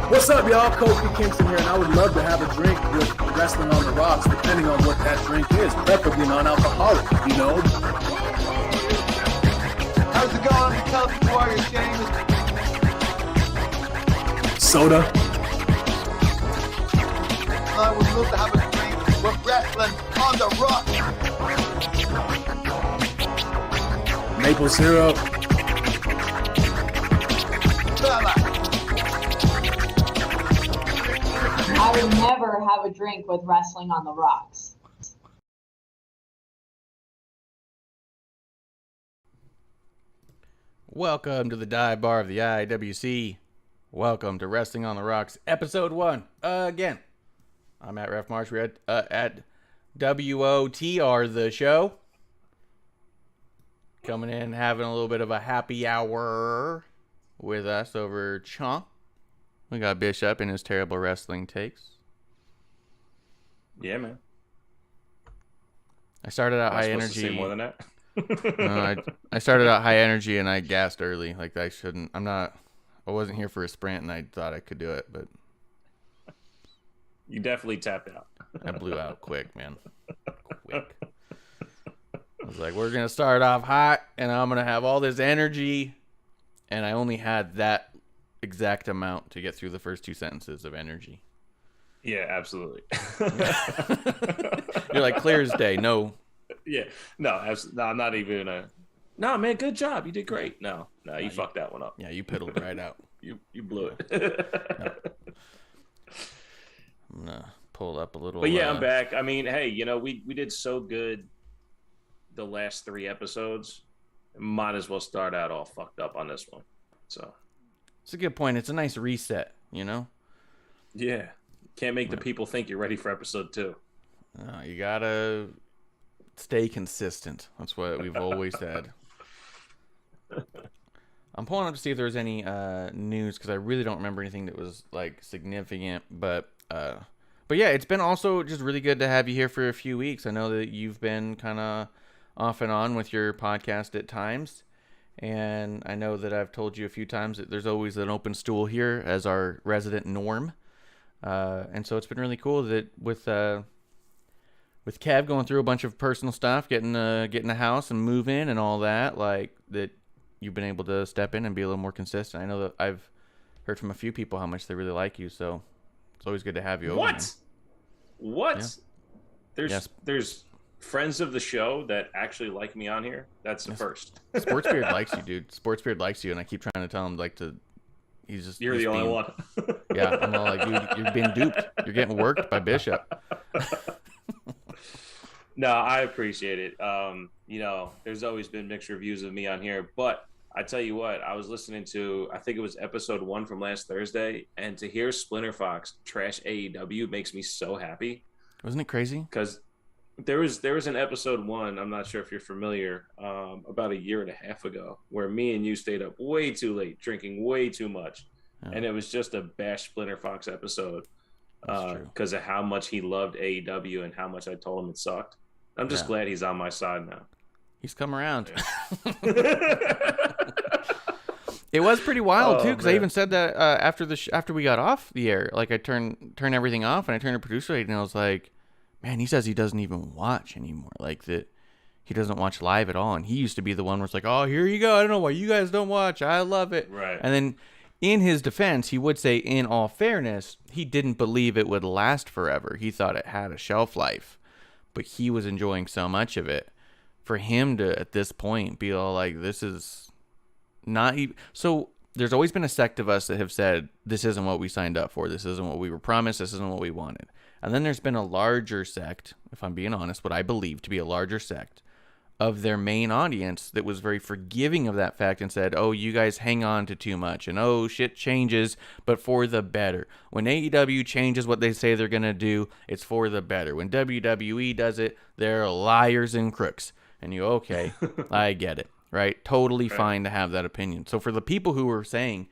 What's up, y'all? Kofi Kingston here, and I would love to have a drink with Wrestling on the Rocks, depending on what that drink is, preferably non-alcoholic, you know? How's it going? Tell me why you're Sheamus. Soda. I would love to have a drink with Wrestling on the Rocks. Maple syrup. Bella. I would never have a drink with Wrestling on the Rocks. Welcome to the dive bar of the IWC. Welcome to Wrestling on the Rocks, episode 1. Again, I'm at Ref Marsh. We're at WOTR, the show. Coming in, having a little bit of a happy hour with us over Chomp. We got Bishop and his terrible wrestling takes. Yeah, man. I started out high energy. Say more than that? No, I started out high energy and I gassed early. Like I shouldn't. I wasn't here for a sprint and I thought I could do it, but you definitely tapped out. I blew out quick, man. Quick. I was like, we're gonna start off hot and I'm gonna have all this energy, and I only had that exact amount to get through the first 2 sentences of energy. Yeah, absolutely. You're like clear as day. No. Yeah. No, I'm not even no, man, good job. You did great. No, you fucked that one up. Yeah, you piddled right out. You blew it. No. I'm gonna pull up a little. But yeah, I'm back. I mean, hey, we did so good the last 3 episodes. Might as well start out all fucked up on this one. So it's a good point. It's a nice reset, Yeah. Can't make the people think you're ready for episode 2. You gotta stay consistent. That's what we've always said. I'm pulling up to see if there's any news, because I really don't remember anything that was like significant. But yeah, it's been also just really good to have you here for a few weeks. I know that you've been kind of off and on with your podcast at times. And I know that I've told you a few times that there's always an open stool here as our resident norm. And so it's been really cool that with Kev going through a bunch of personal stuff, getting a house and move in and all that, like that you've been able to step in and be a little more consistent. I know that I've heard from a few people how much they really like you. So it's always good to have you over. What? Yeah. There's friends of the show that actually like me on here. That's the first. Sportsbeard likes you, dude. Sportsbeard likes you, and I keep trying to tell him you're the only one. Yeah, I'm all like, dude, you're being duped. You're getting worked by Bishop. No, I appreciate it. There's always been mixed reviews of me on here, but I tell you what, I was listening to, I think it was episode 1 from last Thursday, and to hear Splinter Fox trash AEW makes me so happy. Wasn't it crazy? Because there was an episode 1, I'm not sure if you're familiar, about a year and a half ago, where me and you stayed up way too late, drinking way too much, and it was just a bash Splinter Fox episode because of how much he loved AEW and how much I told him it sucked. I'm just glad he's on my side now. He's come around. It was pretty wild too, because I even said that after we got off the air, like I turned everything off and I turned to producer and I was like, man, he says he doesn't even watch anymore, like that he doesn't watch live at all, and he used to be the one where it's like, oh, here you go, I don't know why you guys don't watch, I love it, right? And then in his defense, he would say, in all fairness, he didn't believe it would last forever. He thought it had a shelf life, but he was enjoying so much of it. For him to, at this point, be all like, this is not even... So there's always been a sect of us that have said, this isn't what we signed up for. This isn't what we were promised. This isn't what we wanted. And then there's been a larger sect, if I'm being honest, what I believe to be a larger sect of their main audience that was very forgiving of that fact and said, oh, you guys hang on to too much. And, oh, shit changes, but for the better. When AEW changes what they say they're going to do, it's for the better. When WWE does it, they're liars and crooks. And you, okay, I get it, right? Totally fine to have that opinion. So for the people who were saying,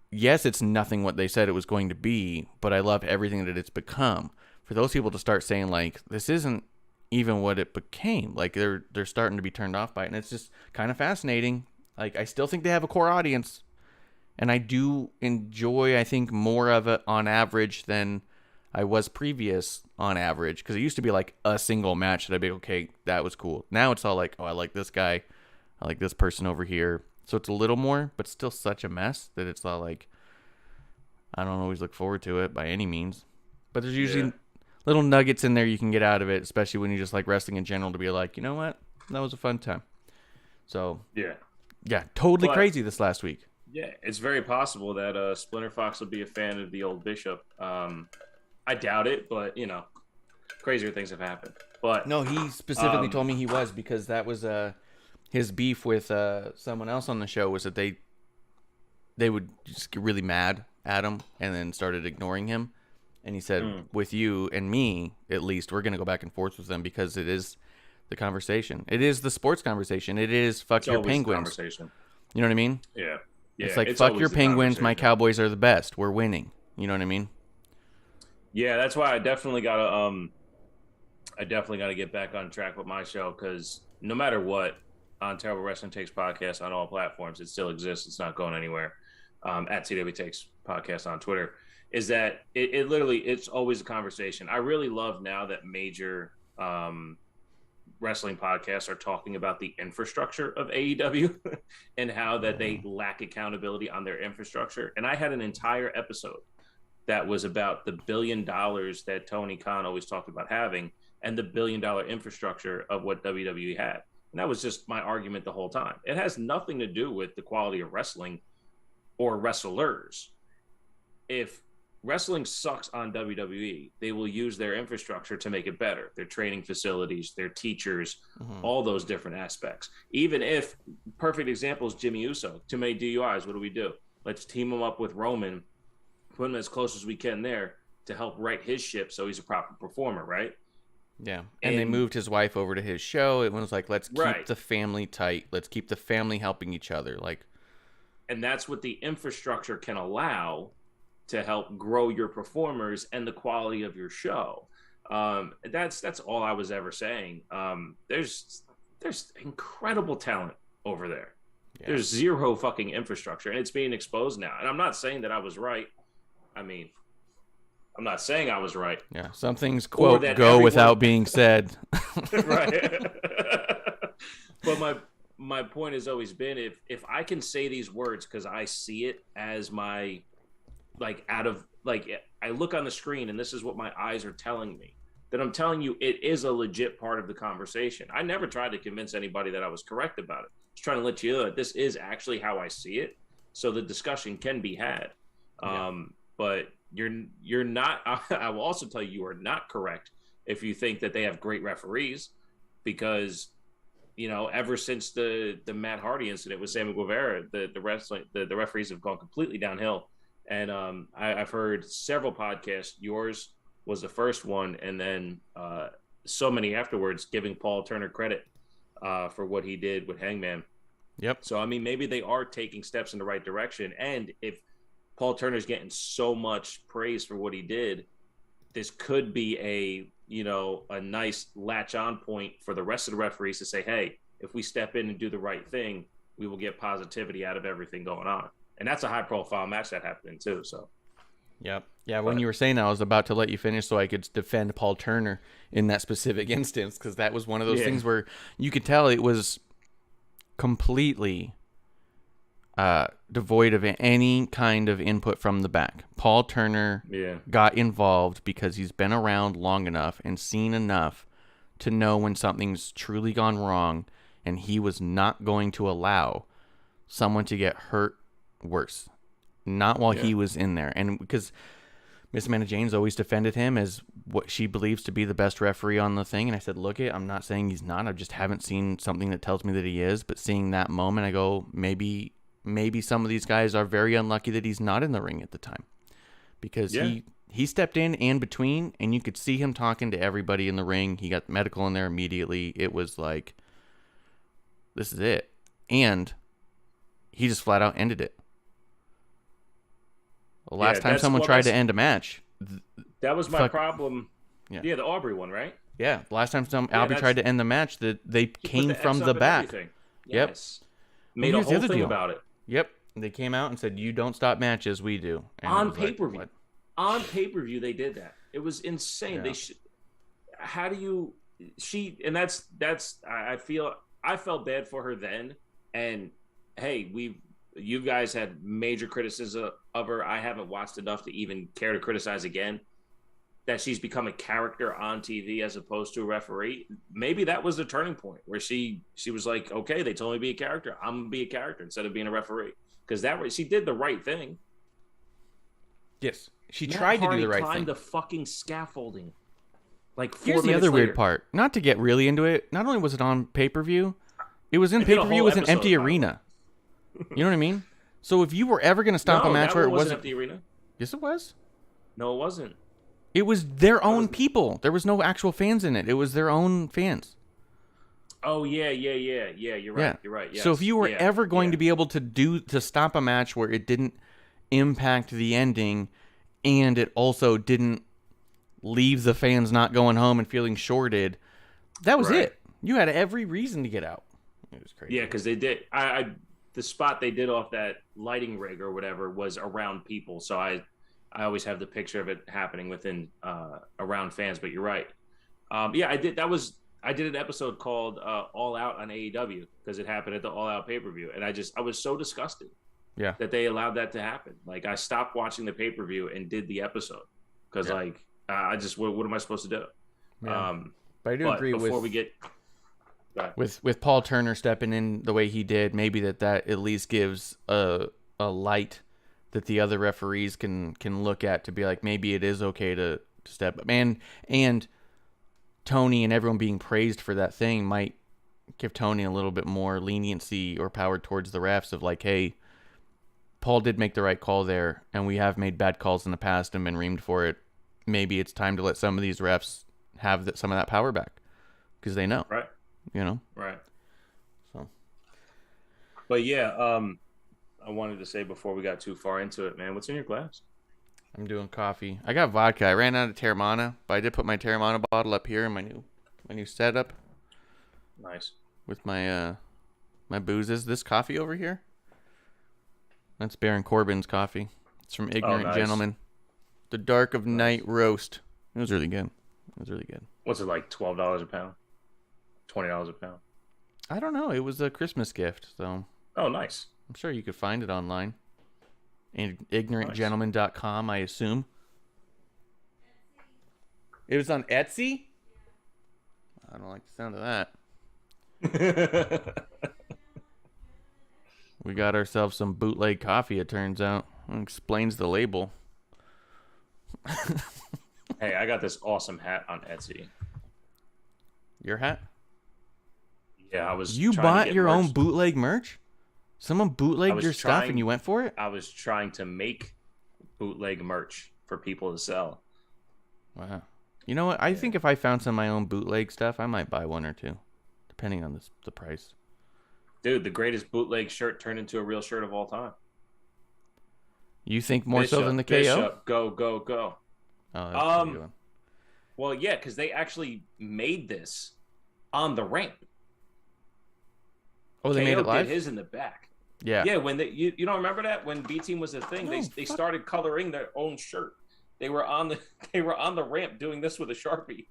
yes, it's nothing what they said it was going to be, but I love everything that it's become. For those people to start saying, like, this isn't even what it became, like they're starting to be turned off by it. And it's just kind of fascinating. Like, I still think they have a core audience, and I do enjoy, I think, more of it on average than I was previous on average, because it used to be like a single match that I'd be okay, that was cool. Now it's all like, oh, I like this guy, I like this person over here. So it's a little more, but still such a mess that it's all like, I don't always look forward to it by any means. But there's usually little nuggets in there you can get out of it, especially when you just like wrestling in general, to be like, you know what, that was a fun time. So yeah, totally crazy this last week. Yeah, it's very possible that Splinter Fox will be a fan of the old Bishop. I doubt it, but crazier things have happened. But no, he specifically told me he was, because that was his beef with someone else on the show, was that they would just get really mad at him and then started ignoring him. And he said, with you and me, at least, we're going to go back and forth with them, because it is the conversation. It is the sports conversation. It is fuck your Penguins. You know what I mean? Yeah. It's like, fuck your Penguins. My Cowboys are the best. We're winning. You know what I mean? Yeah, that's why I definitely gotta get back on track with my show, because no matter what, on Terrible Wrestling Takes Podcast on all platforms, it still exists. It's not going anywhere. At TW Takes Podcast on Twitter, is that it literally, it's always a conversation. I really love now that major wrestling podcasts are talking about the infrastructure of AEW and how that they lack accountability on their infrastructure. And I had an entire episode that was about the $1 billion that Tony Khan always talked about having, and the $1 billion infrastructure of what WWE had. And that was just my argument the whole time. It has nothing to do with the quality of wrestling or wrestlers. If wrestling sucks on WWE, they will use their infrastructure to make it better. Their training facilities, their teachers, all those different aspects. Even if, perfect example is Jimmy Uso. Too many DUIs, what do? Let's team him up with Roman, put him as close as we can there to help right his ship so he's a proper performer, right? Yeah. And they moved his wife over to his show. It was like, let's keep the family tight. Let's keep the family helping each other. And that's what the infrastructure can allow to help grow your performers and the quality of your show. That's all I was ever saying. There's incredible talent over there. Yeah. There's zero fucking infrastructure, and it's being exposed now. And I'm not saying that I was right. I mean, I'm not saying I was right. Yeah, some things, quote, go without being said. Right. But my point has always been, if I can say these words because I see it as my, I look on the screen and this is what my eyes are telling me, then I'm telling you it is a legit part of the conversation. I never tried to convince anybody that I was correct about it. I was trying to let you know that this is actually how I see it, so the discussion can be had. but you're not. I will also tell you are not correct if you think that they have great referees, because ever since the Matt Hardy incident with Sammy Guevara, the referees have gone completely downhill. And I've heard several podcasts. Yours was the first one, and then so many afterwards giving Paul Turner credit for what he did with Hangman. Yep. So I mean, maybe they are taking steps in the right direction. And if Paul Turner's getting so much praise for what he did, this could be a nice latch-on point for the rest of the referees to say, hey, if we step in and do the right thing, we will get positivity out of everything going on. And that's a high-profile match that happened too. So, yep. Yeah, when you were saying that, I was about to let you finish so I could defend Paul Turner in that specific instance, because that was one of those things where you could tell it was completely devoid of any kind of input from the back. Paul Turner got involved because he's been around long enough and seen enough to know when something's truly gone wrong, and he was not going to allow someone to get hurt worse. Not while he was in there. And because Miss Amanda James always defended him as what she believes to be the best referee on the thing. And I said, look, I'm not saying he's not. I just haven't seen something that tells me that he is. But seeing that moment, I go, maybe some of these guys are very unlucky that he's not in the ring at the time, because he stepped in between, and you could see him talking to everybody in the ring. He got medical in there immediately. It was like, this is it. And he just flat out ended it. The last time someone tried to end a match, that was my problem. Yeah, the Aubrey one, right? Yeah, the last time Aubrey tried to end the match, that they came from the back. Yes. Made a whole thing about it. Yep. They came out and said, you don't stop matches, we do. And on pay-per-view. Like, on pay-per-view, they did that. It was insane. Yeah. They should. How do you? And that's. I felt bad for her then. And hey, you guys had major criticism of her. I haven't watched enough to even care to criticize again. That she's become a character on TV as opposed to a referee. Maybe that was the turning point where she was like, okay, they told me to be a character. I'm gonna be a character instead of being a referee. Because that way she did the right thing. Yes, she tried to do the right thing. Climbed the fucking scaffolding. Like 4 Here's the minutes other later. weird part. Not to get really into it. Not only was it on pay-per-view, it was in pay-per-view with an empty arena. You know what I mean? So if you were ever going to stop a match where it wasn't empty arena. Yes, it was. No, it wasn't. It was their own people. There was no actual fans in it. It was their own fans. Oh yeah. You're right. Yeah. You're right. Yes. So if you were ever going to be able to stop a match where it didn't impact the ending, and it also didn't leave the fans not going home and feeling shorted, that was it. You had every reason to get out. It was crazy. Yeah, because they did. The spot they did off that lighting rig or whatever was around people. So I always have the picture of it happening within around fans. But you're right. I did. I did an episode called All Out on AEW because it happened at the All Out pay-per-view, and I was so disgusted. Yeah. That they allowed that to happen. Like, I stopped watching the pay-per-view and did the episode because I just what am I supposed to do? Yeah. But I do agree before we get with Paul Turner stepping in the way he did, maybe that at least gives a light that the other referees can look at to be like, maybe it is okay to step up. And Tony and everyone being praised for that thing might give Tony a little bit more leniency or power towards the refs of like, hey, Paul did make the right call there, and we have made bad calls in the past and been reamed for it. Maybe it's time to let some of these refs have some of that power back because they know. Right. You know? Right. So. But yeah, I wanted to say before we got too far into it, man, what's in your glass? I'm doing coffee. I got vodka. I ran out of Terramana, but I did put my Terramana bottle up here in my new setup. Nice. With my my boozes. This coffee over here, that's Baron Corbin's coffee. It's from Ignorant Gentleman. The Dark of Night Roast. It was really good. What's it like, $12 a pound? $20 a pound? I don't know. It was a Christmas gift, so. Oh, nice. I'm sure you could find it online. And ignorantgentleman.com, I assume. It was on Etsy? I don't like the sound of that. We got ourselves some bootleg coffee, it turns out. It explains the label. Hey, I got this awesome hat on Etsy. Your hat? Yeah, I was. You trying to bought get your merch. own bootleg merch? Someone bootlegged was your stuff and you went for it? I was trying to make bootleg merch for people to sell. Wow. You know what? I think if I found some of my own bootleg stuff, I might buy one or two, depending on the price. Dude, the greatest bootleg shirt turned into a real shirt of all time. You think more so than the KO? Bishop, go, go, go. Oh, that's a good one. Well, yeah, because they actually made this on the ramp. Oh, they KO made it live? did his in the back. Yeah. Yeah, when you don't remember that when B Team was a thing, No, they started coloring their own shirt. They were on the ramp doing this with a Sharpie.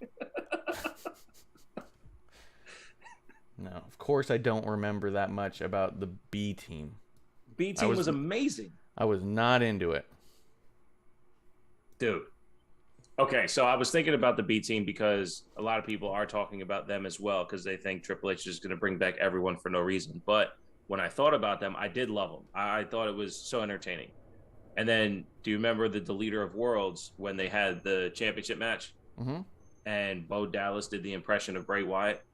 No, of course I don't remember that much about the B Team. B Team was amazing. I was not into it. Dude. Okay, so I was thinking about the B Team because a lot of people are talking about them as well because they think Triple H is going to bring back everyone for no reason. But when I thought about them, I did love them. I thought it was so entertaining. And then, do you remember the Deleter of Worlds when they had the championship match? Mm-hmm. And Bo Dallas did the impression of Bray Wyatt?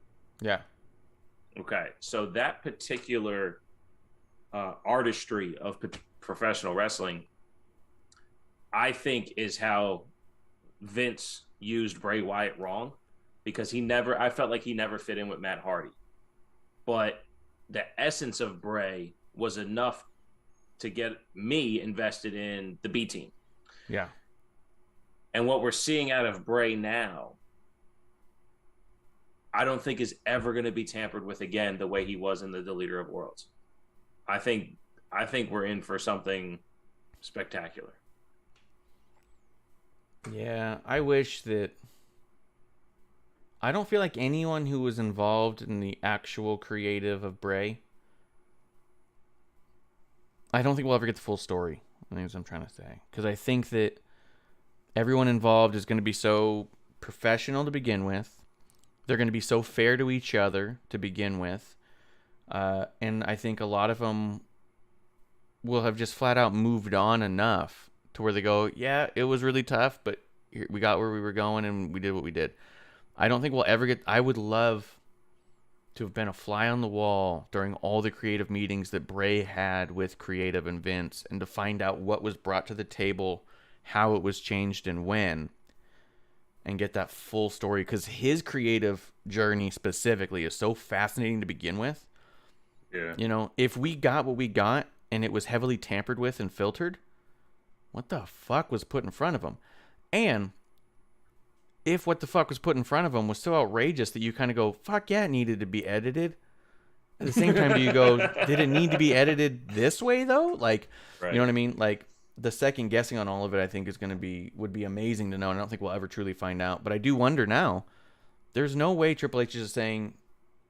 Yeah. Okay, so that particular artistry of professional wrestling, I think, is how Vince used Bray Wyatt wrong, because I felt like he never fit in with Matt Hardy. But the essence of Bray was enough to get me invested in the B Team. Yeah. And what we're seeing out of Bray now, I don't think is ever going to be tampered with again the way he was in the Deleter of Worlds. I think we're in for something spectacular. Yeah, I wish that... I don't feel like anyone who was involved in the actual creative of Bray... I don't think we'll ever get the full story. I think that's what I'm trying to say. Because I think that everyone involved is going to be so professional to begin with. They're going to be so fair to each other to begin with. And I think a lot of them will have just flat out moved on enough to where they go, yeah, it was really tough, but we got where we were going and we did what we did. I don't think we'll ever get... I would love to have been a fly on the wall during all the creative meetings that Bray had with creative and Vince, and to find out what was brought to the table, how it was changed, and when, and get that full story, because his creative journey specifically is so fascinating to begin with. Yeah. You know, if we got what we got and it was heavily tampered with and filtered, what the fuck was put in front of him? And if what the fuck was put in front of him was so outrageous that you kind of go, fuck yeah, it needed to be edited. At the same time, do you go, did it need to be edited this way though? Like, Right. You know what I mean? Like, the second guessing on all of it, I think would be amazing to know. And I don't think we'll ever truly find out. But I do wonder now, there's no way Triple H is just saying,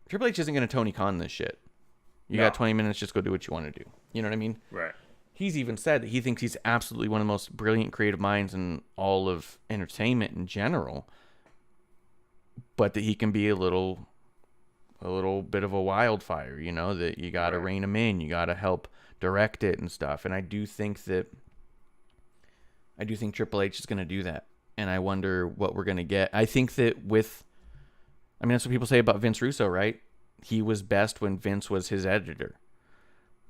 Triple H isn't going to Tony Khan this shit. You got 20 minutes, just go do what you want to do. You know what I mean? Right. He's even said that he thinks he's absolutely one of the most brilliant creative minds in all of entertainment in general, but that he can be a little bit of a wildfire, you know, that you got to rein him in, you got to help direct it and stuff. And I do think Triple H is going to do that. And I wonder what we're going to get. I think that that's what people say about Vince Russo, right? He was best when Vince was his editor.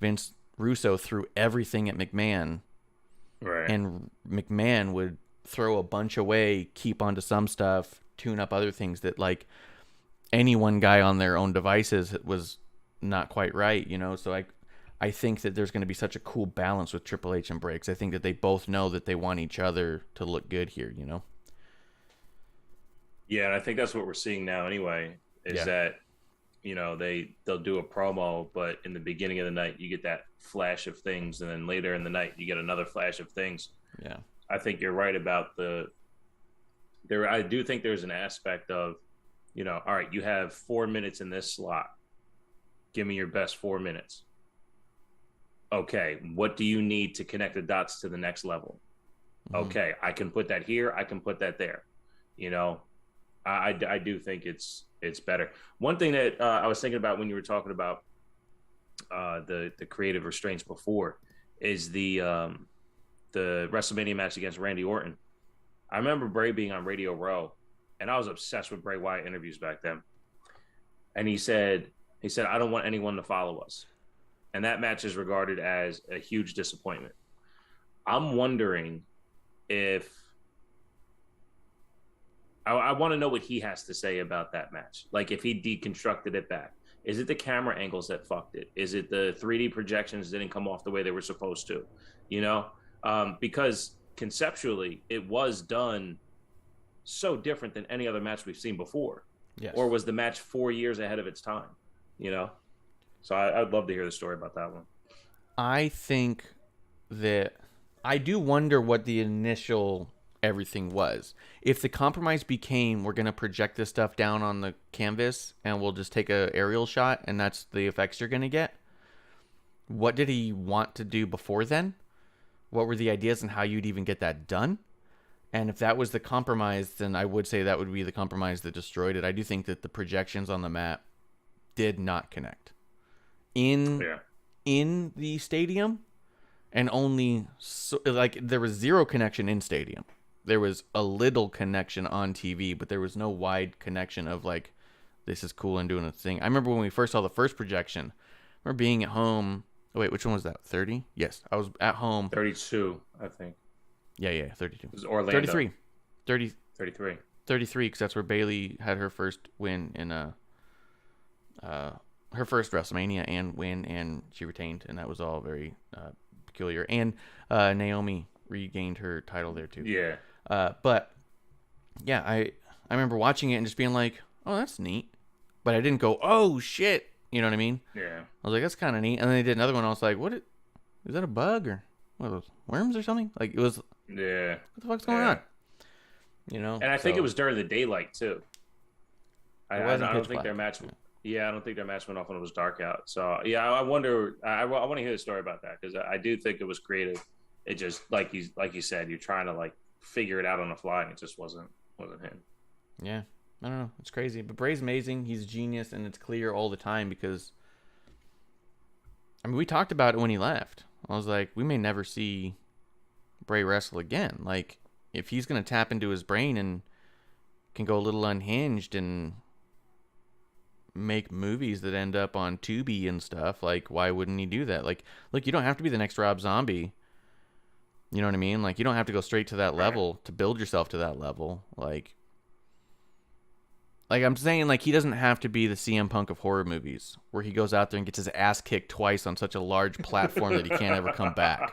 Vince Russo threw everything at McMahon, Right. and McMahon would throw a bunch away, keep onto some stuff, tune up other things that, like, any one guy on their own devices was not quite right, you know? So I think that there's going to be such a cool balance with Triple H and Bray. I think that they both know that they want each other to look good here, you know? Yeah, and I think that's what we're seeing now anyway, is that, you know, they'll do a promo, but in the beginning of the night, you get that flash of things, and then later in the night, you get another flash of things. Yeah. I think you're right about I do think there's an aspect of, you know, all right, you have 4 minutes in this slot. Give me your best 4 minutes. Okay, what do you need to connect the dots to the next level? Mm-hmm. Okay, I can put that here. I can put that there. You know, I do think it's better. One thing that I was thinking about when you were talking about the creative restraints before is the WrestleMania match against Randy Orton. I remember Bray being on Radio Row, and I was obsessed with Bray Wyatt interviews back then. And he said, I don't want anyone to follow us. And that match is regarded as a huge disappointment. I'm wondering if I want to know what he has to say about that match. Like if he deconstructed it back. Is it the camera angles that fucked it? Is it the 3D projections didn't come off the way they were supposed to? You know? Because conceptually, it was done so different than any other match we've seen before. Yes. Or was the match 4 years ahead of its time? You know? So I'd love to hear the story about that one. I think that I do wonder what the initial everything was. If the compromise became we're going to project this stuff down on the canvas and we'll just take a aerial shot and that's the effects you're going to get, what did he want to do before then? What were the ideas and how you'd even get that done? And if that was the compromise, then I would say that would be the compromise that destroyed it. I do think that the projections on the map did not connect in the stadium, and only there was zero connection in stadium. There was a little connection on TV, but there was no wide connection of like, this is cool and doing a thing. I remember when we first saw the first projection, I remember being at home. Oh, wait, which one was that? 30? Yes, I was at home. 32, I think. Yeah, 32. It was Orlando. 33. 33. 33, because that's where Bayley had her first win in her first WrestleMania and win, and she retained, and that was all very peculiar. And Naomi regained her title there too. Yeah. But yeah, I remember watching it and just being like, oh, that's neat. But I didn't go, oh shit. You know what I mean? Yeah. I was like, that's kind of neat. And then they did another one. I was like, is that a bug or what are those, worms or something? Like it was. Yeah. What the fuck's going on? You know. And I think it was during the daylight too. I don't think their match. Yeah. I don't think their match went off when it was dark out. So yeah, I wonder. I want to hear the story about that because I do think it was creative. It just like you said, you're trying to like figure it out on the fly, and it just wasn't him. Yeah, I don't know. It's crazy, but Bray's amazing. He's a genius, and it's clear all the time because I mean, we talked about it when he left. I was like, we may never see Bray wrestle again. Like, if he's gonna tap into his brain and can go a little unhinged and make movies that end up on Tubi and stuff, like, why wouldn't he do that? Like, look, you don't have to be the next Rob Zombie. You know what I mean? Like, you don't have to go straight to that level to build yourself to that level. Like I'm saying, like, he doesn't have to be the CM Punk of horror movies where he goes out there and gets his ass kicked twice on such a large platform that he can't ever come back.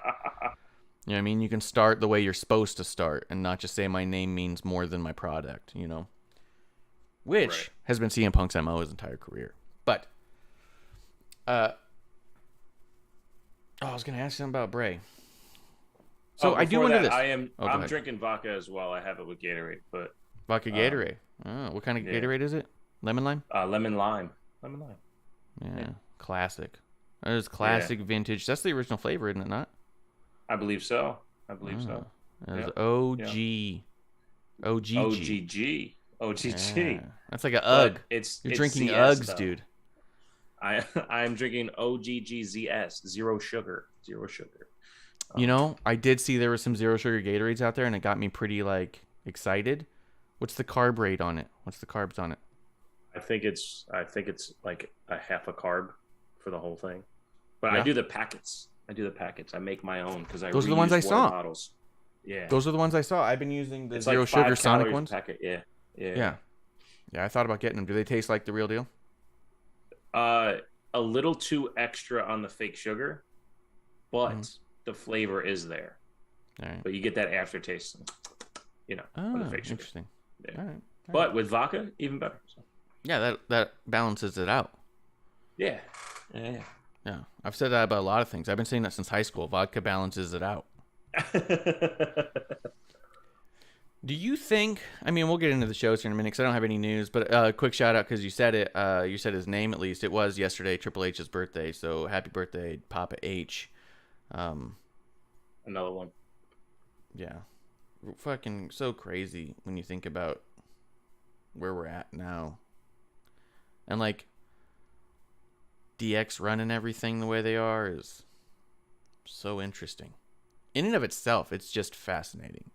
You know what I mean? You can start the way you're supposed to start and not just say my name means more than my product, you know? Which has been CM Punk's MO his entire career. But, I was going to ask you something about Bray. So I do wonder this. I'm drinking vodka as well. I have it with Gatorade, but vodka Gatorade. Oh, what kind of Gatorade is it? Lemon lime? Lemon lime. Yeah, classic. That is classic vintage. That's the original flavor, isn't it not? I believe so. So. That's OG. OGG. OGG. Yeah. That's like an UGG. You're drinking CS, UGGs, though. dude. I'm drinking OGGZS. Zero sugar. You know, I did see there was some zero sugar Gatorades out there, and it got me pretty like excited. What's the carb rate on it? What's the carbs on it? I think it's like a half a carb for the whole thing. But Yeah. I do the packets. I make my own because Those are the ones I saw. Bottles. Yeah. Those are the ones I saw. I've been using the It's zero like sugar 5 Sonic calories ones. a packet. Yeah. I thought about getting them. Do they taste like the real deal? A little too extra on the fake sugar, but the flavor is there. All right. But you get that aftertaste, with the fake sugar. Interesting. Yeah. All right. But with vodka, even better. So. Yeah, that balances it out. Yeah. Yeah. I've said that about a lot of things. I've been saying that since high school. Vodka balances it out. Do you think, I mean, we'll get into the shows here in a minute because I don't have any news, but quick shout out because you said it, you said his name at least. It was yesterday Triple H's birthday, so happy birthday, Papa H. Another one. Yeah. Fucking so crazy when you think about where we're at now. And like, DX running everything the way they are is so interesting. In and of itself, it's just fascinating.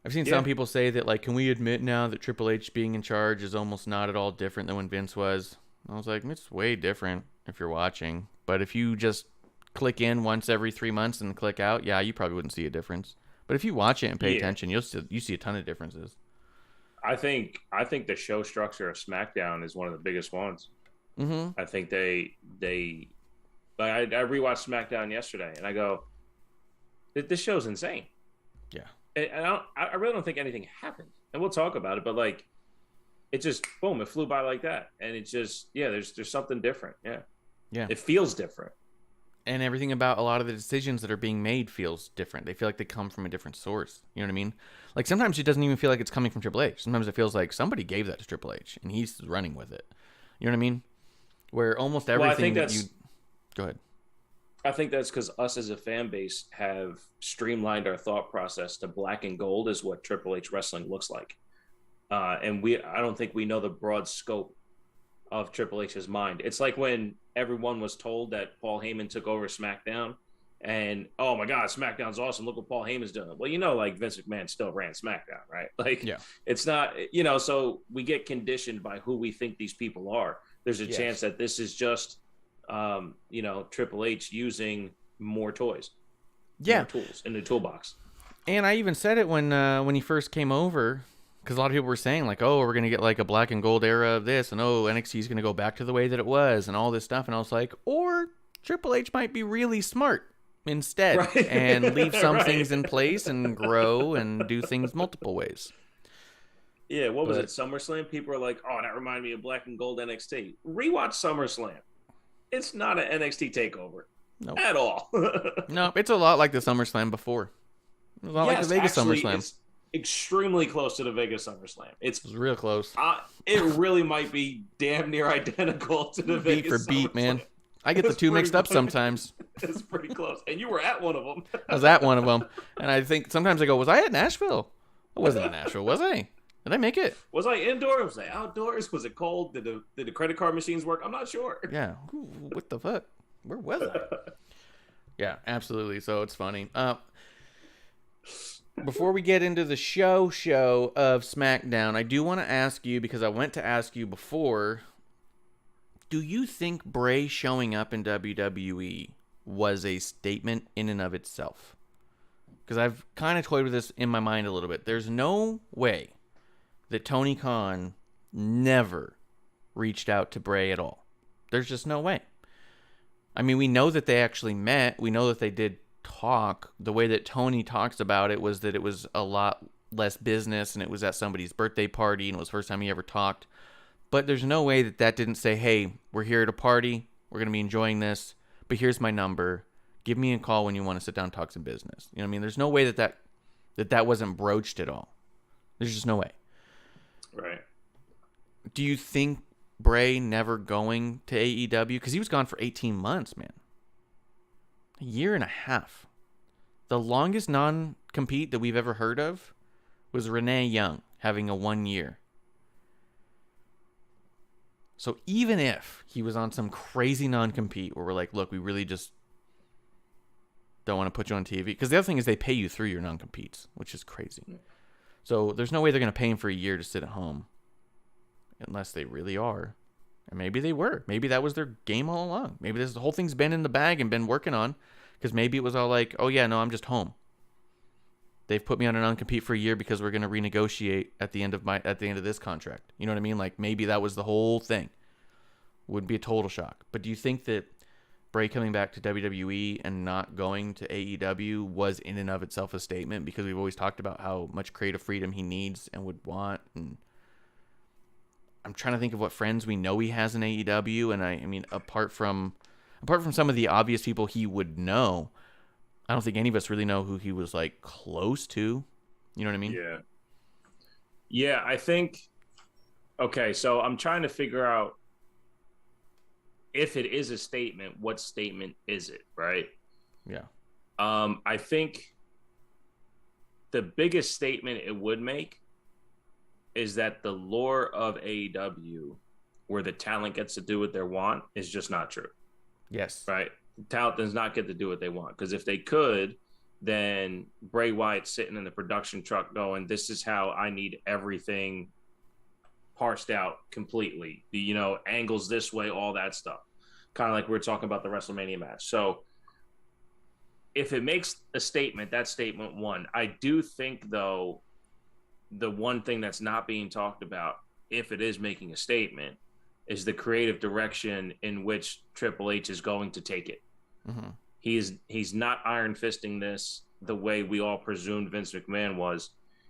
I've seen some people say that, like, can we admit now that Triple H being in charge is almost not at all different than when Vince was? I was like, it's way different if you're watching. But if you just click in once every 3 months and click out, yeah, you probably wouldn't see a difference. But if you watch it and pay attention, you see a ton of differences. I think the show structure of SmackDown is one of the biggest ones. I think I rewatched SmackDown yesterday, and I go, this show's insane. Yeah. And I really don't think anything happened, and we'll talk about it. But like, it just boom, it flew by like that, and it just there's something different. Yeah, it feels different, and everything about a lot of the decisions that are being made feels different. They feel like they come from a different source. You know what I mean? Like sometimes it doesn't even feel like it's coming from Triple H. Sometimes it feels like somebody gave that to Triple H, and he's running with it. You know what I mean? Where almost everything Go ahead. I think that's because us as a fan base have streamlined our thought process to black and gold is what Triple H wrestling looks like. And I don't think we know the broad scope of Triple H's mind. It's like when everyone was told that Paul Heyman took over SmackDown and, oh my God, SmackDown's awesome. Look what Paul Heyman's doing. Well, like Vince McMahon still ran SmackDown, right? Like, it's not, so we get conditioned by who we think these people are. There's a chance that this is just, Triple H using more toys, more tools in the toolbox. And I even said it when he first came over, because a lot of people were saying like, oh, we're gonna get like a black and gold era of this, and oh, NXT's gonna go back to the way that it was, and all this stuff. And I was like, or Triple H might be really smart instead, and leave some things in place and grow and do things multiple ways. Yeah, what was it? SummerSlam? People are like, oh, that reminded me of black and gold NXT. Rewatch SummerSlam. It's not an NXT takeover at all. No, it's a lot like the SummerSlam before. It was a lot like the Vegas SummerSlam. It's extremely close to the Vegas SummerSlam. It was real close. It really might be damn near identical to the Vegas beat for beat, SummerSlam. Man. I get the two mixed up sometimes. It's pretty close. And you were at one of them. I was at one of them. And I think sometimes I go, was I at Nashville? I wasn't at Nashville, was I? Did I make it? Was I indoors? Was I outdoors? Was it cold? Did the credit card machines work? I'm not sure. Yeah. Ooh, what the fuck? Where was I? Yeah, absolutely. So it's funny. Before we get into the show of SmackDown, I do want to ask you, because I went to ask you before, do you think Bray showing up in WWE was a statement in and of itself? Because I've kind of toyed with this in my mind a little bit. There's no way that Tony Khan never reached out to Bray at all. There's just no way. I mean, we know that they actually met. We know that they did talk. The way that Tony talks about it was that it was a lot less business, and it was at somebody's birthday party, and it was the first time he ever talked. But there's no way that didn't say, hey, we're here at a party. We're going to be enjoying this, but here's my number. Give me a call when you want to sit down and talk some business. You know what I mean? There's no way that wasn't broached at all. There's just no way. Right. Do you think Bray never going to AEW? Because he was gone for 18 months, man. A year and a half. The longest non-compete that we've ever heard of was Renee Young having a 1 year. So even if he was on some crazy non-compete where we're like, look, we really just don't want to put you on TV. Because the other thing is they pay you through your non-competes, which is crazy. So there's no way they're going to pay him for a year to sit at home. Unless they really are. And maybe they were. Maybe that was their game all along. Maybe the whole thing's been in the bag and been working on. Because maybe it was all like, oh yeah, no, I'm just home. They've put me on a non-compete for a year because we're going to renegotiate at the end of this contract. You know what I mean? Like maybe that was the whole thing. Would be a total shock. But do you think that Bray coming back to WWE and not going to AEW was in and of itself a statement? Because we've always talked about how much creative freedom he needs and would want. And I'm trying to think of what friends we know he has in AEW. And I mean, apart from some of the obvious people he would know, I don't think any of us really know who he was like close to. You know what I mean? Yeah. Yeah, I think. Okay, so I'm trying to figure out if it is a statement, what statement is it, right? Yeah. I think the biggest statement it would make is that the lore of AEW, where the talent gets to do what they want, is just not true. Yes. Right? The talent does not get to do what they want. Because if they could, than Bray Wyatt sitting in the production truck going, this is how I need everything parsed out completely. Angles this way, all that stuff. Kind of like we were talking about the WrestleMania match. So if it makes a statement, that's statement one. I do think, though, the one thing that's not being talked about, if it is making a statement, is the creative direction in which Triple H is going to take it. Mm-hmm. He's not iron fisting this the way we all presumed Vince McMahon was.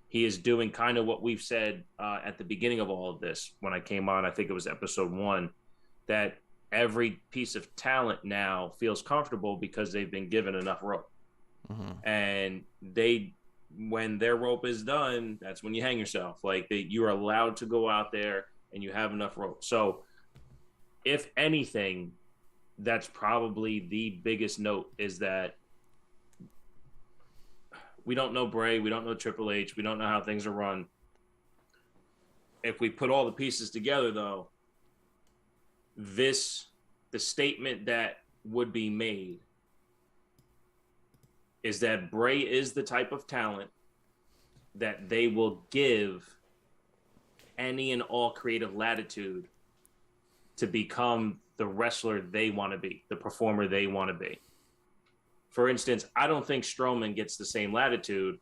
He is doing kind of what we've said at the beginning of all of this when I came on. I think it was episode 1, that every piece of talent now feels comfortable because they've been given enough rope. Mm-hmm. And when their rope is done, that's when you hang yourself. Like, you are allowed to go out there and you have enough rope. So if anything, that's probably the biggest note, is that we don't know Bray, we don't know Triple H, we don't know how things are run. If we put all the pieces together, though, the statement that would be made is that Bray is the type of talent that they will give any and all creative latitude to become the wrestler they want to be, the performer they want to be. For instance, I don't think Strowman gets the same latitude,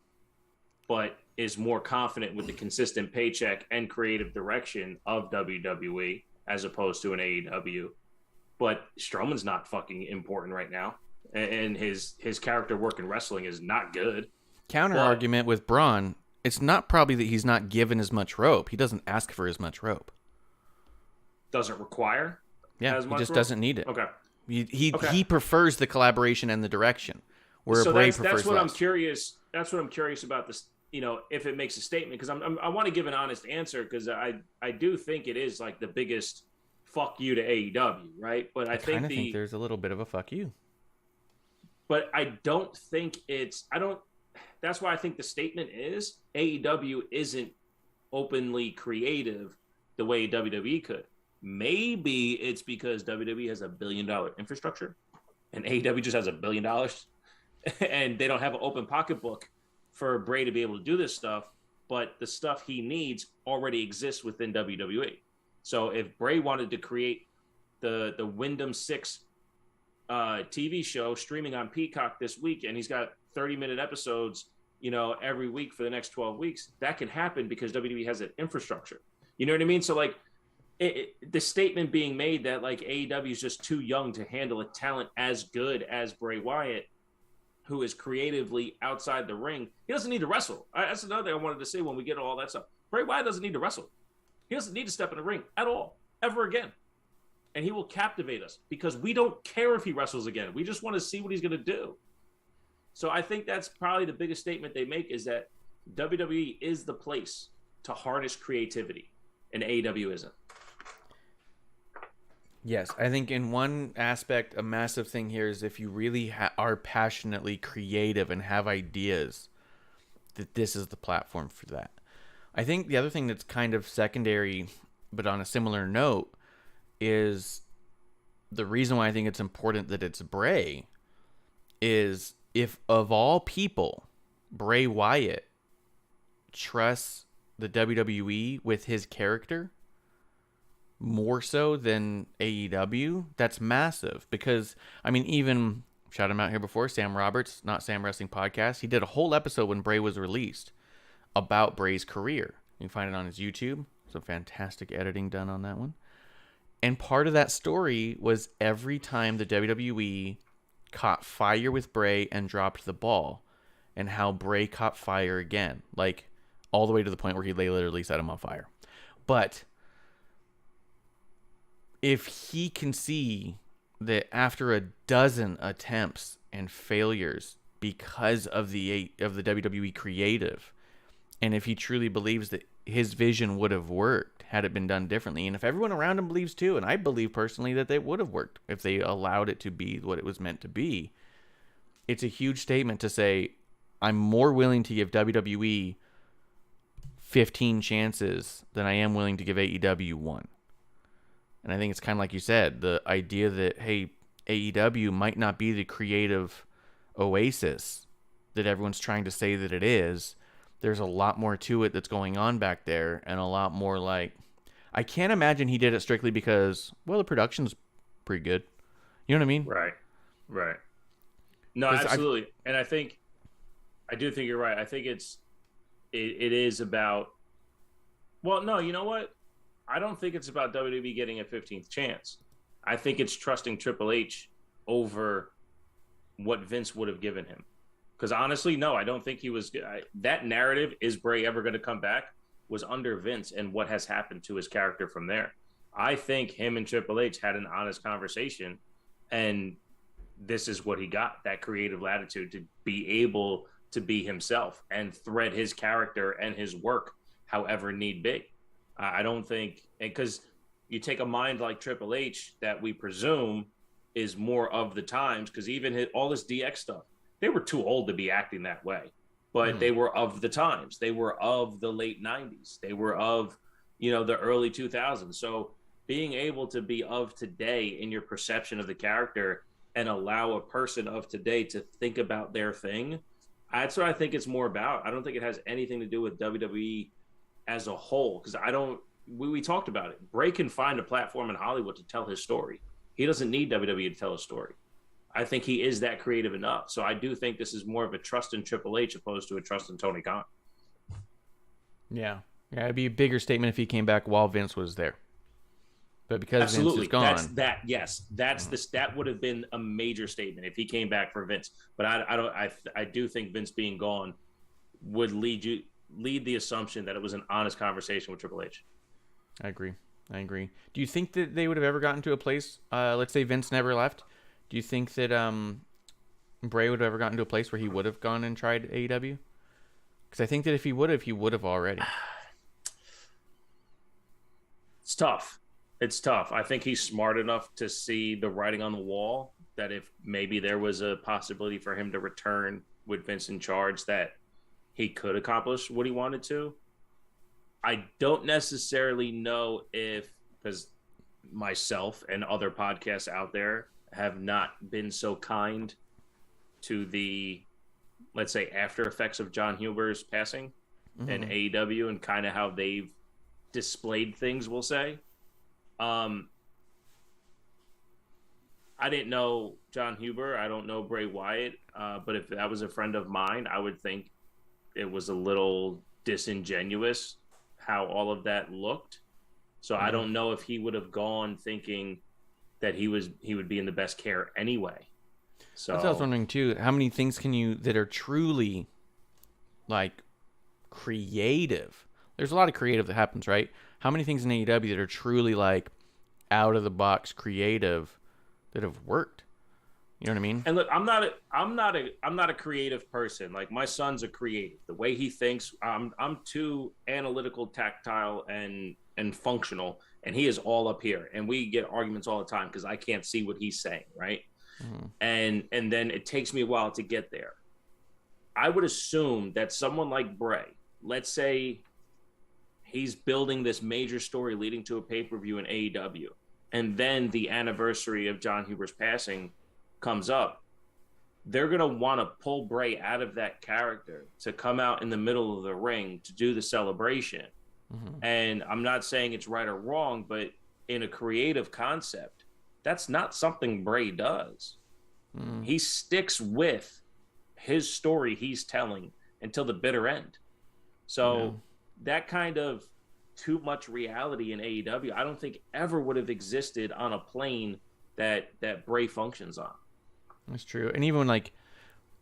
but is more confident with the consistent paycheck and creative direction of WWE as opposed to an AEW. But Strowman's not fucking important right now, and his character work in wrestling is not good. Counter argument with Braun, it's not probably that he's not given as much rope. He doesn't ask for as much rope. Doesn't require? Yeah, he just doesn't need it. Okay. He prefers the collaboration and the direction, where so Bray that's prefers what less. I'm curious. That's what I'm curious about this. If it makes a statement, because I want to give an honest answer, because I do think it is like the biggest fuck you to AEW, right? But I think there's a little bit of a fuck you. But I don't think that's why I think the statement is AEW isn't openly creative the way WWE could. Maybe it's because WWE has $1 billion infrastructure and AEW just has $1 billion and they don't have an open pocketbook for Bray to be able to do this stuff, but the stuff he needs already exists within WWE. So if Bray wanted to create the Wyndham 6 TV show streaming on Peacock this week, and he's got 30-minute episodes, every week for the next 12 weeks, that can happen because WWE has an infrastructure. You know what I mean? So like the statement being made that like AEW is just too young to handle a talent as good as Bray Wyatt, who is creatively outside the ring. He doesn't need to wrestle. That's another thing I wanted to say when we get all that stuff. Bray Wyatt doesn't need to wrestle. He doesn't need to step in the ring at all, ever again. And he will captivate us because we don't care if he wrestles again. We just want to see what he's going to do. So I think that's probably the biggest statement they make, is that WWE is the place to harness creativity and AEW isn't. Yes, I think in one aspect, a massive thing here is if you really are passionately creative and have ideas, that this is the platform for that. I think the other thing that's kind of secondary, but on a similar note, is the reason why I think it's important that it's Bray is if, of all people, Bray Wyatt trusts the WWE with his character more so than AEW, that's massive. Because, I mean, even, shout him out here before, Sam Roberts, Not Sam Wrestling Podcast, he did a whole episode when Bray was released about Bray's career. You can find it on his YouTube. Some fantastic editing done on that one. And part of that story was every time the WWE caught fire with Bray and dropped the ball, and how Bray caught fire again, like all the way to the point where he literally set him on fire. But if he can see that after a dozen attempts and failures because of the WWE creative, and if he truly believes that his vision would have worked had it been done differently, and if everyone around him believes too, and I believe personally that they would have worked if they allowed it to be what it was meant to be, it's a huge statement to say, I'm more willing to give WWE 15 chances than I am willing to give AEW one. And I think it's kind of like you said, the idea that, hey, AEW might not be the creative oasis that everyone's trying to say that it is. There's a lot more to it that's going on back there, and a lot more like, I can't imagine he did it strictly because, well, the production's pretty good. You know what I mean? Right. No, absolutely. And I do think you're right. I think it is about, well, no, you know what? I don't think it's about WWE getting a 15th chance. I think it's trusting Triple H over what Vince would have given him. Because honestly, no, I don't think he was. That narrative, is Bray ever going to come back, was under Vince and what has happened to his character from there. I think him and Triple H had an honest conversation, and this is what he got, that creative latitude to be able to be himself and thread his character and his work however need be. I don't think, because you take a mind like Triple H that we presume is more of the times, because even all this DX stuff, they were too old to be acting that way, but they were of the times. They were of the late 90s. They were of, the early 2000s. So being able to be of today in your perception of the character and allow a person of today to think about their thing, that's what I think it's more about. I don't think it has anything to do with WWE as a whole, because we talked about it. Bray can find a platform in Hollywood to tell his story. He doesn't need WWE to tell his story. I think he is that creative enough. So I do think this is more of a trust in Triple H opposed to a trust in Tony Khan. Yeah, it'd be a bigger statement if he came back while Vince was there. But because Vince is gone, that would have been a major statement if he came back for Vince. But I do think Vince being gone would lead the assumption that it was an honest conversation with Triple H. I agree. Do you think that they would have ever gotten to a place? Let's say Vince never left. Do you think that Bray would have ever gotten to a place where he would have gone and tried AEW? Because I think that if he would have already. It's tough. I think he's smart enough to see the writing on the wall that if maybe there was a possibility for him to return with Vince in charge, that he could accomplish what he wanted to. I don't necessarily know because myself and other podcasts out there have not been so kind to the, let's say, after effects of John Huber's passing and AEW and kind of how they've displayed things, we'll say. I didn't know John Huber. I don't know Bray Wyatt. But if that was a friend of mine, I would think it was a little disingenuous how all of that looked. So I don't know if he would have gone thinking that he would be in the best care anyway. So that's what I was wondering too. How many things that are truly like creative? There's a lot of creative that happens, right? How many things in AEW that are truly like out of the box creative that have worked? You know what I mean? And look, I'm not a creative person. Like, my son's a creative. The way he thinks, I'm too analytical, tactile, and functional, and he is all up here. And we get arguments all the time because I can't see what he's saying, right? And then it takes me a while to get there. I would assume that someone like Bray, let's say he's building this major story leading to a pay-per-view in AEW, and then the anniversary of John Huber's passing comes up, they're going to want to pull Bray out of that character to come out in the middle of the ring to do the celebration. And I'm not saying it's right or wrong, but in a creative concept, that's not something Bray does. He sticks with his story he's telling until the bitter end. So that kind of too much reality in AEW, I don't think ever would have existed on a plane that Bray functions on. That's true. And even like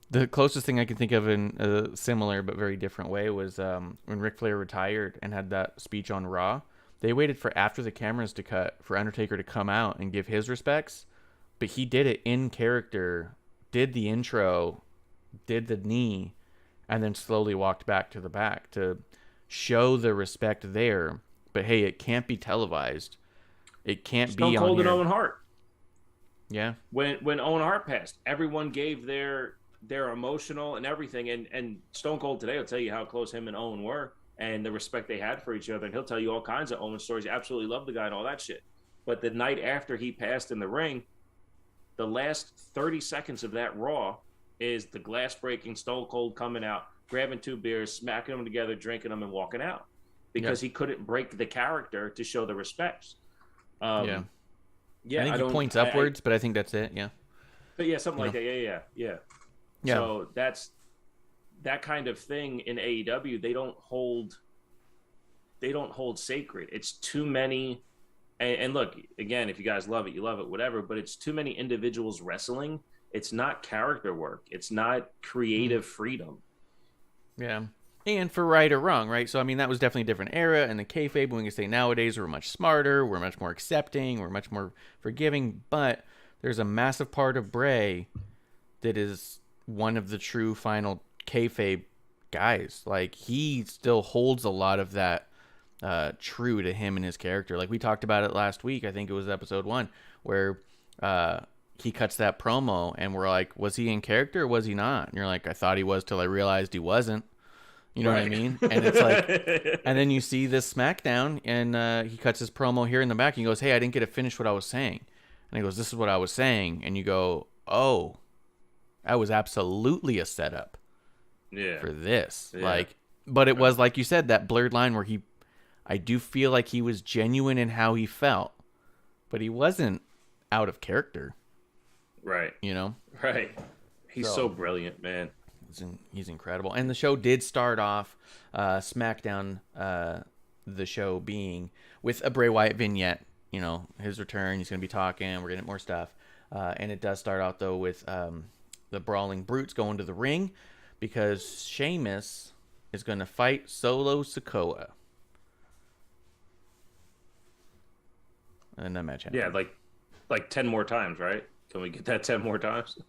the closest thing I can think of in a similar but very different way was when Ric Flair retired and had that speech on Raw. They waited for after the cameras to cut for Undertaker to come out and give his respects, but he did it in character, did the intro, did the knee, and then slowly walked back to the back to show the respect there. But hey, it can't be televised. It can't be on Stone Cold here. and Owen Hart. Yeah. When Owen Hart passed, everyone gave their emotional and everything, and Stone Cold today will tell you how close him and Owen were and the respect they had for each other, and he'll tell you all kinds of Owen stories. He absolutely loved the guy and all that shit. But the night after he passed in the ring, the last 30 seconds of that Raw is the glass breaking, Stone Cold coming out, grabbing 2 beers, smacking them together, drinking them, and walking out because he couldn't break the character to show the respect. Yeah, I think he points upwards, but I think that's it. Yeah, but yeah, something like that. Yeah. So that's that kind of thing in AEW. They don't hold sacred. It's too many. And look, again, if you guys love it, you love it, whatever. But it's too many individuals wrestling. It's not character work. It's not creative freedom. Yeah. And for right or wrong, right? So, I mean, that was definitely a different era. And the kayfabe, we can say nowadays, we're much smarter. We're much more accepting. We're much more forgiving. But there's a massive part of Bray that is one of the true final kayfabe guys. Like, he still holds a lot of that true to him and his character. Like, we talked about it last week. I think it was episode 1 where he cuts that promo and we're like, was he in character or was he not? And you're like, I thought he was till I realized he wasn't. You know what I mean? And it's like, and then you see this SmackDown and he cuts his promo here in the back and he goes, hey, I didn't get to finish what I was saying. And he goes, this is what I was saying. And you go, oh, that was absolutely a setup for this. Yeah. Like, but it was, like you said, that blurred line where I do feel like he was genuine in how he felt, but he wasn't out of character. Right. You know? Right. He's so brilliant, man. He's incredible. And the show did start off, SmackDown, the show being with a Bray Wyatt vignette. You know, his return, he's going to be talking, we're getting more stuff. And it does start out, though, with the Brawling Brutes going to the ring because Sheamus is going to fight Solo Sikoa. And that match happened. Yeah, like 10 more times, right? Can we get that 10 more times?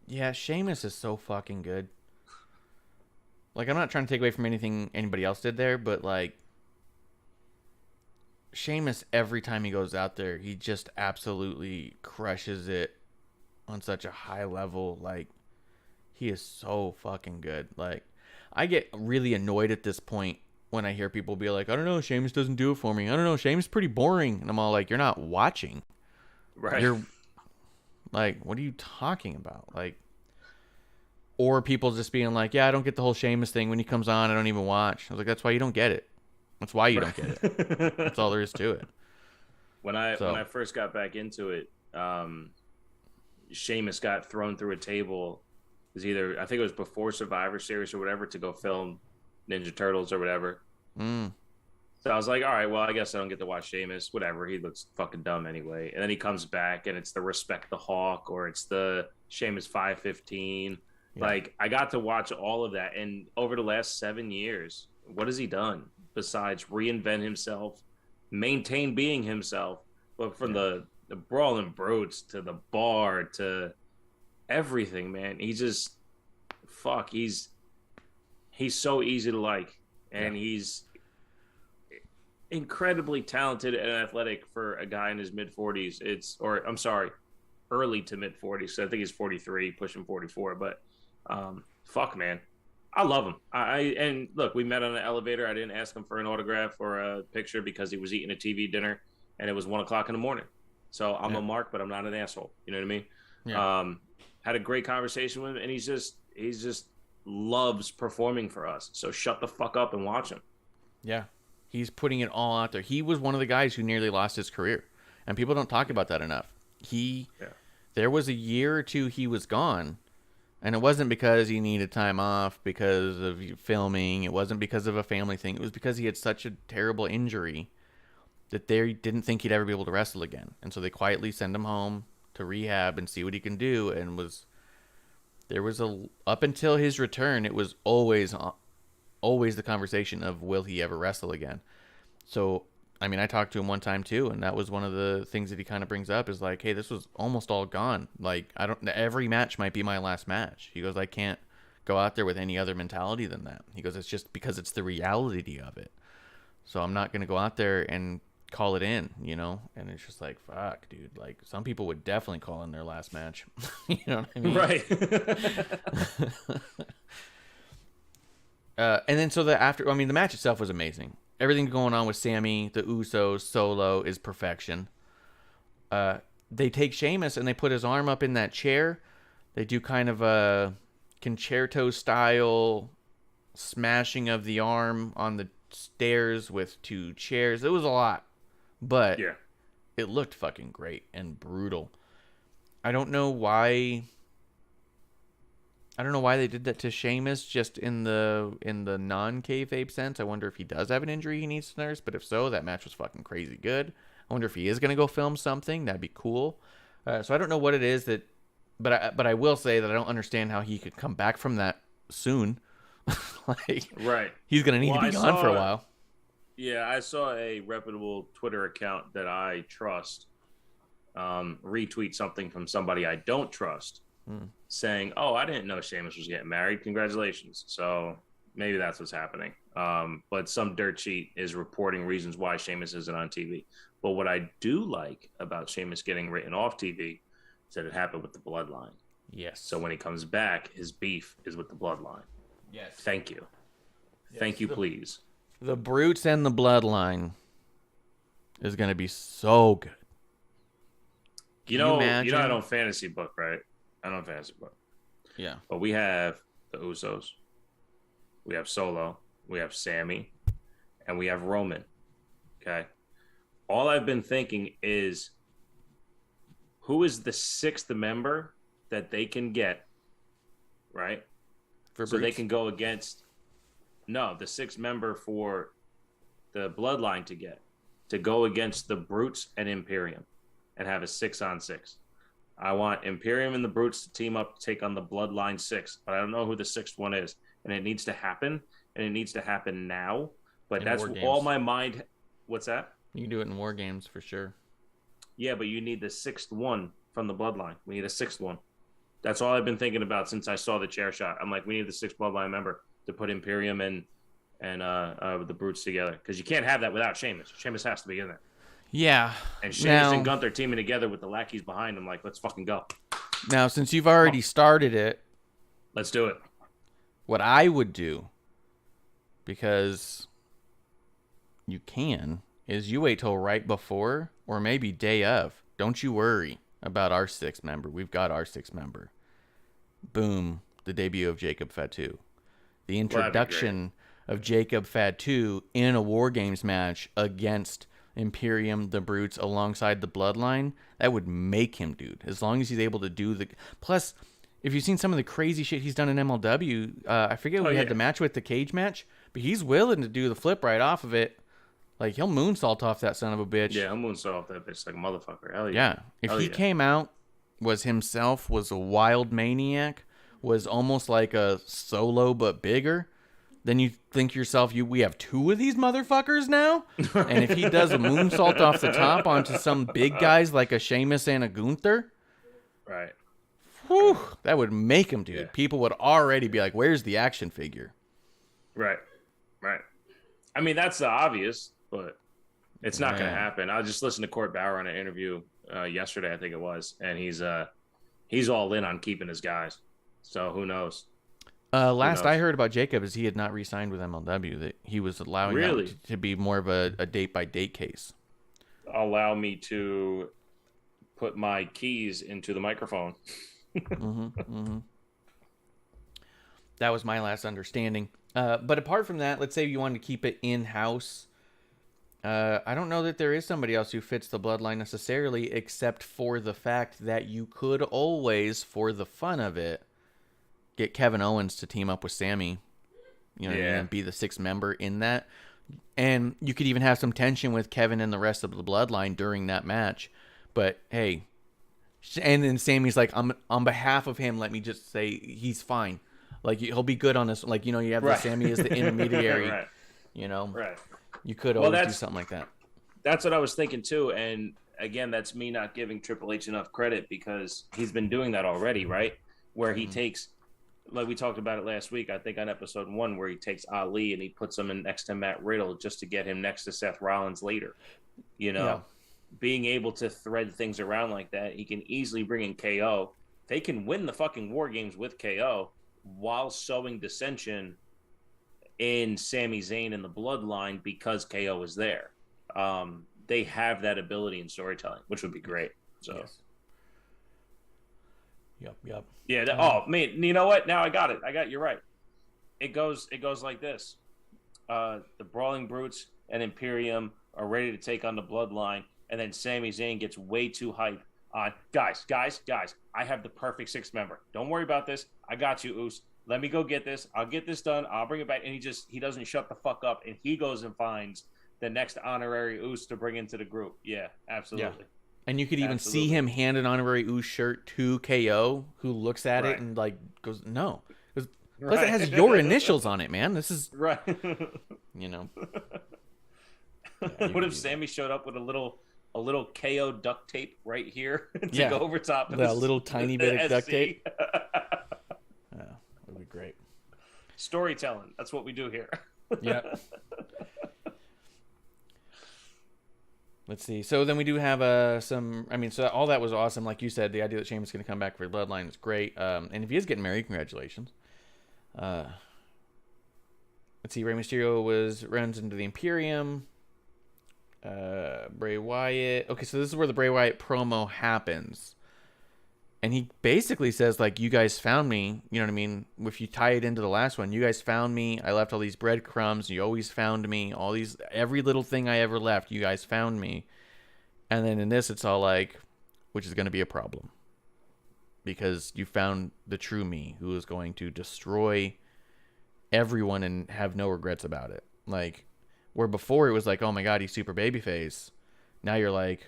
Yeah, Sheamus is so fucking good. Like, I'm not trying to take away from anything anybody else did there, but, like, Sheamus, every time he goes out there, he just absolutely crushes it on such a high level. Like, he is so fucking good. Like, I get really annoyed at this point when I hear people be like, I don't know, Sheamus doesn't do it for me. I don't know, Sheamus is pretty boring. And I'm all like, you're not watching. Right. You're like, what are you talking about? Like, or people just being like, yeah, I don't get the whole Sheamus thing. When he comes on, I don't even watch. I was like, that's why you don't get it. That's why you don't get it. That's all there is to it. When I first got back into it, Sheamus got thrown through a table. It was I think it was before Survivor Series or whatever, to go film Ninja Turtles or whatever. So I was like, all right, well, I guess I don't get to watch Sheamus. Whatever, he looks fucking dumb anyway. And then he comes back, and it's the Respect the Hawk, or it's the Sheamus 515. Yeah. Like, I got to watch all of that. And over the last 7 years, what has he done besides reinvent himself, maintain being himself? But from the Brawling Brutes to the Bar to everything, man. He just, he's so easy to like. And he's incredibly talented and athletic for a guy in his mid-40s. Early to mid-40s. So I think he's 43, pushing 44. But man, I love him. And look, we met on an elevator. I didn't ask him for an autograph or a picture because he was eating a TV dinner, and it was 1:00 in the morning. So I'm a mark, but I'm not an asshole. You know what I mean? Yeah. Had a great conversation with him, and he's just loves performing for us. So shut the fuck up and watch him. Yeah. He's putting it all out there. He was one of the guys who nearly lost his career, and people don't talk about that enough. There was a year or two he was gone, and it wasn't because he needed time off because of filming. It wasn't because of a family thing. It was because he had such a terrible injury that they didn't think he'd ever be able to wrestle again. And so they quietly send him home to rehab and see what he can do. And up until his return, it was always the conversation of, will he ever wrestle again? So, I mean, I talked to him one time too, and that was one of the things that he kind of brings up is like, hey, this was almost all gone. Like, every match might be my last match. He goes, I can't go out there with any other mentality than that. He goes, it's just because it's the reality of it. So I'm not going to go out there and call it in, you know? And it's just like, fuck, dude. Like, some people would definitely call in their last match. You know what I mean? Right. And then the match itself was amazing. Everything going on with Sammy, the Usos, Solo is perfection. They take Sheamus and they put his arm up in that chair. They do kind of a concerto style smashing of the arm on the stairs with 2 chairs. It was a lot, but Yeah. it looked fucking great and brutal. I don't know why they did that to Sheamus just in the non-kayfabe sense. I wonder if he does have an injury he needs to nurse, but if so, that match was fucking crazy good. I wonder if he is going to go film something. That'd be cool. So I don't know what it is that, but I will say that I don't understand how he could come back from that soon. Like, Right. he's going to need to be gone for a while. Yeah, I saw a reputable Twitter account that I trust retweet something from somebody I don't trust saying, "Oh, I didn't know Sheamus was getting married. Congratulations." So maybe that's what's happening. But some dirt sheet is reporting reasons why Sheamus isn't on TV. But what I do like about Sheamus getting written off TV is that it happened with the Bloodline. Yes. So when he comes back, his beef is with the Bloodline. Yes. Thank you. Thank you, please. The Brutes and the Bloodline is going to be so good. You know, I don't fantasy book, right? I don't fantasy book. Yeah. But we have the Usos. We have Solo. We have Sammy. And we have Roman. Okay. All I've been thinking is, who is the 6th member that they can get, right? For so they Brutes? can go against, no, the 6th member for the Bloodline to go against the Brutes and Imperium and have a 6-on-6. I want Imperium and the Brutes to team up to take on the Bloodline 6, but I don't know who the 6th one is. And it needs to happen, and it needs to happen now. But that's all my mind. What's that? You can do it in War Games for sure. Yeah, but you need the 6th one from the Bloodline. We need a 6th one. That's all I've been thinking about since I saw the chair shot. I'm like, we need the 6th Bloodline member to put Imperium and the Brutes together, because you can't have that without Sheamus. Sheamus has to be in there. Yeah. And Sheamus and Gunther teaming together with the lackeys behind him, like, let's fucking go. Now, since you've already started it, let's do it. What I would do, because you can, is you wait till right before or maybe day of. Don't you worry about our 6th member. We've got our 6th member. Boom. The debut of Jacob Fatu. The introduction of Jacob Fatu in a War Games match against Imperium, the Brutes, alongside the Bloodline. That would make him, dude. As long as he's able to do the... Plus, if you've seen some of the crazy shit he's done in MLW, I forget what he had the match with, the cage match, but he's willing to do the flip right off of it. Like, he'll moonsault off that son of a bitch. Yeah, he'll moonsault off that bitch like a motherfucker. Hell yeah. Yeah. If he came out, was himself, was a wild maniac, was almost like a Solo but bigger, then you think to yourself, we have 2 of these motherfuckers now? And if he does a moonsault off the top onto some big guys like a Sheamus and a Gunther, right. Whew, that would make him, dude. Yeah. People would already be like, where's the action figure? Right. I mean, that's the obvious, but it's not going to happen. I just listened to Court Bauer on an interview yesterday, I think it was, and he's all in on keeping his guys. So who knows? Last I heard about Jacob is he had not re-signed with MLW, that he was allowing that to be more of a date-by-date case. Allow me to put my keys into the microphone. That was my last understanding. But apart from that, let's say you wanted to keep it in-house. I don't know that there is somebody else who fits the Bloodline necessarily, except for the fact that you could always, for the fun of it, get Kevin Owens to team up with Sammy. You know what I mean? And be the 6th member in that. And you could even have some tension with Kevin and the rest of the Bloodline during that match. But, hey... And then Sammy's like, on behalf of him, let me just say he's fine. Like, he'll be good on this. Like, you know, you have the Sammy as the intermediary. Right. You know? Right. You could always do something like that. That's what I was thinking, too. And, again, that's me not giving Triple H enough credit, because he's been doing that already, right? Where he takes, like we talked about it last week, I think on episode 1, where he takes Ali and he puts him in next to Matt Riddle just to get him next to Seth Rollins later. You know? Yeah. Being able to thread things around like that, he can easily bring in KO. They can win the fucking War Games with KO while sowing dissension in Sami Zayn and the Bloodline because KO is there. They have that ability in storytelling, which would be great. So, Yep. Yeah. Oh man, you know what? Now I got it. You're right. It goes like this. The Brawling Brutes and Imperium are ready to take on the Bloodline, and then Sami Zayn gets way too hype on guys. I have the perfect sixth member. Don't worry about this. I got you, Oos. Let me go get this. I'll get this done. I'll bring it back. And he doesn't shut the fuck up, and he goes and finds the next honorary Oos to bring into the group. Yeah, absolutely. Yeah. And you could even see him hand an honorary Oos shirt to KO, who looks at it and like goes, "No." Plus, it has your initials on it, man. This is right. You know. What if Sammy showed up with a little KO duct tape right here to go over top of that little tiny bit of duct tape? Yeah, that'd be great. Storytelling. That's what we do here. Yeah. Let's see. So then we do have some. I mean, so all that was awesome. Like you said, the idea that Sheamus is going to come back for Bloodline is great. And if he is getting married, congratulations. Let's see. Rey Mysterio runs into the Imperium. Bray Wyatt. Okay, so this is where the Bray Wyatt promo happens. And he basically says, like, you guys found me. You know what I mean? If you tie it into the last one, you guys found me. I left all these breadcrumbs. You always found me. Every little thing I ever left, you guys found me. And then in this, it's all like, which is going to be a problem. Because you found the true me, who is going to destroy everyone and have no regrets about it. Like, where before it was like, oh my God, he's super babyface. Now you're like,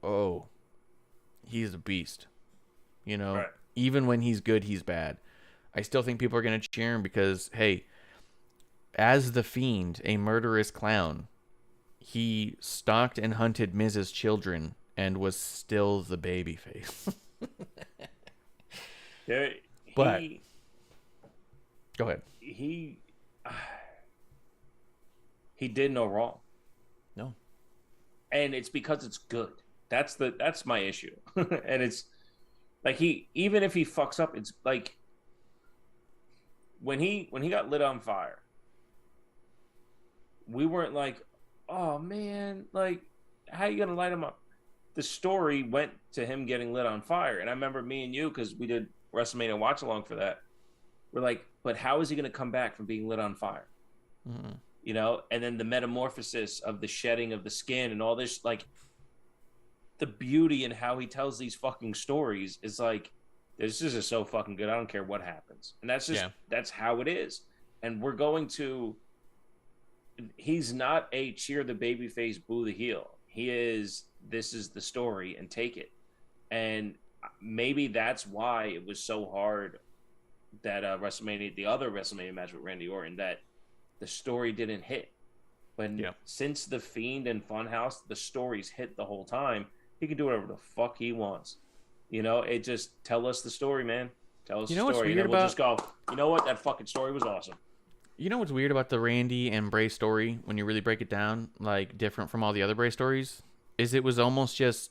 oh, he's a beast. You know, right. Even when he's good, he's bad. I still think people are going to cheer him because, hey, as the Fiend, a murderous clown, he stalked and hunted Miz's children and was still the babyface. But go ahead. He did no wrong. No. And it's because it's good. That's my issue. And it's like even if he fucks up, it's like when he got lit on fire, we weren't like, oh man, like how you gonna light him up? The story went to him getting lit on fire. And I remember me and you, because we did WrestleMania watch along for that, we're like, but how is he gonna come back from being lit on fire? Mm-hmm. You know, and then the metamorphosis of the shedding of the skin and all this, like the beauty in how he tells these fucking stories is like, this is just so fucking good. I don't care what happens. And that's just, that's how it is. And he's not a cheer the babyface, boo the heel. This is the story and take it. And maybe that's why it was so hard that the other WrestleMania match with Randy Orton, that the story didn't hit. But since The Fiend and Funhouse, the stories hit the whole time. He can do whatever the fuck he wants. You know, it just tell us the story, man. Tell us the story. And then we'll just go, you know what? That fucking story was awesome. You know what's weird about the Randy and Bray story, when you really break it down, like different from all the other Bray stories, is it was almost just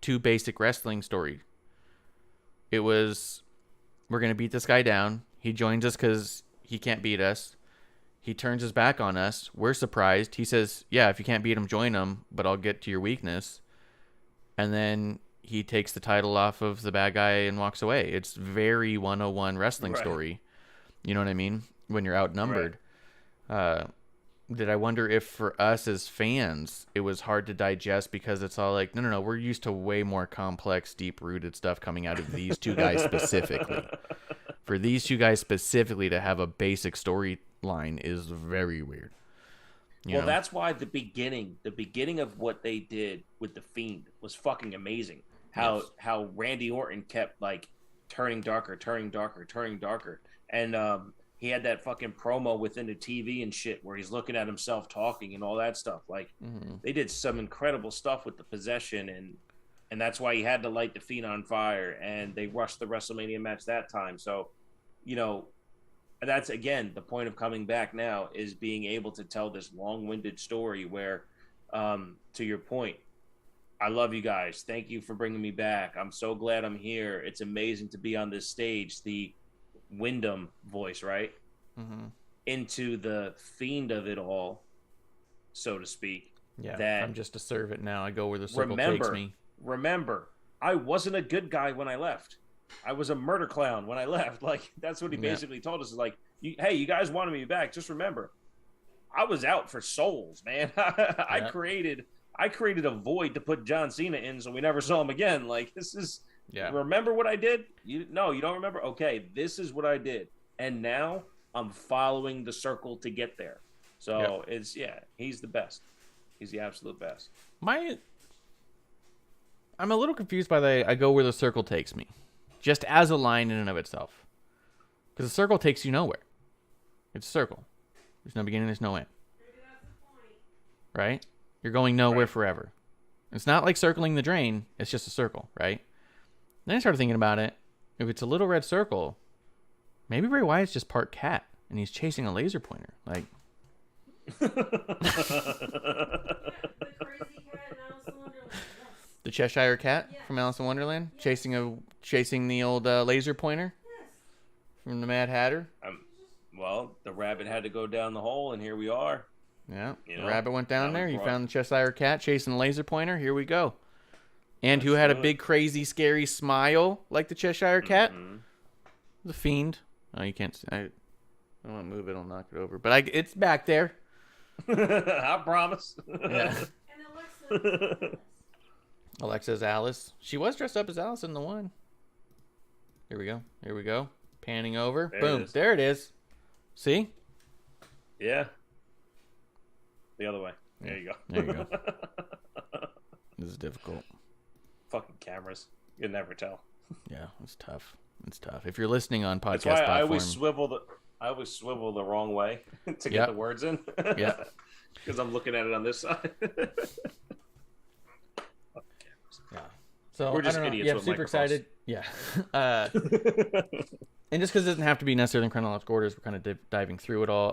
two basic wrestling story. It was, we're going to beat this guy down. He joins us because he can't beat us. He turns his back on us. We're surprised. He says, yeah, if you can't beat him, join him, but I'll get to your weakness. And then he takes the title off of the bad guy and walks away. It's very 101 wrestling story. You know what I mean? When you're outnumbered. Right. Did I wonder if for us as fans, it was hard to digest because it's all like, no, we're used to way more complex, deep-rooted stuff coming out of these two guys specifically. For these two guys specifically to have a basic storyline is very weird. You know? That's why the beginning of what they did with The Fiend was fucking amazing. How Randy Orton kept like turning darker. And he had that fucking promo within the TV and shit where he's looking at himself talking and all that stuff. Like they did some incredible stuff with the possession, and that's why he had to light The Fiend on fire, and they rushed the WrestleMania match that time. So, you know, that's again the point of coming back now, is being able to tell this long-winded story where, to your point, I love you guys. Thank you for bringing me back. I'm so glad I'm here. It's amazing to be on this stage. The Wyndham voice, right? Into the Fiend of it all, so to speak. Yeah, that I'm just a servant now. I go where the circle takes me. Remember, I wasn't a good guy when I left. I was a murder clown when I left. Like, that's what he basically told us. Is like, hey, you guys wanted me back. Just remember, I was out for souls, man. I created a void to put John Cena in, so we never saw him again. Like, this is. Yeah. Remember what I did? You don't remember? Okay, this is what I did, and now I'm following the circle to get there. So he's the best. He's the absolute best. I'm a little confused by I go where the circle takes me, just as a line in and of itself, because the circle takes you nowhere. It's a circle. There's no beginning. There's no end. Right? You're going nowhere forever. It's not like circling the drain. It's just a circle, right? Then I started thinking about it. If it's a little red circle, maybe Bray Wyatt's just part cat, and he's chasing a laser pointer. Like, the Cheshire Cat from Alice in Wonderland, chasing the old laser pointer from the Mad Hatter. Well, the rabbit had to go down the hole, and here we are. Yeah, the rabbit went down there. You found the Cheshire Cat chasing the laser pointer. Here we go. And who had a big, crazy, scary smile like the Cheshire Cat? The Fiend. Oh, you can't see. I don't want to move it. I'll knock it over. But it's back there. I promise. Yeah. And Alexa's Alice. She was dressed up as Alice in the one. Here we go. Here we go. Panning over. Boom. There it is. See? Yeah. The other way. There you go. There you go. This is difficult. Fucking cameras. You'll never tell. Yeah, it's tough. It's tough. If you're listening on podcast That's why platform, I always swivel the wrong way to get the words in. Yeah. Because I'm looking at it on this side. Yeah. So we're just idiots. Yeah, I'm super excited. Yeah. And just because it doesn't have to be necessarily in chronological orders, we're kind of diving through it all.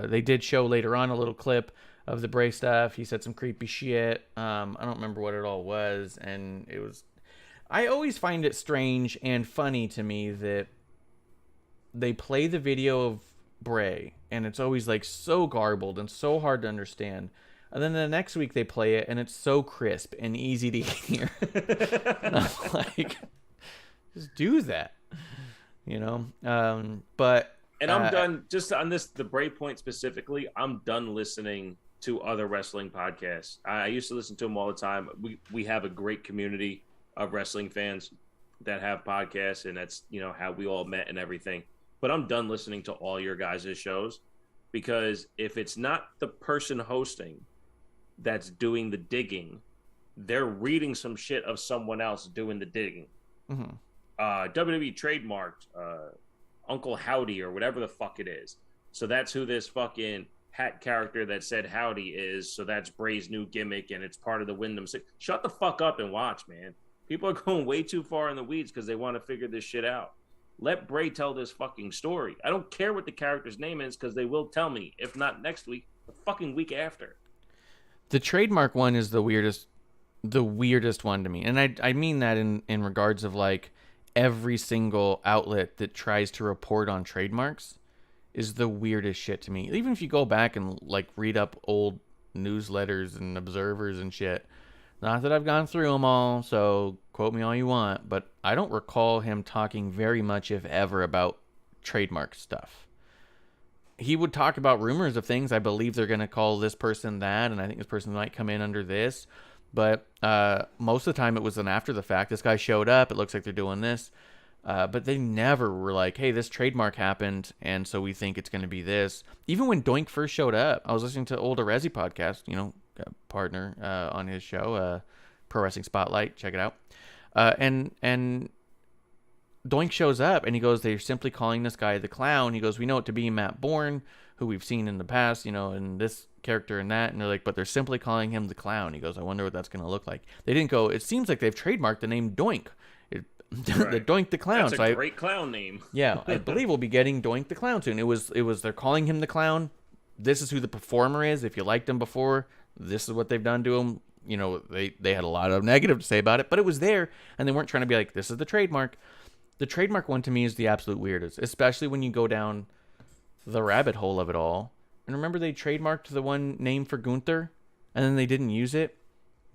They did show later on a little clip of the Bray stuff. He said some creepy shit. I don't remember what it all was, and it was. I always find it strange and funny to me that they play the video of Bray, and it's always like so garbled and so hard to understand. And then the next week they play it, and it's so crisp and easy to hear. And I'm like, just do that, you know? But and I'm done. Just on the Bray point specifically, I'm done listening to other wrestling podcasts. I used to listen to them all the time. We have a great community of wrestling fans that have podcasts, and that's, you know, how we all met and everything. But I'm done listening to all your guys' shows, because if it's not the person hosting that's doing the digging, they're reading some shit of someone else doing the digging. Mm-hmm. WWE trademarked Uncle Howdy or whatever the fuck it is. So that's who this fucking hat character that said Howdy is. So that's Bray's new gimmick, and it's part of the Wyndham. Shut the fuck up and watch, man. People are going way too far in the weeds because they want to figure this shit out. Let Bray tell this fucking story. I don't care what the character's name is, because they will tell me. If not next week, the fucking week after. The trademark one is the weirdest one to me. And I mean that in regards of like every single outlet that tries to report on trademarks is the weirdest shit to me. Even if you go back and like read up old newsletters and observers and shit. Not that I've gone through them all, so quote me all you want, but I don't recall him talking very much, if ever, about trademark stuff. He would talk about rumors of things. I believe they're going to call this person that, and I think this person might come in under this. But most of the time it was an after the fact. This guy showed up. It looks like they're doing this. But they never were like, hey, this trademark happened, and so we think it's going to be this. Even when Doink first showed up, I was listening to old Arezzi podcast, you know, partner on his show, Pro Wrestling Spotlight. Check it out. And Doink shows up, and he goes, they're simply calling this guy the Clown. He goes, we know it to be Matt Bourne, who we've seen in the past, you know, and this character and that. And they're like, but they're simply calling him the Clown. He goes, I wonder what that's going to look like. They didn't go, it seems like they've trademarked the name Doink. The Doink the Clown. That's a great clown name. Yeah, I believe we'll be getting Doink the Clown soon. It was they're calling him the Clown. This is who the performer is. If you liked him before, this is what they've done to him. You know, they had a lot of negative to say about it, but it was there, and they weren't trying to be like, this is the trademark. The trademark one to me is the absolute weirdest, especially when you go down the rabbit hole of it all. And remember, they trademarked the one name for Gunther, and then they didn't use it.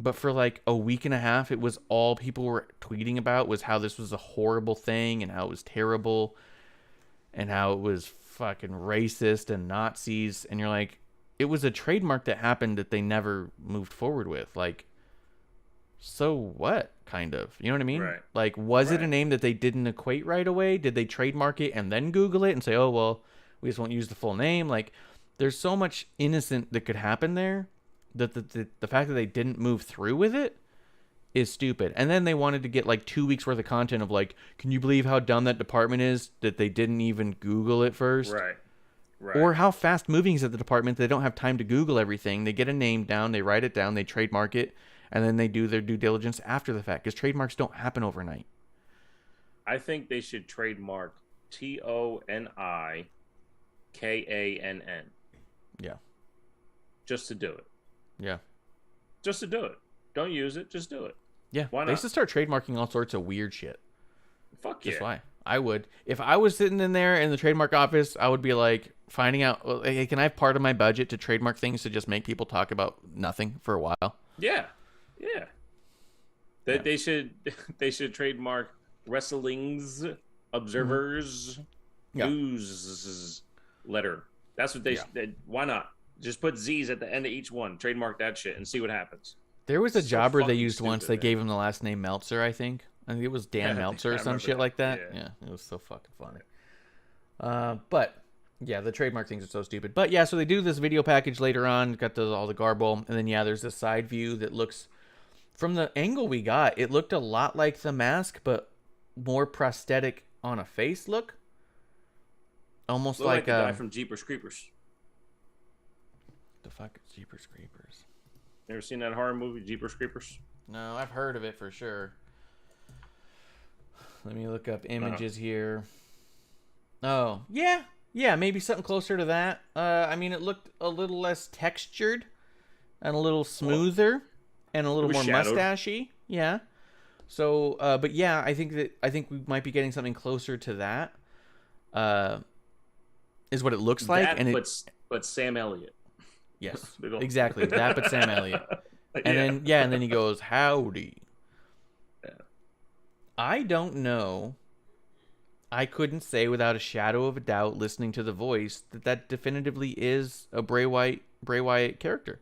But for like a week and a half, it was all people were tweeting about was how this was a horrible thing and how it was terrible and how it was fucking racist and Nazis. And you're like, it was a trademark that happened that they never moved forward with. Like, so what, kind of? You know what I mean? Right. Like, was it a Right. name that they didn't equate right away? Did they trademark it and then Google it and say, oh, well, we just won't use the full name? Like, there's so much innocent that could happen there that the fact that they didn't move through with it is stupid. And then they wanted to get like 2 weeks worth of content of like, can you believe how dumb that department is that they didn't even Google it first? Right. Right. Or how fast moving is at the department they don't have time to Google everything. They get a name down, they write it down, they trademark it, and then they do their due diligence after the fact, because trademarks don't happen overnight. I think they should trademark TONIKANN. Yeah. Just to do it. Yeah. Just to do it. Don't use it. Just do it. Yeah. Why They not? should start trademarking all sorts of weird shit. Fuck Just yeah. why? I would. If I was sitting in there in the trademark office, I would be like finding out, well, hey, can I have part of my budget to trademark things to just make people talk about nothing for a while? Yeah. Yeah. They should trademark wrestling's observers Yeah. news letter. That's what why not? Just put Z's at the end of each one. Trademark that shit and see what happens. There was a So jobber they fucking used once. stupid, They man. gave him the last name Meltzer, I think. I think it was Dan Yeah, Meltzer or I some remember shit that. like that. Yeah. Yeah, it was so fucking funny. But yeah, the trademark things are so stupid. But yeah, so they do this video package later on. Got all the garble, and then yeah, there's this side view that looks, from the angle we got, it looked a lot like the mask, but more prosthetic on a face look. Almost Look like like the guy from Jeepers Creepers. the fuck is Jeepers Creepers? You ever seen that horror movie, Jeepers Creepers? No, I've heard of it for sure. Let me look up images here. Oh, yeah. Yeah, maybe something closer to that. I mean, it looked a little less textured and a little smoother and a little more was shadowed. mustachy. Yeah. So, but yeah, I think we might be getting something closer to that. Is what it looks like. That, And but Sam Elliott. yes, Big ol'- exactly. That, but Sam Elliott. And then he goes, howdy. Yeah. I don't know. I couldn't say without a shadow of a doubt, listening to the voice, that definitively is a Bray Wyatt character.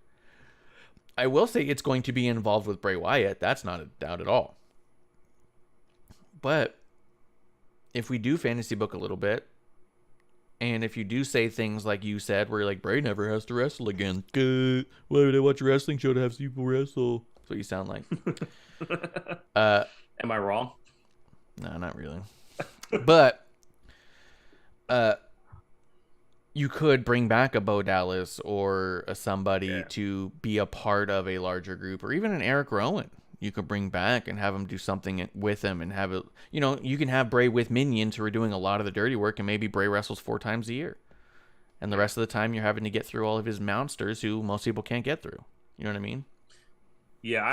I will say it's going to be involved with Bray Wyatt. That's not a doubt at all. But if we do fantasy book a little bit, and if you do say things like you said, where you're like, Bray never has to wrestle again. Why would I watch a wrestling show to have people wrestle? That's what you sound like. Am I wrong? No, not really. But you could bring back a Bo Dallas or a somebody to be a part of a larger group, or even an Eric Rowan. You could bring back and have him do something with him, and have it. You know, you can have Bray with minions who are doing a lot of the dirty work, and maybe Bray wrestles 4 times a year, and the rest of the time you're having to get through all of his monsters who most people can't get through. You know what I mean? Yeah,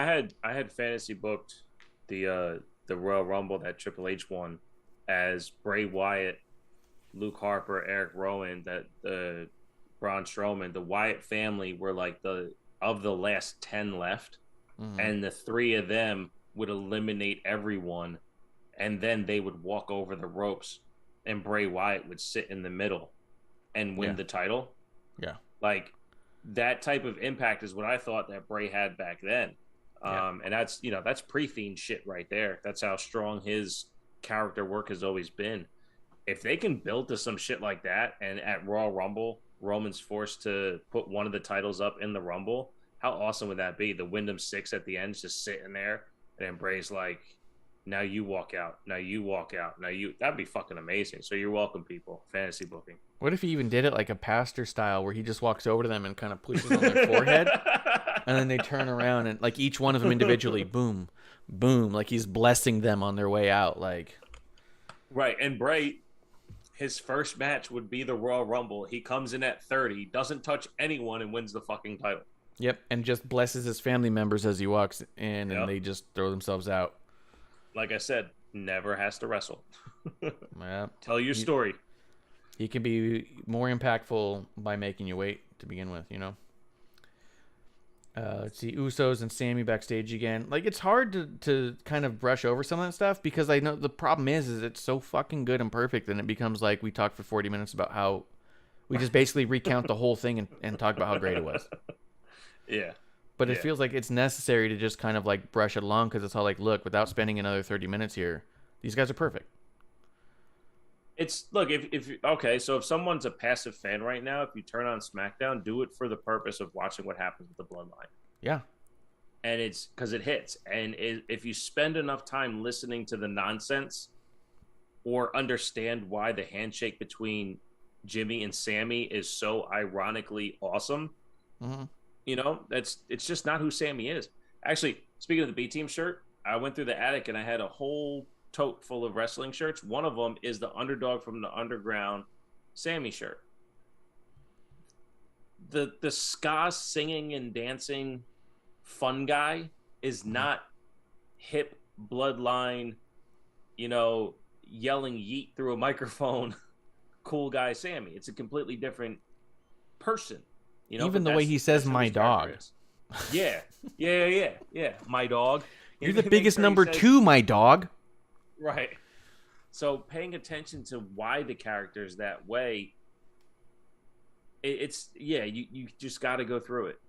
I had fantasy booked the Royal Rumble that Triple H won as Bray Wyatt, Luke Harper, Eric Rowan, that Braun Strowman, the Wyatt family were like of the last 10 left. Mm-hmm. And the 3 of them would eliminate everyone, and then they would walk over the ropes, and Bray Wyatt would sit in the middle and win the title. Yeah. Like, that type of impact is what I thought that Bray had back then. And that's, that's pre-Fiend shit right there. That's how strong his character work has always been. If they can build to some shit like that, and at Royal Rumble, Roman's forced to put one of the titles up in the Rumble, how awesome would that be? The Wyndham 6 at the end, just sitting there, and then Bray's like, now you walk out. Now you walk out. That'd be fucking amazing. So you're welcome, people. Fantasy booking. What if he even did it like a pastor style, where he just walks over to them and kind of pushes on their forehead, and then they turn around and like each one of them individually, boom, boom, like he's blessing them on their way out, like. Right, and Bray, his first match would be the Royal Rumble. He comes in at 30, doesn't touch anyone, and wins the fucking title. Yep, and just blesses his family members as he walks in, and they just throw themselves out. Like I said, never has to wrestle. Yep. Tell your story. He can be more impactful by making you wait to begin with, Let's see, Usos and Sammy backstage again. Like, it's hard to kind of brush over some of that stuff because I know the problem is it's so fucking good and perfect, and it becomes like we talked for 40 minutes about how we just basically recount the whole thing and talk about how great it was. Yeah. But it feels like it's necessary to just kind of like brush it along because it's all like, look, without spending another 30 minutes here, these guys are perfect. It's look if okay, so if someone's a passive fan right now, if you turn on SmackDown, do it for the purpose of watching what happens with the Bloodline. Yeah, and it's because it hits. And if you spend enough time listening to the nonsense, or understand why the handshake between Jimmy and Sammy is so ironically awesome, you know, it's just not who Sammy is. Actually, speaking of the B Team shirt, I went through the attic and I had a whole tote full of wrestling shirts. One of them is the Underdog from the Underground Sammy shirt. The ska singing and dancing fun guy is not hip Bloodline, you know, yelling yeet through a microphone cool guy Sammy. It's a completely different person, you know. Even the way he says my dog. Yeah, my dog. You're the biggest number 2, my dog. Right. So paying attention to why the character is that way, it's you just got to go through it.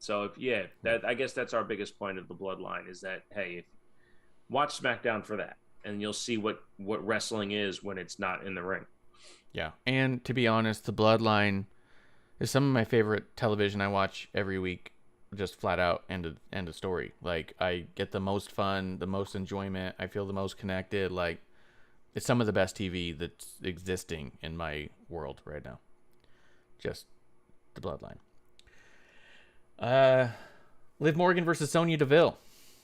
So I guess that's our biggest point of the Bloodline is that, hey, watch SmackDown for that, and you'll see what wrestling is when it's not in the ring. Yeah, and to be honest, the Bloodline is some of my favorite television I watch every week. Just flat out end of story. Like, I get the most fun, the most enjoyment. I feel the most connected. Like, it's some of the best TV that's existing in my world right now. Just the Bloodline. Liv Morgan versus Sonya Deville.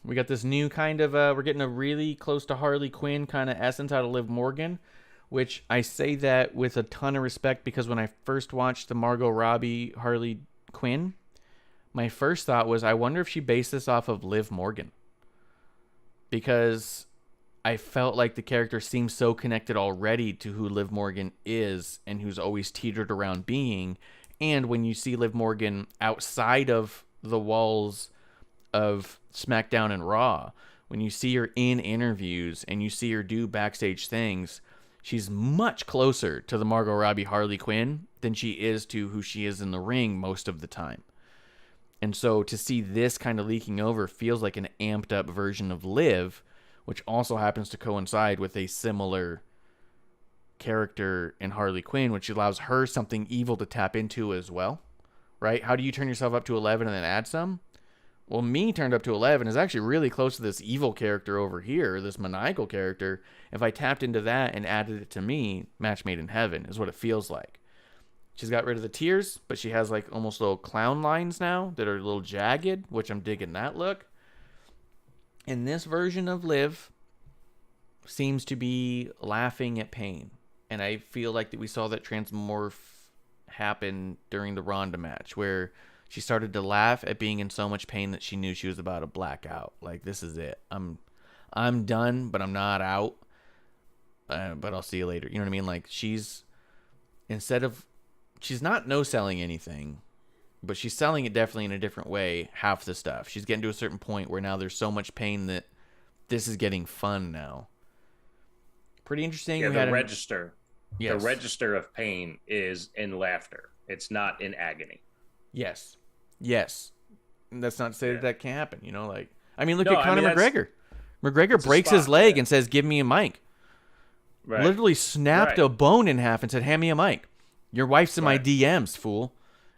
We got this new kind of we're getting a really close to Harley Quinn kind of essence out of Liv Morgan, which I say that with a ton of respect because when I first watched the Margot Robbie Harley Quinn, my first thought was, I wonder if she based this off of Liv Morgan. Because I felt like the character seems so connected already to who Liv Morgan is and who's always teetered around being. And when you see Liv Morgan outside of the walls of SmackDown and Raw, when you see her in interviews and you see her do backstage things, she's much closer to the Margot Robbie Harley Quinn than she is to who she is in the ring most of the time. And so to see this kind of leaking over feels like an amped up version of Liv, which also happens to coincide with a similar character in Harley Quinn, which allows her something evil to tap into as well, right? How do you turn yourself up to 11 and then add some? Well, me turned up to 11 is actually really close to this evil character over here, this maniacal character. If I tapped into that and added it to me, match made in heaven is what it feels like. She's got rid of the tears, but she has like almost little clown lines now that are a little jagged, which I'm digging that look. And this version of Liv seems to be laughing at pain. And I feel like that we saw that transmorph happen during the Ronda match, where she started to laugh at being in so much pain that she knew she was about to black out. Like, this is it. I'm done, but I'm not out. But I'll see you later. You know what I mean? Like, she's not no-selling anything, but she's selling it definitely in a different way, half the stuff. She's getting to a certain point where now there's so much pain that this is getting fun now. Pretty interesting. Yeah, the register. Yes. The register of pain is in laughter. It's not in agony. Yes. And that's not to say that can't happen, you know? Like, I mean, look at Conor McGregor. McGregor breaks his leg and says, "Give me a mic." Right. Literally snapped a bone in half and said, "Hand me a mic. Your wife's in my DMs, fool."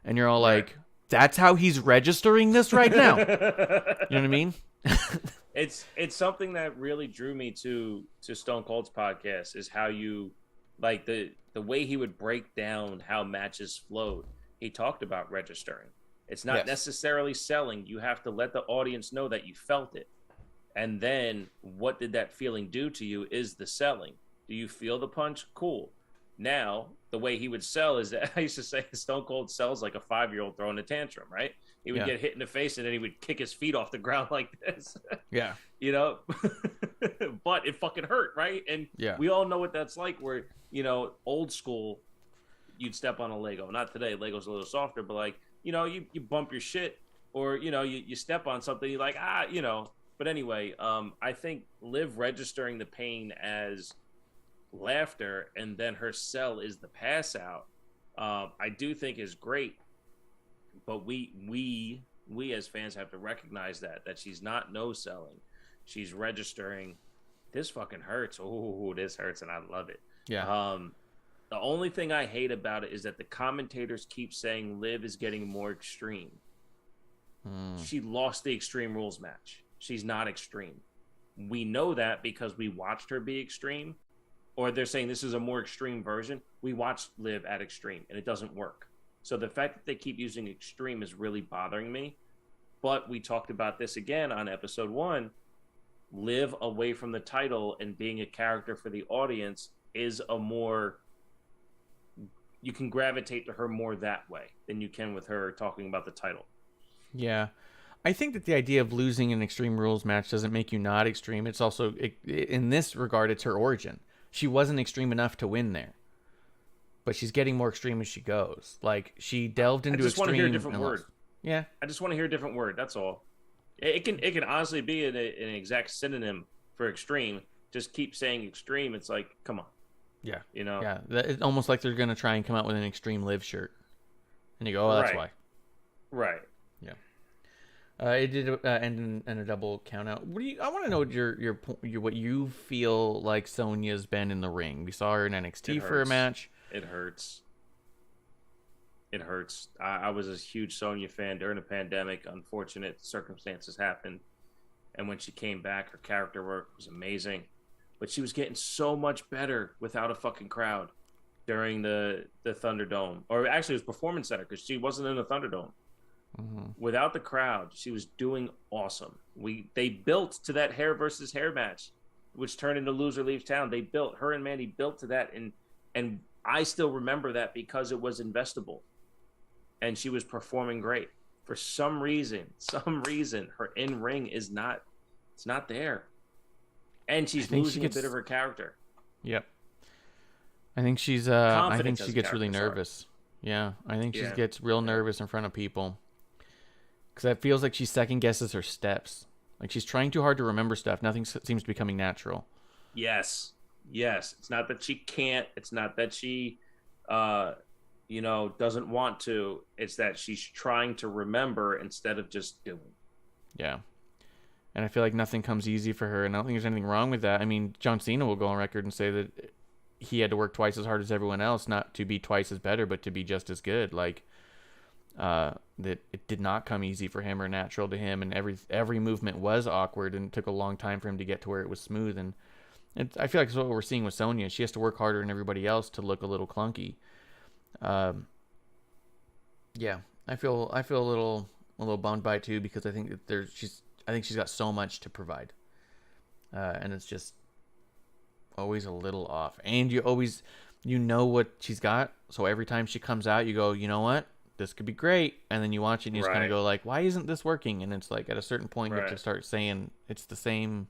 And you're all like, that's how he's registering this right now. You know what I mean? It's something that really drew me to Stone Cold's podcast is how you, like, the way he would break down how matches flowed. He talked about registering. It's not necessarily selling. You have to let the audience know that you felt it. And then what did that feeling do to you is the selling. Do you feel the punch? Cool. Now, the way he would sell is that I used to say Stone Cold sells like a 5-year-old throwing a tantrum, right? He would get hit in the face and then he would kick his feet off the ground like this. Yeah. You know? But it fucking hurt, right? And we all know what that's like where, you know, old school, you'd step on a Lego. Not today. Lego's a little softer, but like, you know, you bump your shit or you step on something, you're like, But anyway, I think Liv registering the pain as laughter and then her sell is the pass out, I do think is great. But we as fans have to recognize that she's not no selling. She's registering, this fucking hurts. Oh, this hurts, and I love it. Yeah. The only thing I hate about it is that the commentators keep saying Liv is getting more extreme. She lost the Extreme Rules match. She's not extreme. We know that because we watched her be extreme, or they're saying this is a more extreme version. We watched Liv at extreme, and it doesn't work. So the fact that they keep using extreme is really bothering me. But we talked about this again on episode 1. Liv away from the title and being a character for the audience is a more... You can gravitate to her more that way than you can with her talking about the title. Yeah. I think that the idea of losing an Extreme Rules match doesn't make you not extreme. It's also, in this regard, it's her origin. She wasn't extreme enough to win there. But she's getting more extreme as she goes. Like, she delved into extreme. I just want to hear a different word. Yeah. I just want to hear a different word. That's all. It can honestly be an exact synonym for extreme. Just keep saying extreme. It's like, come on. Yeah. Yeah. It's almost like they're going to try and come out with an Extreme Live shirt. And you go, oh, that's why. Right. Yeah. It did end in a double count out. I want to know what you feel like Sonya's been in the ring. We saw her in NXT for a match. It hurts. It hurts. I was a huge Sonya fan during the pandemic. Unfortunate circumstances happened. And when she came back, her character work was amazing. But she was getting so much better without a fucking crowd during the Thunderdome. Or actually, it was Performance Center because she wasn't in the Thunderdome. Mm-hmm. Without the crowd, she was doing awesome. They built to that hair versus hair match, which turned into Loser Leaves Town. Her and Mandy built to that, and I still remember that because it was investable. And she was performing great. For some reason, her in-ring it's not there. And she's losing a bit of her character. Yep. I think she gets really nervous. Yeah, I think she gets real nervous in front of people. Because it feels like she second guesses her steps. Like she's trying too hard to remember stuff. Nothing seems to be coming natural. Yes. It's not that she can't. It's not that she, doesn't want to. It's that she's trying to remember instead of just doing. Yeah. And I feel like nothing comes easy for her. And I don't think there's anything wrong with that. I mean, John Cena will go on record and say that he had to work twice as hard as everyone else, not to be twice as better, but to be just as good. Like, that it did not come easy for him or natural to him, and every movement was awkward, and it took a long time for him to get to where it was smooth. And I feel like that's what we're seeing with Sonya. She has to work harder than everybody else to look a little clunky. Yeah, I feel a little bummed by it too, because I think that she's got so much to provide, and it's just always a little off. And you know what she's got, so every time she comes out, you go, you know what, this could be great, and then you watch it and you just kind of go like, why isn't this working? And it's like at a certain point you have to start saying it's the same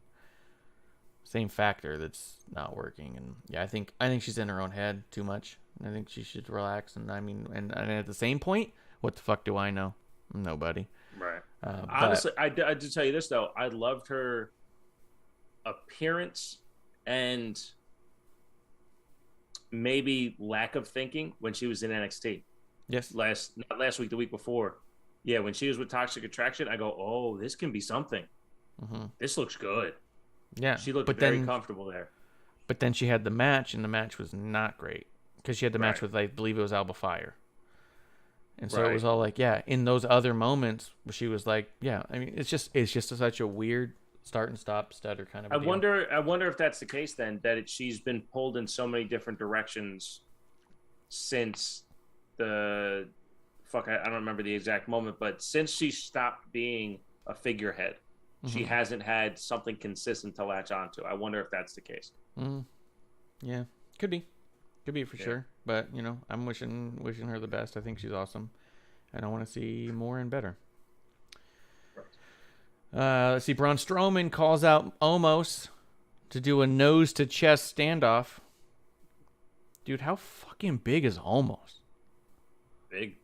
factor that's not working. And yeah, I think she's in her own head too much. I think she should relax. And I mean, and at the same point, what the fuck do I know? Nobody. Right. Honestly, I did tell you this though. I loved her appearance and maybe lack of thinking when she was in NXT. Yes. Not last week, the week before. Yeah, when she was with Toxic Attraction, I go, oh, this can be something. Mm-hmm. This looks good. Yeah. She looked very comfortable there. But then she had the match, and the match was not great. Because she had the match with, I believe it was Alba Fire. And so it was all like, yeah, in those other moments, she was like, yeah, I mean, it's just such a weird start and stop stutter kind of deal. I wonder if that's the case then, that she's been pulled in so many different directions since I don't remember the exact moment, but since she stopped being a figurehead, she hasn't had something consistent to latch onto. I wonder if that's the case. Yeah, could be for sure. But I'm wishing her the best. I think she's awesome, and I want to see more and better. Let's see. Braun Strowman calls out Omos to do a nose to chest standoff. Dude, how fucking big is Omos? Big.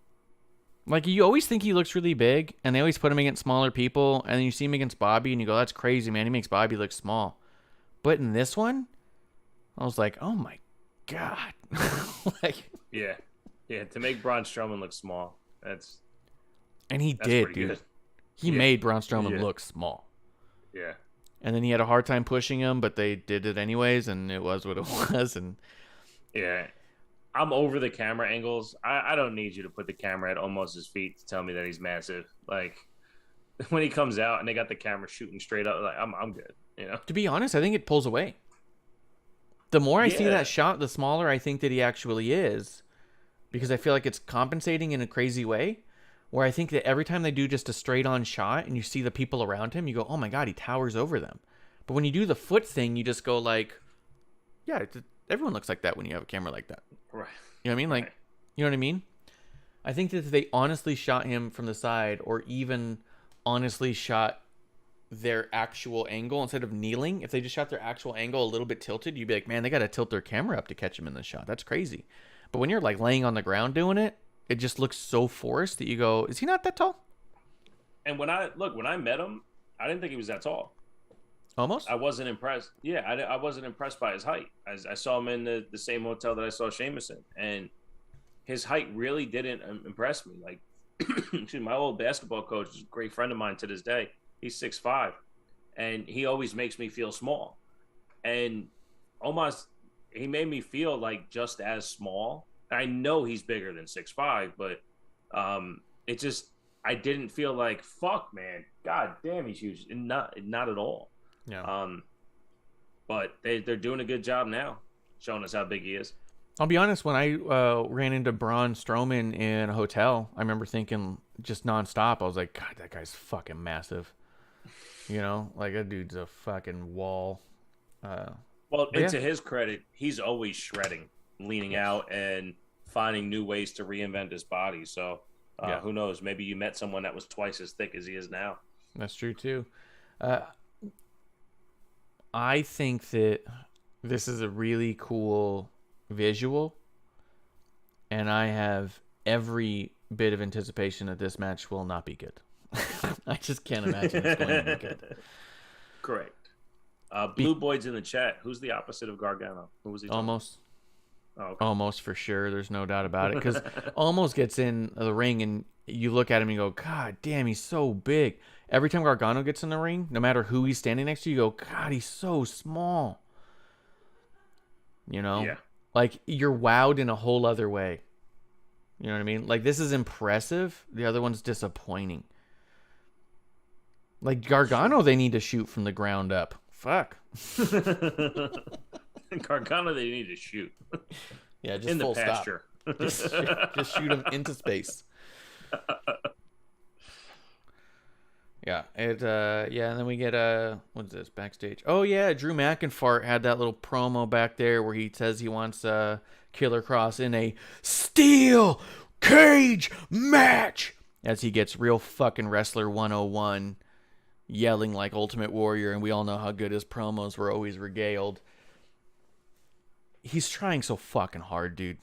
Like, you always think he looks really big, and they always put him against smaller people, and then you see him against Bobby, and you go, that's crazy, man. He makes Bobby look small. But in this one, I was like, oh my God. Like, Yeah. To make Braun Strowman look small, that's and did, pretty dude. good. He made Braun Strowman look small. Yeah. And then he had a hard time pushing him, but they did it anyways, and it was what it was. And yeah, I'm over the camera angles. I don't need you to put the camera at almost his feet to tell me that he's massive. Like, when he comes out and they got the camera shooting straight up, like, I'm good. You know. To be honest, I think it pulls away. The more I see that shot, the smaller I think that he actually is, because I feel like it's compensating in a crazy way. Where I think that every time they do just a straight-on shot and you see the people around him, you go, oh my God, he towers over them. But when you do the foot thing, you just go like, yeah, everyone looks like that when you have a camera like that. Right. You know what I mean? Like, you know what I mean? I think that if they honestly shot him from the side, or even honestly shot their actual angle instead of kneeling, if they just shot their actual angle a little bit tilted, you'd be like, man, they got to tilt their camera up to catch him in the shot. That's crazy. But when you're like laying on the ground doing it, it just looks so forced that you go, is he not that tall? And when I met him, I didn't think he was that tall. Almost? I wasn't impressed. Yeah, I wasn't impressed by his height. I saw him in the same hotel that I saw Sheamus in, and his height really didn't impress me. Like, excuse me, my old basketball coach is a great friend of mine to this day. He's 6'5", and he always makes me feel small. And almost, he made me feel like just as small. I know he's bigger than 6'5", but it just, I didn't feel like, fuck, man, god damn, he's huge. Not at all. Yeah. But they're doing a good job now, showing us how big he is. I'll be honest, when I ran into Braun Strowman in a hotel, I remember thinking just nonstop, I was like, God, that guy's fucking massive. You know, like, that dude's a fucking wall. Well, and to his credit, he's always shredding, leaning out, and finding new ways to reinvent his body. So who knows? Maybe you met someone that was twice as thick as he is now. That's true, too. I think that this is a really cool visual, and I have every bit of anticipation that this match will not be good. I just can't imagine it's going to be good. Correct. Blue Boyd's in the chat. Who's the opposite of Gargano? Who was he? Almost. Oh, okay. Almost for sure. There's no doubt about it. Because Almost gets in the ring, and you look at him and you go, God damn, he's so big. Every time Gargano gets in the ring, no matter who he's standing next to, you go, God, he's so small. You know? Yeah. Like, you're wowed in a whole other way. You know what I mean? Like, this is impressive. The other one's disappointing. Like, Gargano, they need to shoot from the ground up. Fuck. Gargano, they need to shoot. Yeah, just in the full pasture. Stop. Just shoot him into space. Yeah, and then we get what's this backstage? Oh yeah, Drew McIntyre had that little promo back there where he says he wants Killer Cross in a steel cage match as he gets real fucking wrestler 101 yelling like Ultimate Warrior, and we all know how good his promos were always regaled. He's trying so fucking hard, dude.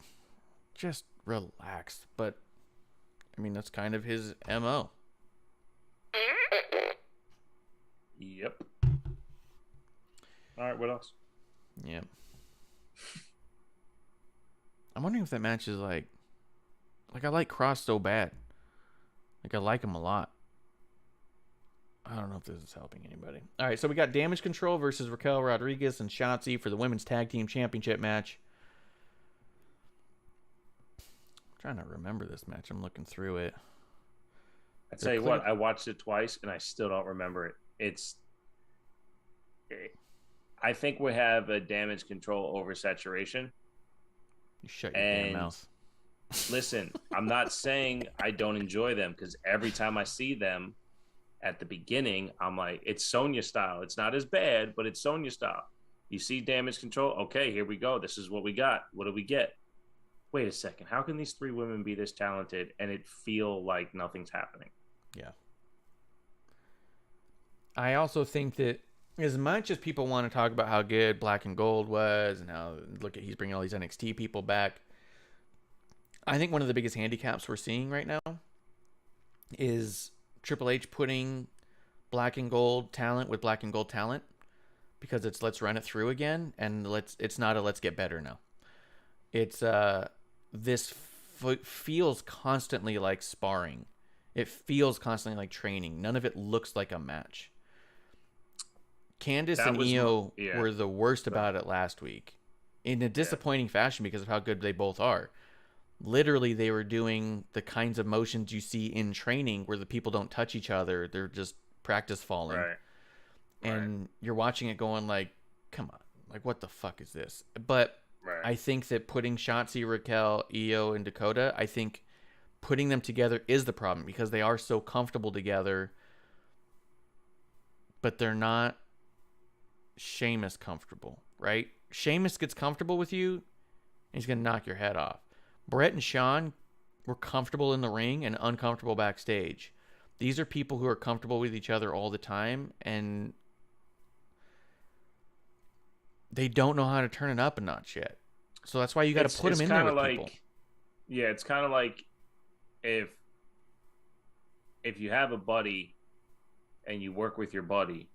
Just relax. But I mean, that's kind of his MO. Yep. All right, what else? Yeah. I'm wondering if that match is like I like Cross so bad. Like, I like him a lot. I don't know if this is helping anybody. All right, so we got Damage Control versus Raquel Rodriguez and Shotzi for the Women's Tag Team Championship match. I'm trying to remember this match. I'm looking through it. I tell you what, I watched it twice and I still don't remember it. I think we have a Damage Control oversaturation. You shut your damn mouth. Listen, I'm not saying I don't enjoy them, because every time I see them at the beginning, I'm like, it's Sonya style. It's not as bad, but it's Sonya style. You see Damage Control? Okay, here we go. This is what we got. What do we get? Wait a second. How can these three women be this talented and it feel like nothing's happening? Yeah. I also think that as much as people want to talk about how good Black and Gold was and how, he's bringing all these NXT people back, I think one of the biggest handicaps we're seeing right now is Triple H putting black and gold talent with black and gold talent because it's let's run it through again, and it's not a let's get better now. It's this feels constantly like sparring. It feels constantly like training. None of it looks like a match. Candice and Io were the worst about it last week in a disappointing fashion because of how good they both are. Literally, they were doing the kinds of motions you see in training where the people don't touch each other. They're just practice falling. Right. And you're watching it going like, come on, like what the fuck is this? But I think that putting Shotzi, Raquel, Io, and Dakota, I think putting them together is the problem because they are so comfortable together, but they're not Sheamus comfortable, right? Sheamus gets comfortable with you, and he's going to knock your head off. Brett and Sean were comfortable in the ring and uncomfortable backstage. These are people who are comfortable with each other all the time, and they don't know how to turn it up a notch yet. So that's why you got to put them in there with people. Yeah, it's kind of like if you have a buddy and you work with your buddy,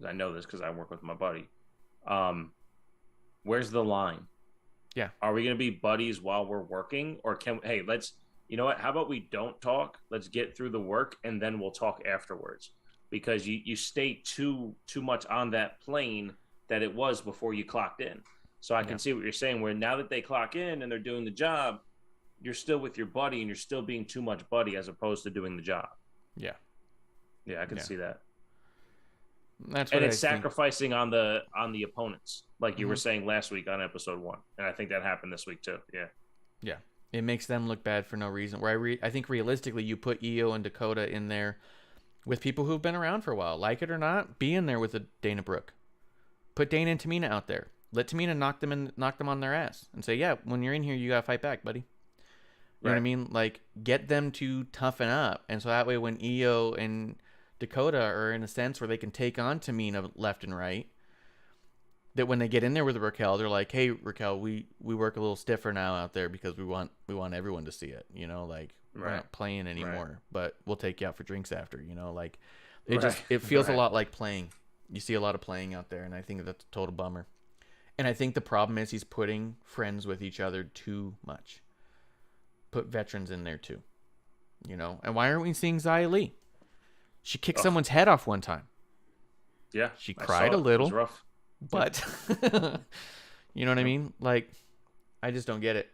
I know this because I work with my buddy. Where's the line? Yeah. Are we going to be buddies while we're working, or let's, you know what? How about we don't talk? Let's get through the work and then we'll talk afterwards, because you stay too much on that plane that it was before you clocked in. So I can see what you're saying, where now that they clock in and they're doing the job, you're still with your buddy and you're still being too much buddy as opposed to doing the job. Yeah. Yeah, I can see that. That's what it's sacrificing on the opponents, like you were saying last week on episode 1, and I think that happened this week too. Yeah, it makes them look bad for no reason. Where I think realistically, you put Io and Dakota in there with people who've been around for a while, like it or not. Be in there with a Dana Brooke. Put Dana and Tamina out there. Let Tamina knock them on their ass, and say, yeah, when you're in here, you gotta fight back, buddy. You know what I mean? Like, get them to toughen up, and so that way, when Io and Dakota are in a sense where they can take on Tamina left and right, that when they get in there with Raquel, they're like, hey, Raquel, we work a little stiffer now out there because we want everyone to see it, you know, like we're not playing anymore, but we'll take you out for drinks after, you know, like it feels a lot like playing. You see a lot of playing out there, and I think that's a total bummer. And I think the problem is he's putting friends with each other too much. Put veterans in there too, you know. And why aren't we seeing Xia Li? She kicked someone's head off one time. Yeah. She cried a little. It was rough. But, you know what I mean? Like, I just don't get it.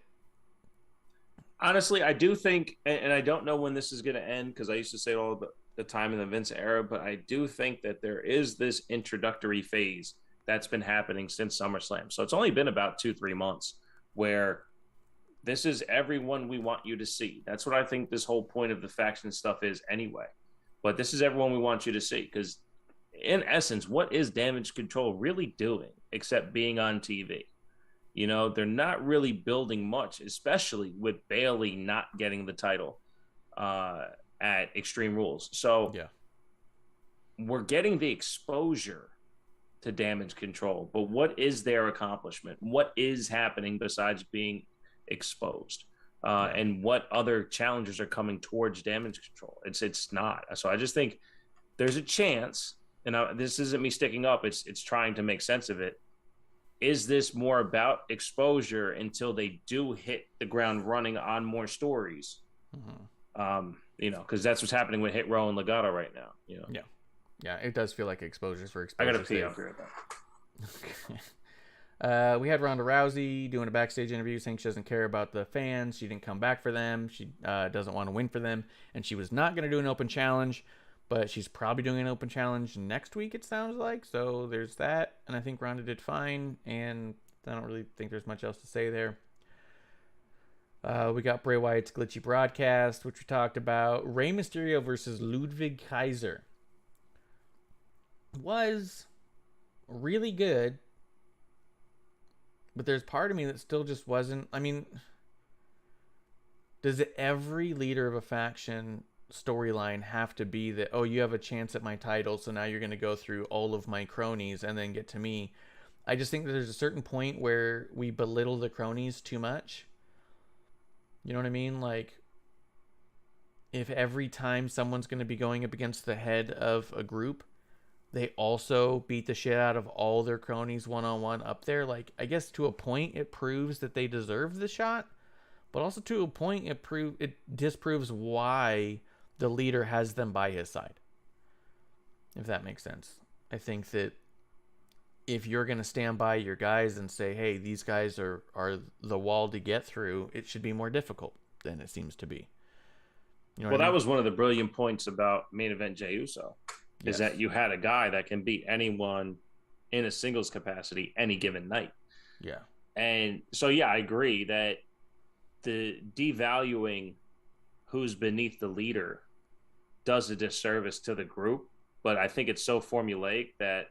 Honestly, I do think, and I don't know when this is going to end, because I used to say it all the time in the Vince era, but I do think that there is this introductory phase that's been happening since SummerSlam. So it's only been about 2-3 months where this is everyone we want you to see. That's what I think this whole point of the faction stuff is anyway. But this is everyone we want you to see, because in essence, what is Damage Control really doing except being on TV? You know, they're not really building much, especially with Bayley not getting the title at Extreme Rules. So we're getting the exposure to Damage Control, but what is their accomplishment? What is happening besides being exposed? And what other challengers are coming towards Damage Control? It's not. So I just think there's a chance, and this isn't me sticking up, it's trying to make sense of it. Is this more about exposure until they do hit the ground running on more stories? You know, because that's what's happening with Hit Row and Legato right now. You know? Yeah, it does feel like exposures for exposure. I gotta pee. I'll be right back. We had Ronda Rousey doing a backstage interview saying she doesn't care about the fans. She didn't come back for them. She doesn't want to win for them. And she was not going to do an open challenge, but she's probably doing an open challenge next week, it sounds like. So there's that. And I think Ronda did fine. And I don't really think there's much else to say there. We got Bray Wyatt's glitchy broadcast, which we talked about. Rey Mysterio versus Ludwig Kaiser was really good. But there's part of me that still just wasn't. I mean, does every leader of a faction storyline have to be that, oh, you have a chance at my title, so now you're going to go through all of my cronies and then get to me? I just think that there's a certain point where we belittle the cronies too much. You know what I mean? Like, if every time someone's going to be going up against the head of a group, they also beat the shit out of all their cronies one-on-one up there, like, I guess to a point it proves that they deserve the shot, but also to a point it disproves why the leader has them by his side, if that makes sense. I think that if you're going to stand by your guys and say, hey, these guys are the wall to get through, it should be more difficult than it seems to be. You know well, what I that mean? was one of the brilliant points about main event Jey Uso, is Yes. that you had a guy that can beat anyone in a singles capacity any given night. Yeah. And so, yeah, I agree that the devaluing who's beneath the leader does a disservice to the group, but I think it's so formulaic that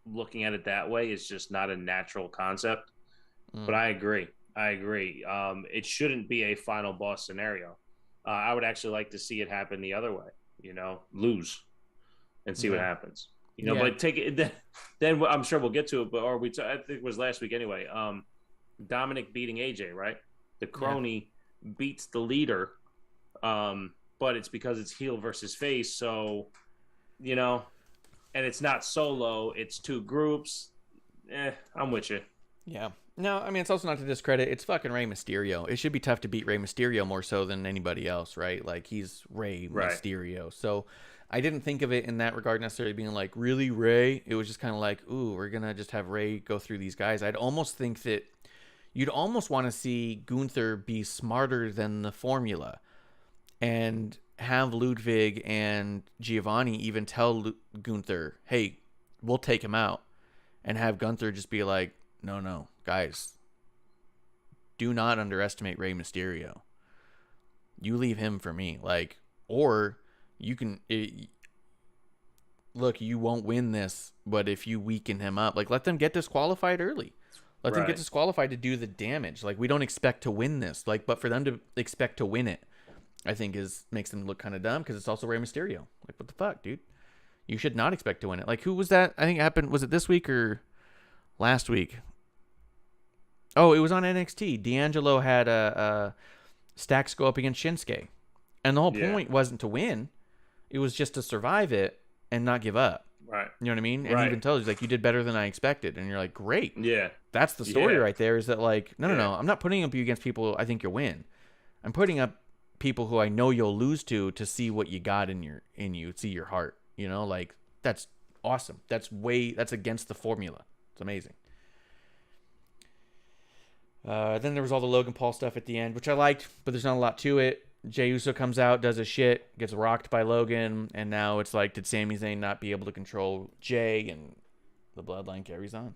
looking at it that way is just not a natural concept. But I agree. It shouldn't be a final boss scenario. I would actually like to see it happen the other way, lose and see what happens, but take it. Then I'm sure we'll get to it, but I think it was last week anyway. Dominic beating AJ, right? The crony beats the leader, but it's because it's heel versus face. So, and it's not solo, it's two groups. I'm with you. Yeah. No, I mean, it's also not to discredit. It's fucking Rey Mysterio. It should be tough to beat Rey Mysterio more so than anybody else, right? Like, he's Rey Mysterio. So I didn't think of it in that regard necessarily being like, really, Rey? It was just kind of like, ooh, we're going to just have Rey go through these guys. I'd almost think that you'd almost want to see Gunther be smarter than the formula and have Ludwig and Giovanni even tell Gunther, hey, we'll take him out, and have Gunther just be like, no, guys, do not underestimate Rey Mysterio. You leave him for me. Like, or you can look, you won't win this, but if you weaken him up, like, let them get disqualified early. Let them get disqualified to do the damage. Like, we don't expect to win this, like, but for them to expect to win it, I think makes them look kind of dumb, because it's also Rey Mysterio. Like, what the fuck, dude? You should not expect to win it. Like, who was that? I think it happened. Was it this week or last week? Oh, it was on NXT. D'Angelo had Stacks go up against Shinsuke, and the whole point wasn't to win; it was just to survive it and not give up. Right. You know what I mean? And he even tells you, like, you did better than I expected, and you're like, great. Yeah. That's the story right there. Is that like, no, I'm not putting up you against people I think you'll win. I'm putting up people who I know you'll lose to see what you got in you, see your heart. Like, that's awesome. That's against the formula. It's amazing. Then there was all the Logan Paul stuff at the end, which I liked, but there's not a lot to it. Jey Uso comes out, does his shit, gets rocked by Logan, and now it's like, did Sami Zayn not be able to control Jey, and the bloodline carries on.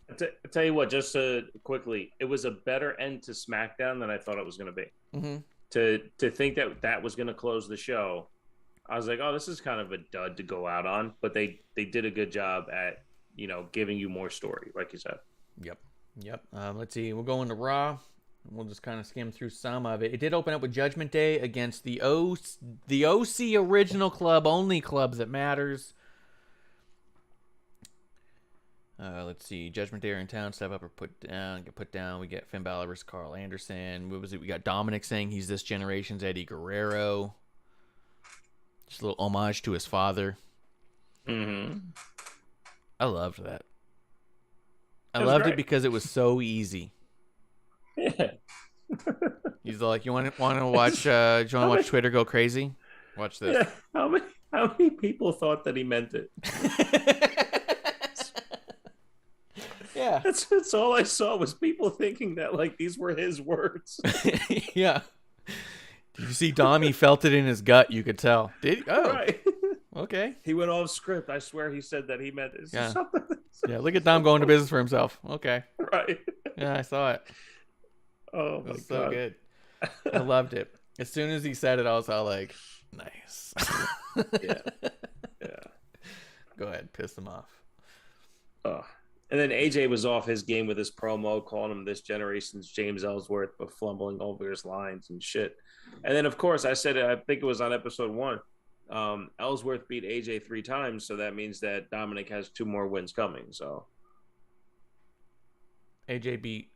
I tell you what, just quickly, it was a better end to SmackDown than I thought it was going to be. Mm-hmm. To think that was going to close the show, I was like, oh, this is kind of a dud to go out on, but they did a good job at giving you more story, like you said. Yep. Let's see. We'll go into Raw. We'll just kind of skim through some of it. It did open up with Judgment Day against the OC original club, only club that matters. Let's see. Judgment Day are in town. Step up or put down. Get put down. We get Finn Balor versus Carl Anderson. What was it? We got Dominic saying he's this generation's Eddie Guerrero. Just a little homage to his father. Mm-hmm. I loved that. I loved it because it was so easy. Yeah. He's like, you want to watch? Do you want to watch Twitter go crazy? Watch this. Yeah. How many people thought that he meant it? Yeah. That's all I saw was people thinking that like these were his words. Yeah. Did you see Dom? He felt it in his gut. You could tell. Did he? Oh. Right. Okay. He went off script. I swear he said that he meant it. Yeah. Something. Yeah. Look at Dom going to business for himself. Okay. Right. Yeah, I saw it. Oh It my was God. so good. I loved it. As soon as he said it, I was all like, nice. Yeah. Go ahead. Piss him off. Oh. And then AJ was off his game with his promo, calling him this generation's James Ellsworth, but fumbling over his lines and shit. And then, of course, I said, I think it was on episode 1, Ellsworth beat AJ 3 times, so that means that Dominic has 2 more wins coming. So AJ beat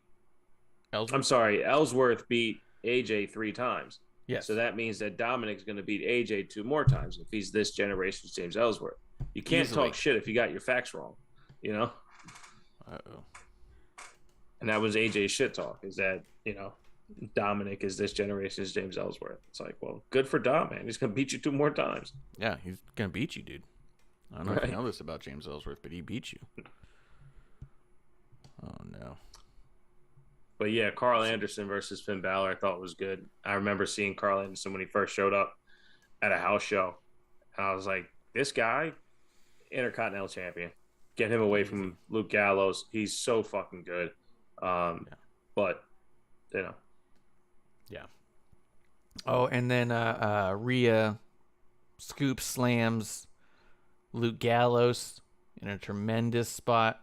Ellsworth. I'm sorry, Ellsworth beat AJ 3 times. Yes. So that means that Dominic's going to beat AJ 2 more times if he's this generation's James Ellsworth. You can't talk shit if you got your facts wrong, you know? Uh-oh. And that was AJ's shit talk, is that, you know, Dominic is this generation's James Ellsworth. It's like, well, good for Dom, man. He's going to beat you 2 more times. Yeah, he's going to beat you, dude. I don't know if you know this about James Ellsworth, but he beat you. Oh, no. But yeah, Carl Anderson versus Finn Balor I thought was good. I remember seeing Carl Anderson when he first showed up at a house show. And I was like, this guy, Intercontinental Champion. Get him away from Luke Gallows. He's so fucking good. But, you know. Yeah. Oh, and then Rhea scoop slams Luke Gallows in a tremendous spot.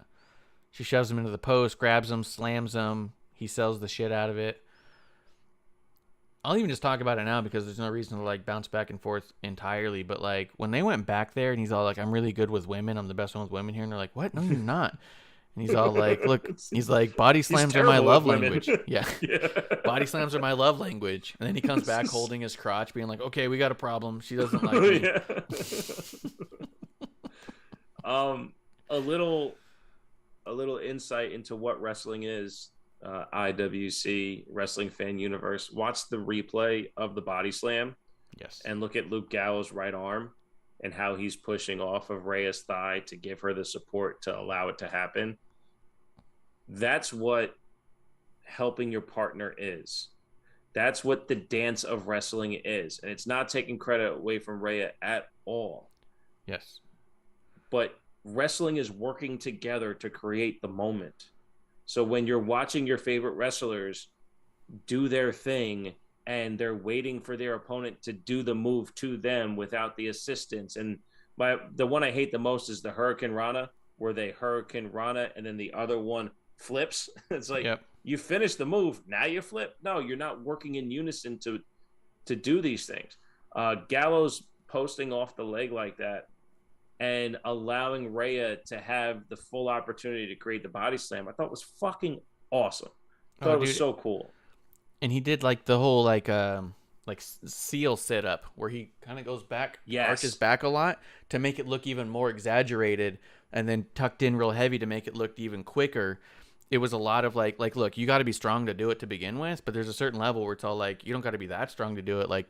She shoves him into the post, grabs him, slams him. He sells the shit out of it. I'll even just talk about it now because there's no reason to like bounce back and forth entirely. But like when they went back there and he's all like, I'm really good with women. I'm the best one with women here. And they're like, what? No, you're not. And he's all like, look, he's like, body slams are my love language. Yeah. Body slams are my love language. And then he comes back holding his crotch being like, okay, we got a problem. She doesn't like me. A little insight into what wrestling is. IWC Wrestling Fan Universe. Watch the replay of the body slam. Yes. And look at Luke Gallows' right arm and how he's pushing off of Rhea's thigh to give her the support to allow it to happen. That's what helping your partner is. That's what the dance of wrestling is. And it's not taking credit away from Rhea at all. Yes. But wrestling is working together to create the moment. So when you're watching your favorite wrestlers do their thing and they're waiting for their opponent to do the move to them without the assistance. And the one I hate the most is the Hurricane Rana, where they Hurricane Rana and then the other one flips. It's like, you finish the move, now you flip. No, you're not working in unison to do these things. Gallows posting off the leg like that and allowing Rhea to have the full opportunity to create the body slam, I thought was fucking awesome. I thought it was so cool. And he did like the whole like seal setup where he kind of goes back, arches back a lot to make it look even more exaggerated, and then tucked in real heavy to make it look even quicker. It was a lot of like look, you got to be strong to do it to begin with, but there's a certain level where it's all like you don't got to be that strong to do it. Like,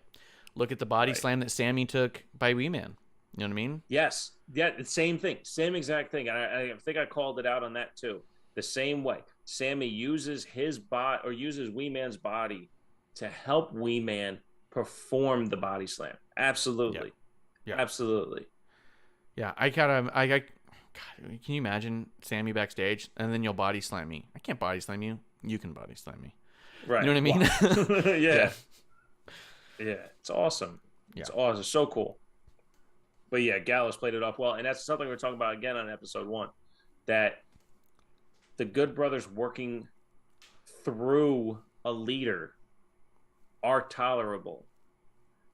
look at the body slam that Sammy took by Wee Man. You know what I mean? Yes. Yeah, same thing. Same exact thing. I think I called it out on that too. The same way. Sammy uses his body or uses Wee Man's body to help Wee Man perform the body slam. Absolutely. Yeah. Absolutely. Yeah. God, can you imagine Sammy backstage and then you'll body slam me? I can't body slam you. You can body slam me. Right. You know what I mean? Yeah. It's awesome. It's awesome. So cool. But yeah, Gallows played it off well. And that's something we're talking about again on episode 1, that the Good Brothers working through a leader are tolerable.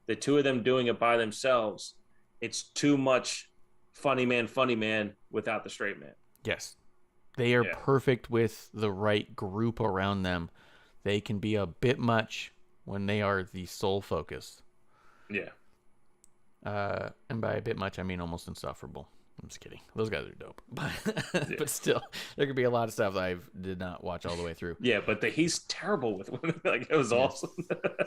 The two of them doing it by themselves, it's too much funny man without the straight man. Yes. They are perfect with the right group around them. They can be a bit much when they are the sole focus. Yeah. And by a bit much, I mean almost insufferable. I'm just kidding. Those guys are dope. But still, there could be a lot of stuff that I did not watch all the way through. Yeah, but he's terrible with women. Like, it was awesome.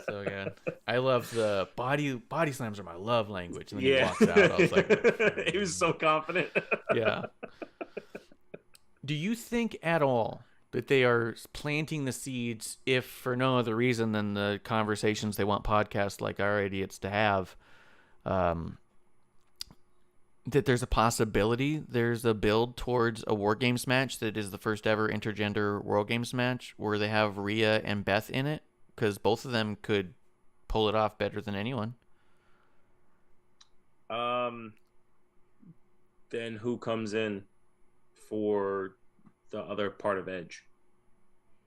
So good. I love the body slams are my love language. And then he walks out. I was like, he was so confident. Yeah. Do you think at all that they are planting the seeds, if for no other reason than the conversations they want podcasts like Our Idiots to have, that there's a possibility there's a build towards a War Games match that is the first ever intergender World Games match where they have Rhea and Beth in it? Because both of them could pull it off better than anyone. Then who comes in for the other part of Edge?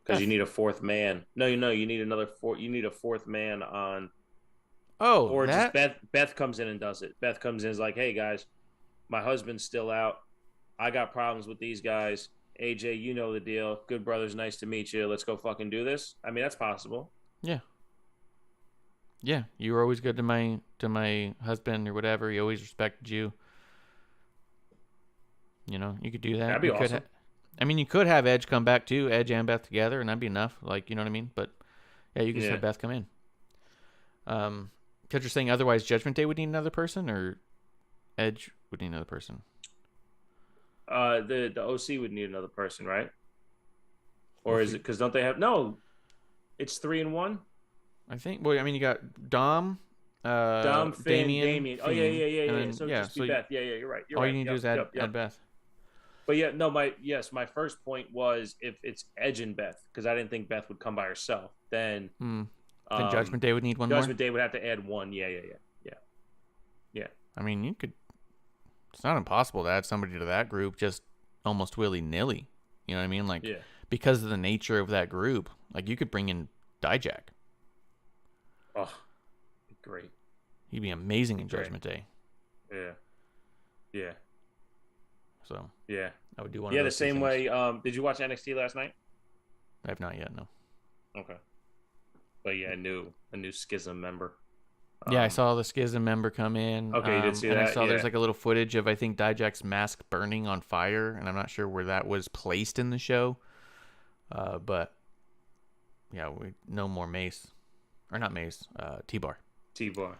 Because you need a fourth man. No, you need you need a fourth man on. Oh, or just Beth comes in and does it. Beth comes in and is like, hey guys, my husband's still out. I got problems with these guys. AJ, you know the deal. Good brothers, nice to meet you. Let's go fucking do this. I mean, that's possible. Yeah. Yeah, you were always good to my husband or whatever. He always respected you. You know, you could do that. That'd be you could awesome. I mean, you could have Edge come back too, Edge and Beth together, and that'd be enough. Like, you know what I mean? But yeah, you could just have Beth come in. Because you're saying otherwise, Judgment Day would need another person, or Edge would need another person. The OC would need another person, right? Or is it because don't they have It's 3-1. I think. Well, I mean, you got Dom, Finn, Damien. Oh yeah. Then, So just be Beth. Yeah, you're right. All you need to do is add Beth. But yeah, no, my first point was if it's Edge and Beth, because I didn't think Beth would come by herself. Then Judgment Day would need one more. Judgment Day would have to add one. Yeah. I mean, you could. It's not impossible to add somebody to that group just almost willy-nilly. You know what I mean? Like, because of the nature of that group, like you could bring in Dijak. Oh, great. He'd be amazing in Judgment Day. Yeah. So yeah, I would do one. Yeah, of the those same way. Did you watch NXT last night? I have not yet. No. Okay. But yeah, a new Schism member. Yeah, I saw the Schism member come in. Okay, you did see and that. I saw there's like a little footage of I think Dijak's mask burning on fire, and I'm not sure where that was placed in the show. But yeah, no more Mace, or not Mace. T-Bar. T-Bar.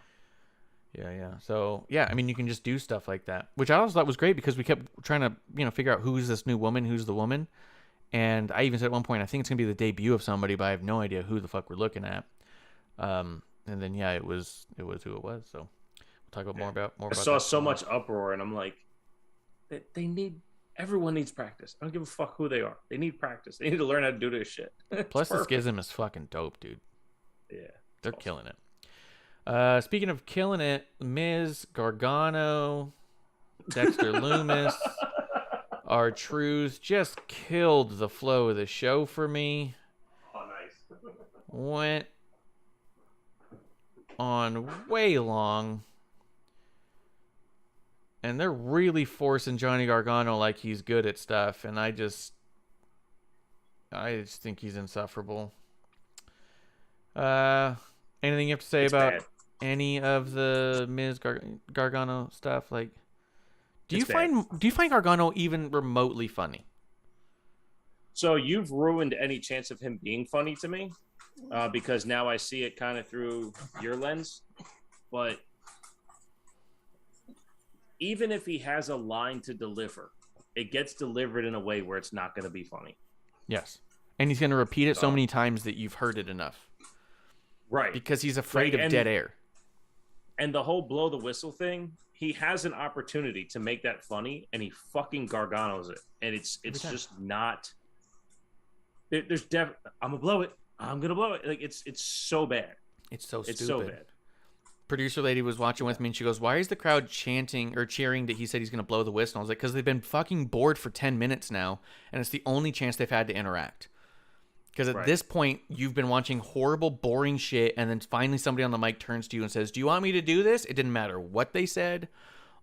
Yeah. So yeah, I mean, you can just do stuff like that, which I also thought was great because we kept trying to figure out who's this new woman, who's the woman, and I even said at one point I think it's gonna be the debut of somebody, but I have no idea who the fuck we're looking at. And then yeah, it was who it was. So we'll talk about more about. I saw so much uproar, and I'm like, everyone needs practice. I don't give a fuck who they are. They need practice. They need to learn how to do this shit. Plus, the Schism is fucking dope, dude. Yeah, they're killing it. Speaking of killing it, Miz, Gargano, Dexter Lumis, R-Truth just killed the flow of the show for me. Oh, nice. Went on way long. And they're really forcing Johnny Gargano like he's good at stuff. And I just think he's insufferable. Anything you have to say about any of the Miz Gargano stuff? Like, do you find Gargano even remotely funny? So you've ruined any chance of him being funny to me, because now I see it kind of through your lens. But even if he has a line to deliver, it gets delivered in a way where it's not going to be funny. Yes, and he's going to repeat it so many times that you've heard it enough. Right. Because he's afraid of dead air. And the whole blow the whistle thing, he has an opportunity to make that funny, and he fucking Garganos it. And it's just not... I'm going to blow it. I'm going to blow it. Like, it's so bad. It's so stupid. It's so bad. Producer lady was watching with me, and she goes, why is the crowd chanting or cheering that he said he's going to blow the whistle? And I was like, because they've been fucking bored for 10 minutes now, and it's the only chance they've had to interact. Because at this point, you've been watching horrible, boring shit, and then finally somebody on the mic turns to you and says, do you want me to do this? It didn't matter what they said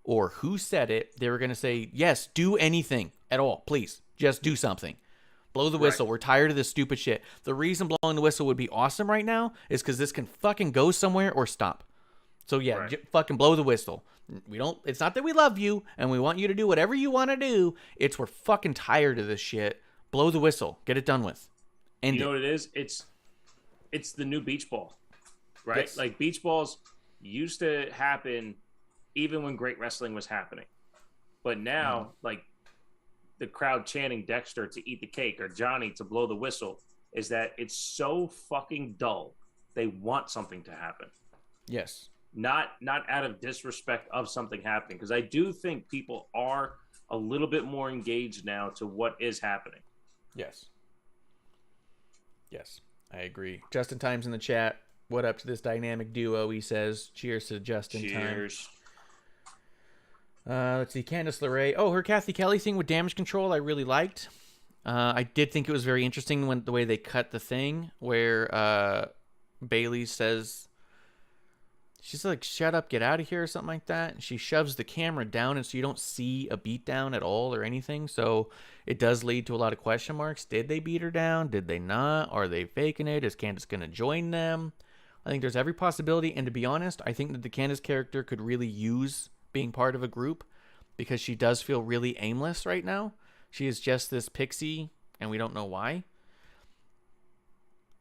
or who said it. They were going to say, yes, do anything at all. Please, just do something. Blow the whistle. We're tired of this stupid shit. The reason blowing the whistle would be awesome right now is because this can fucking go somewhere or stop. So yeah, fucking blow the whistle. It's not that we love you and we want you to do whatever you want to do. It's we're fucking tired of this shit. Blow the whistle. Get it done with. You know what it is? It's the new beach ball, right? Yes. Like beach balls used to happen even when great wrestling was happening. But now, like the crowd chanting Dexter to eat the cake or Johnny to blow the whistle is that it's so fucking dull. They want something to happen. Yes. Not out of disrespect of something happening. Because I do think people are a little bit more engaged now to what is happening. Yes. Yes, I agree. Justin Time's in the chat. What up to this dynamic duo? He says, cheers to Justin Time. Cheers. Let's see. Candice LeRae. Oh, her Kathy Kelly thing with damage control I really liked. I did think it was very interesting when the way they cut the thing where Bailey says, she's like, shut up, get out of here or something like that. And she shoves the camera down and so you don't see a beat down at all or anything. So it does lead to a lot of question marks. Did they beat her down? Did they not? Are they faking it? Is Candice going to join them? I think there's every possibility, and to be honest, I think that the Candice character could really use being part of a group because she does feel really aimless right now. She is just this pixie, and we don't know why.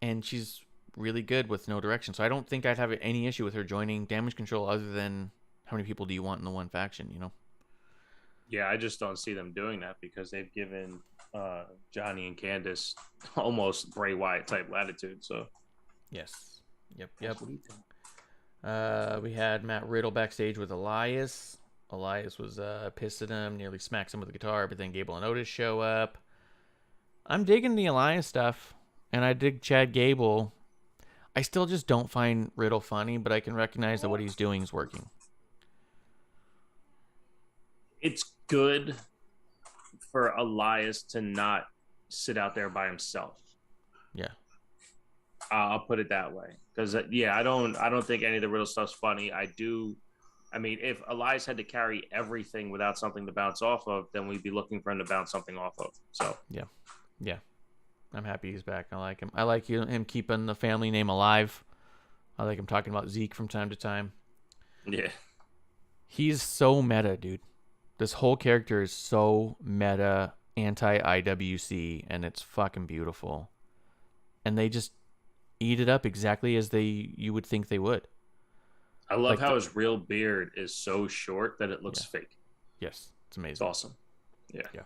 And she's really good with no direction. So I don't think I'd have any issue with her joining Damage Control other than how many people do you want in the one faction, you know? Yeah, I just don't see them doing that because they've given Johnny and Candice almost Bray Wyatt type latitude. So, yes. Yep. We had Matt Riddle backstage with Elias. Elias was pissed at him, nearly smacks him with the guitar, but then Gable and Otis show up. I'm digging the Elias stuff, and I dig Chad Gable. I still just don't find Riddle funny, but I can recognize that what he's doing is working. it's good for Elias to not sit out there by himself. Yeah. I'll put it that way. Because, I don't think any of the Riddle stuff's funny. I mean, if Elias had to carry everything without something to bounce off of, then we'd be looking for him to bounce something off of. So yeah. I'm happy he's back. I like him. I like him keeping the family name alive. I like him talking about Zeke from time to time. Yeah. He's so meta, dude. This whole character is so meta, anti-IWC, and it's fucking beautiful. And they just eat it up exactly as you would think they would. I love how his real beard is so short that it looks fake. Yes, it's amazing. It's awesome. Yeah.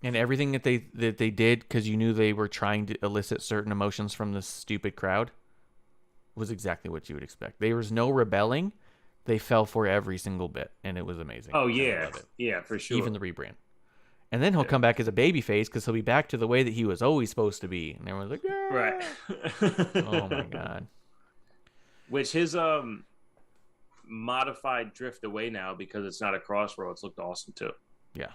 And everything that they did, because you knew they were trying to elicit certain emotions from this stupid crowd, was exactly what you would expect. There was no rebelling. They fell for every single bit, and it was amazing. Oh, yeah. Yeah, for sure. Even the rebrand. And then he'll come back as a babyface because he'll be back to the way that he was always supposed to be. And everyone's like, yeah. Right. Oh, my God. Which his modified drift away now because it's not a crossroads looked awesome, too. Yeah.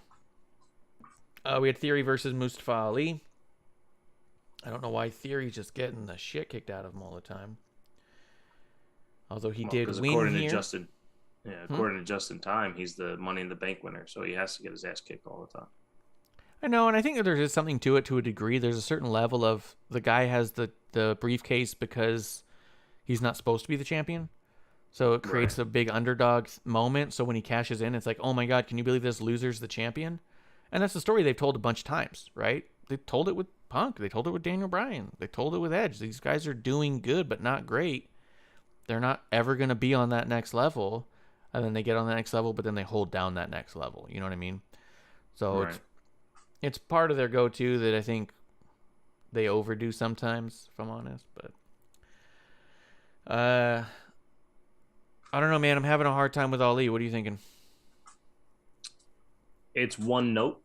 We had Theory versus Mustafa Ali. I don't know why Theory's just getting the shit kicked out of him all the time. Although he did win according here. According to Justin Time, he's the Money in the Bank winner, so he has to get his ass kicked all the time. I know, and I think that there is something to it to a degree. There's a certain level of the guy has the briefcase because he's not supposed to be the champion. So it creates a big underdog moment. So when he cashes in, it's like, oh my God, can you believe this loser's the champion? And that's the story they've told a bunch of times, right? They told it with Punk. They told it with Daniel Bryan. They told it with Edge. These guys are doing good, but not great. They're not ever going to be on that next level. And then they get on the next level, but then they hold down that next level. You know what I mean? So it's part of their go-to that I think they overdo sometimes, if I'm honest. But I don't know, man. I'm having a hard time with Ali. What are you thinking? It's one note.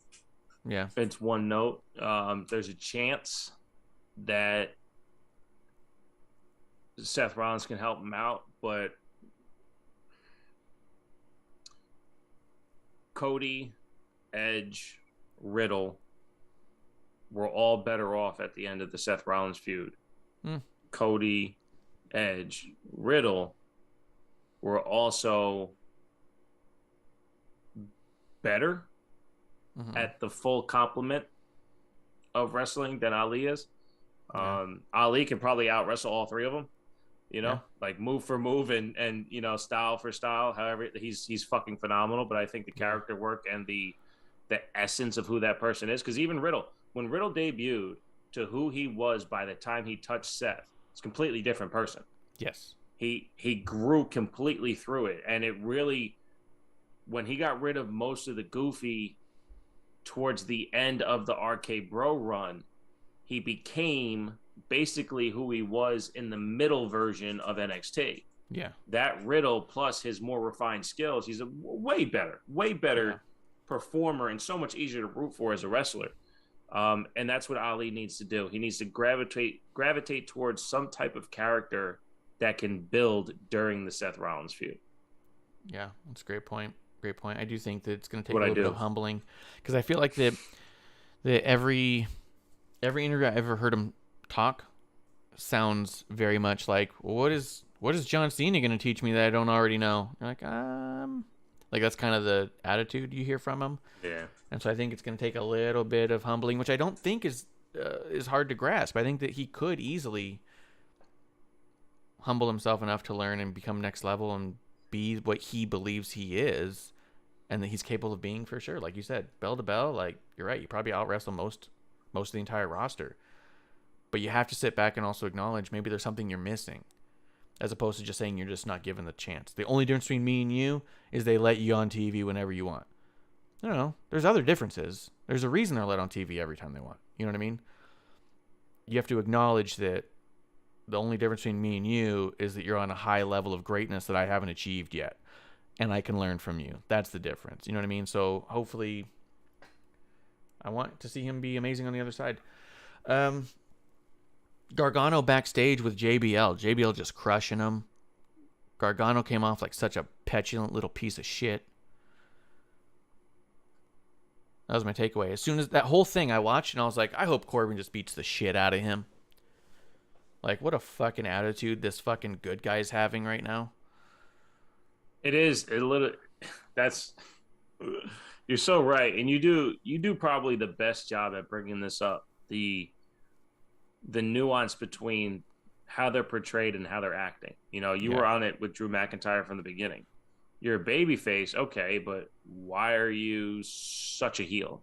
Yeah. It's one note. There's a chance that Seth Rollins can help him out, but Cody, Edge, Riddle were all better off at the end of the Seth Rollins feud. Cody, Edge, Riddle were also better at the full complement of wrestling than Ali is. Ali can probably out wrestle all three of them, like move for move and style for style. However, he's fucking phenomenal. But I think the character work and the essence of who that person is, because even Riddle, when Riddle debuted to who he was by the time he touched Seth, it's a completely different person. Yes. He grew completely through it, and it really, when he got rid of most of the goofy towards the end of the RK Bro run, he became basically who he was in the middle version of NXT. Yeah. That Riddle plus his more refined skills, he's a way better performer and so much easier to root for as a wrestler. And that's what Ali needs to do. He needs to gravitate towards some type of character that can build during the Seth Rollins feud. Yeah, that's a great point. Great point. I do think that it's going to take a little bit of humbling, because I feel like that every interview I ever heard him talk sounds very much like, well, what is John Cena going to teach me that I don't already know? You're like that's kind of the attitude you hear from him. Yeah. And so I think it's going to take a little bit of humbling, which I don't think is hard to grasp. I think that he could easily humble himself enough to learn and become next level and be what he believes he is and that he's capable of being, for sure. Like you said, bell to bell, like, you're right. You probably out wrestle most of the entire roster. But you have to sit back and also acknowledge maybe there's something you're missing, as opposed to just saying you're just not given the chance. The only difference between me and you is they let you on TV whenever you want. No, there's other differences. There's a reason they're let on TV every time they want. You know what I mean? You have to acknowledge that the only difference between me and you is that you're on a high level of greatness that I haven't achieved yet, and I can learn from you. That's the difference. You know what I mean? So hopefully I want to see him be amazing on the other side. Gargano backstage with JBL. JBL just crushing him. Gargano came off like such a petulant little piece of shit. That was my takeaway. As soon as that whole thing I watched, and I was like, I hope Corbin just beats the shit out of him. Like, what a fucking attitude this fucking good guy's having right now. It is a little. That's. You're so right, and you do probably the best job at bringing this up. The nuance between how they're portrayed and how they're acting. You know, you were on it with Drew McIntyre from the beginning. You're a babyface, okay, but why are you such a heel?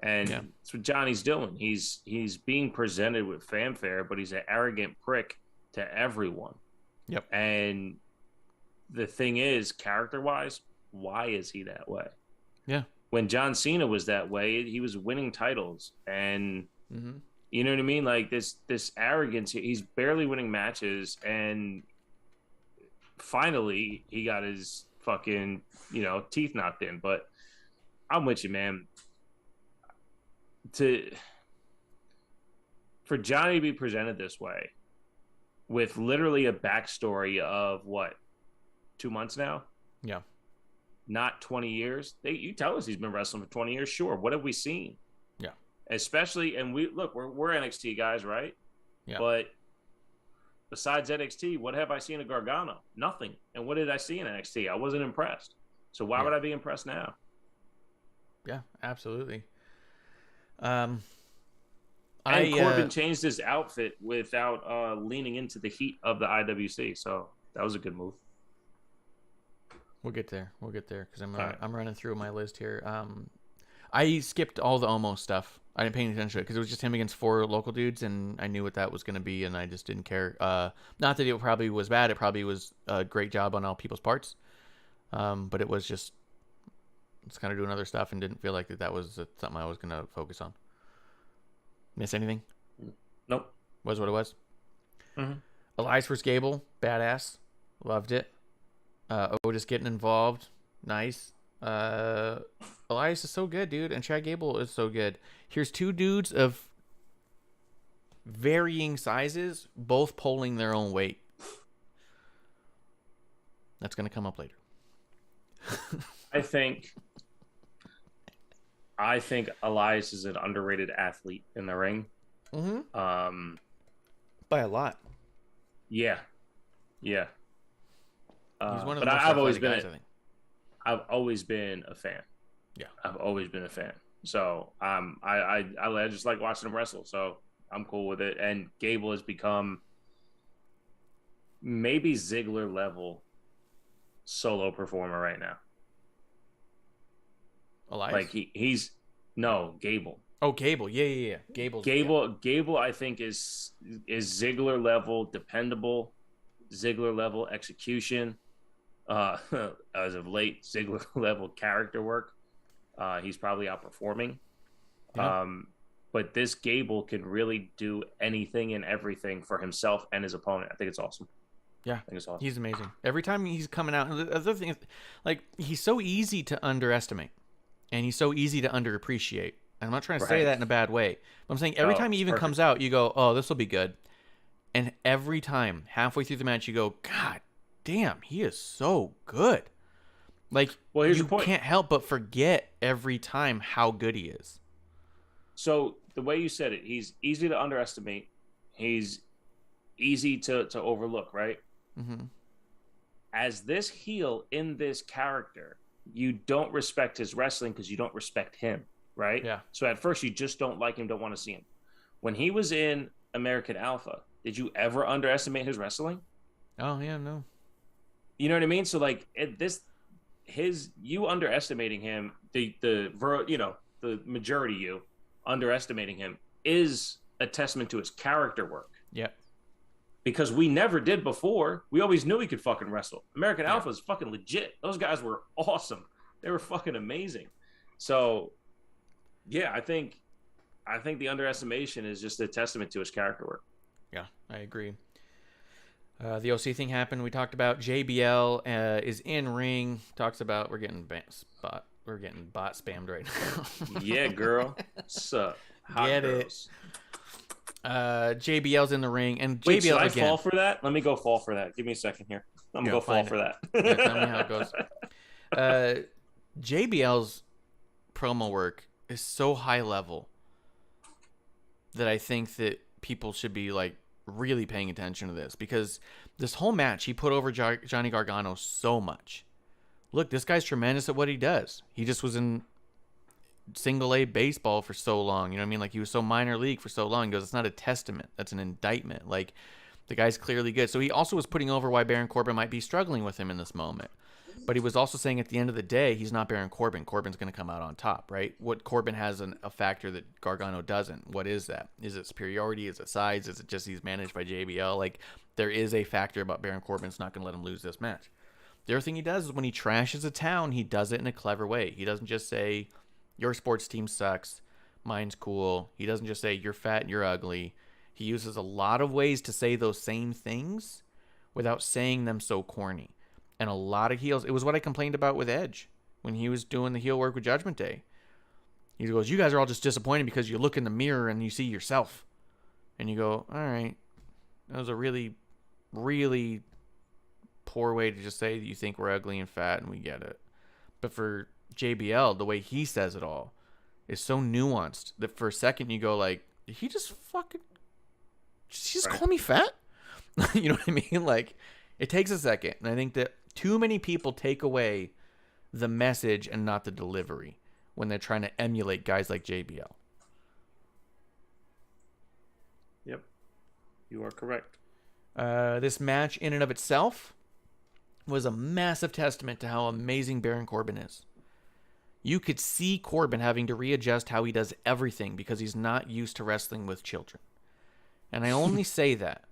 And that's what Johnny's doing. He's being presented with fanfare, but he's an arrogant prick to everyone. Yep. And the thing is, character-wise, why is he that way? Yeah. When John Cena was that way, he was winning titles, and you know what I mean? Like this arrogance. He's barely winning matches, and finally he got his fucking teeth knocked in. But I'm with you, man. For Johnny to be presented this way, with literally a backstory of what, 2 months now? Yeah. Not 20 years. You tell us he's been wrestling for 20 years. Sure. What have we seen? Yeah. Especially, and we're NXT guys, right? Yeah. But besides NXT, what have I seen of Gargano? Nothing. And what did I see in NXT? I wasn't impressed. So why would I be impressed now? Yeah, absolutely. And Corbin changed his outfit without leaning into the heat of the IWC. So that was a good move. We'll get there because I'm running through my list here. I skipped all the almost stuff. I didn't pay any attention to it because it was just him against 4 local dudes, and I knew what that was going to be, and I just didn't care. Not that it probably was bad. It probably was a great job on all people's parts. But it was just kind of doing other stuff and didn't feel like that was something I was going to focus on. Miss anything? Nope. Was what it was. Mm-hmm. Elias vs. Gable, badass. Loved it. Otis getting involved, nice. Elias is so good, dude, and Chad Gable is so good. Here's 2 dudes of varying sizes, both pulling their own weight. That's going to come up later. I think Elias is an underrated athlete in the ring. Mm-hmm. By a lot. Yeah. He's one of the but most I've always athletic been guys, I think. I've always been a fan. Yeah. I've always been a fan. So I just like watching him wrestle. So I'm cool with it. And Gable has become maybe Ziggler level solo performer right now. Elias? Like he's Gable. Oh, Gable. Yeah. Gable I think is Ziggler level dependable, Ziggler level execution. As of late, Ziggler level character work. He's probably outperforming. Yeah. But this Gable can really do anything and everything for himself and his opponent. I think it's awesome. Yeah, I think it's awesome. He's amazing. Every time he's coming out, and the other thing is, like, he's so easy to underestimate, and he's so easy to underappreciate. And I'm not trying to say that in a bad way. But I'm saying every time he even comes out, you go, oh, this will be good. And every time, halfway through the match, you go, God damn, he is so good. Like, here's you the point. Can't help but forget every time how good he is. So the way you said it, he's easy to underestimate. He's easy to overlook, right? Mm-hmm. As this heel in this character, you don't respect his wrestling because you don't respect him, right? Yeah. So at first you just don't like him, don't want to see him. When he was in American Alpha, did you ever underestimate his wrestling? Oh yeah, no. You know what I mean? So like you underestimating him, the majority you underestimating him is a testament to his character work. Yeah. Because we never did before. We always knew he could fucking wrestle. American Alpha is fucking legit. Those guys were awesome. They were fucking amazing. So, yeah, I think the underestimation is just a testament to his character work. Yeah, I agree. The OC thing happened. We talked about JBL is in ring. Talks about we're getting bot spammed right now. Yeah, girl. Sup? Hot Get girls. JBL's in the ring, and JBL Wait, should I again. fall for that? Let me go fall for that. Give me a second here. I'm gonna go fall for that. Yeah, tell me how it goes. JBL's promo work is so high level that I think that people should be like really paying attention to this, because this whole match he put over Johnny Gargano so much. Look, this guy's tremendous at what he does. He just was in single A baseball for so long. You know what I mean? Like, he was so minor league for so long. He goes, it's not a testament. That's an indictment. Like, the guy's clearly good. So he also was putting over why Baron Corbin might be struggling with him in this moment. But he was also saying at the end of the day, he's not Baron Corbin. Corbin's going to come out on top, right? What Corbin has a factor that Gargano doesn't. What is that? Is it superiority? Is it size? Is it just he's managed by JBL? Like, there is a factor about Baron Corbin's not going to let him lose this match. The other thing he does is when he trashes a town, he does it in a clever way. He doesn't just say, your sports team sucks, mine's cool. He doesn't just say, you're fat and you're ugly. He uses a lot of ways to say those same things without saying them so corny. And a lot of heels, it was what I complained about with Edge when he was doing the heel work with Judgment Day. He goes, you guys are all just disappointed because you look in the mirror and you see yourself. And you go, all right, that was a really, really poor way to just say that you think we're ugly and fat, and we get it. But for JBL, the way he says it all is so nuanced that for a second you go like, did he just call me fat? You know what I mean? Like, it takes a second. And I think that too many people take away the message and not the delivery when they're trying to emulate guys like JBL. Yep. You are correct. This match in and of itself was a massive testament to how amazing Baron Corbin is. You could see Corbin having to readjust how he does everything because he's not used to wrestling with children. And I only say that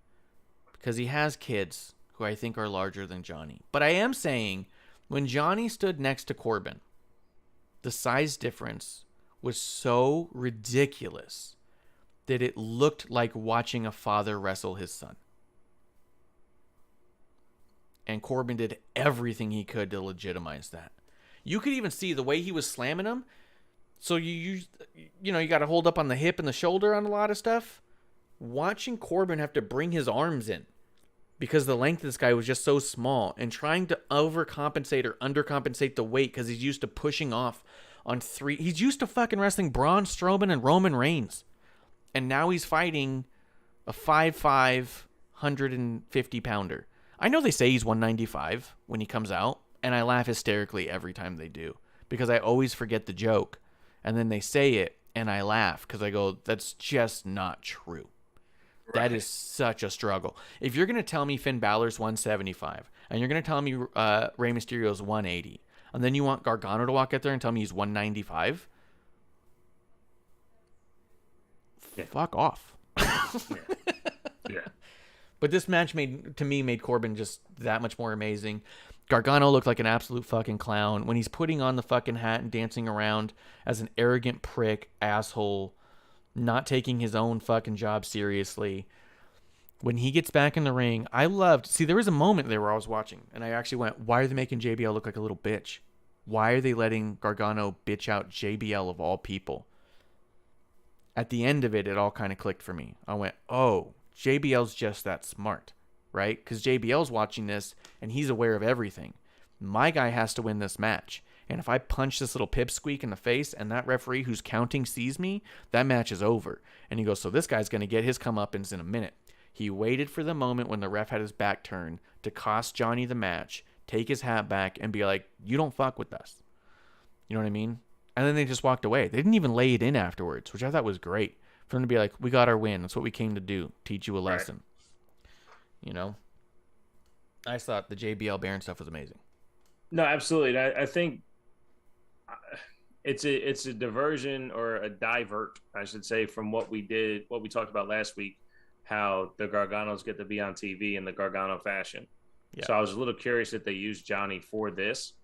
because he has kids who I think are larger than Johnny. But I am saying, when Johnny stood next to Corbin, the size difference was so ridiculous that it looked like watching a father wrestle his son. And Corbin did everything he could to legitimize that. You could even see the way he was slamming him. So you got to hold up on the hip and the shoulder on a lot of stuff. Watching Corbin have to bring his arms in because the length of this guy was just so small, and trying to overcompensate or undercompensate the weight because he's used to pushing off on three. He's used to fucking wrestling Braun Strowman and Roman Reigns. And now he's fighting a 5'5", 150-pounder. I know they say he's 195 when he comes out, and I laugh hysterically every time they do because I always forget the joke. And then they say it, and I laugh because I go, that's just not true. Right. That is such a struggle. If you're going to tell me Finn Balor's 175, and you're going to tell me Rey Mysterio's 180, and then you want Gargano to walk out there and tell me he's 195, fuck off. Yeah. But this match made Corbin just that much more amazing. Gargano looked like an absolute fucking clown when he's putting on the fucking hat and dancing around as an arrogant prick, asshole, not taking his own fucking job seriously. When he gets back in the ring, there was a moment there where I was watching and I actually went, why are they making JBL look like a little bitch? Why are they letting Gargano bitch out JBL of all people? At the end of it, it all kind of clicked for me. I went, oh, JBL's just that smart, right? Because JBL's watching this and he's aware of everything. My guy has to win this match. And if I punch this little pipsqueak in the face and that referee who's counting sees me, that match is over. And he goes, so this guy's going to get his comeuppance in a minute. He waited for the moment when the ref had his back turned to cost Johnny the match, take his hat back, and be like, you don't fuck with us. You know what I mean? And then they just walked away. They didn't even lay it in afterwards, which I thought was great. For them to be like, we got our win. That's what we came to do. Teach you a lesson. Right. You know? I thought the JBL Baron stuff was amazing. No, absolutely. I think it's a diversion or a divert, I should say, from what we talked about last week, how the Garganos get to be on TV in the Gargano fashion. Yeah. So I was a little curious that they used Johnny for this.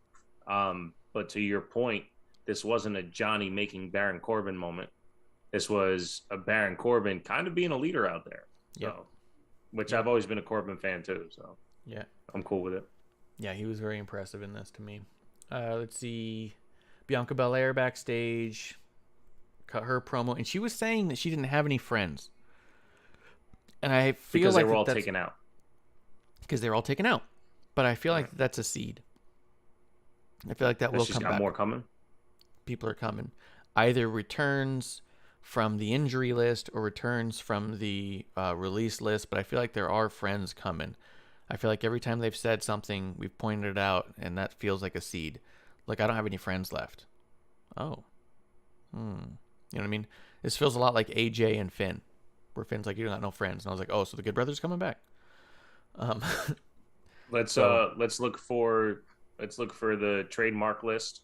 But to your point, this wasn't a Johnny making Baron Corbin moment. This was a Baron Corbin kind of being a leader out there. Yeah. So, which I've always been a Corbin fan too. So yeah, I'm cool with it. Yeah, he was very impressive in this to me. Let's see. Bianca Belair backstage cut her promo, and she was saying that she didn't have any friends. And I feel because like they were all taken out. Because they were all taken out. But I feel like that's a seed. I feel like that will come back. She's got more coming? People are coming. Either returns from the injury list or returns from the release list, but I feel like there are friends coming. I feel like every time they've said something, we've pointed it out, and that feels like a seed. Like, I don't have any friends left. Oh. You know what I mean? This feels a lot like AJ and Finn, where Finn's like, you got no friends. And I was like, oh, so the Good Brothers coming back. Let's look for the trademark list.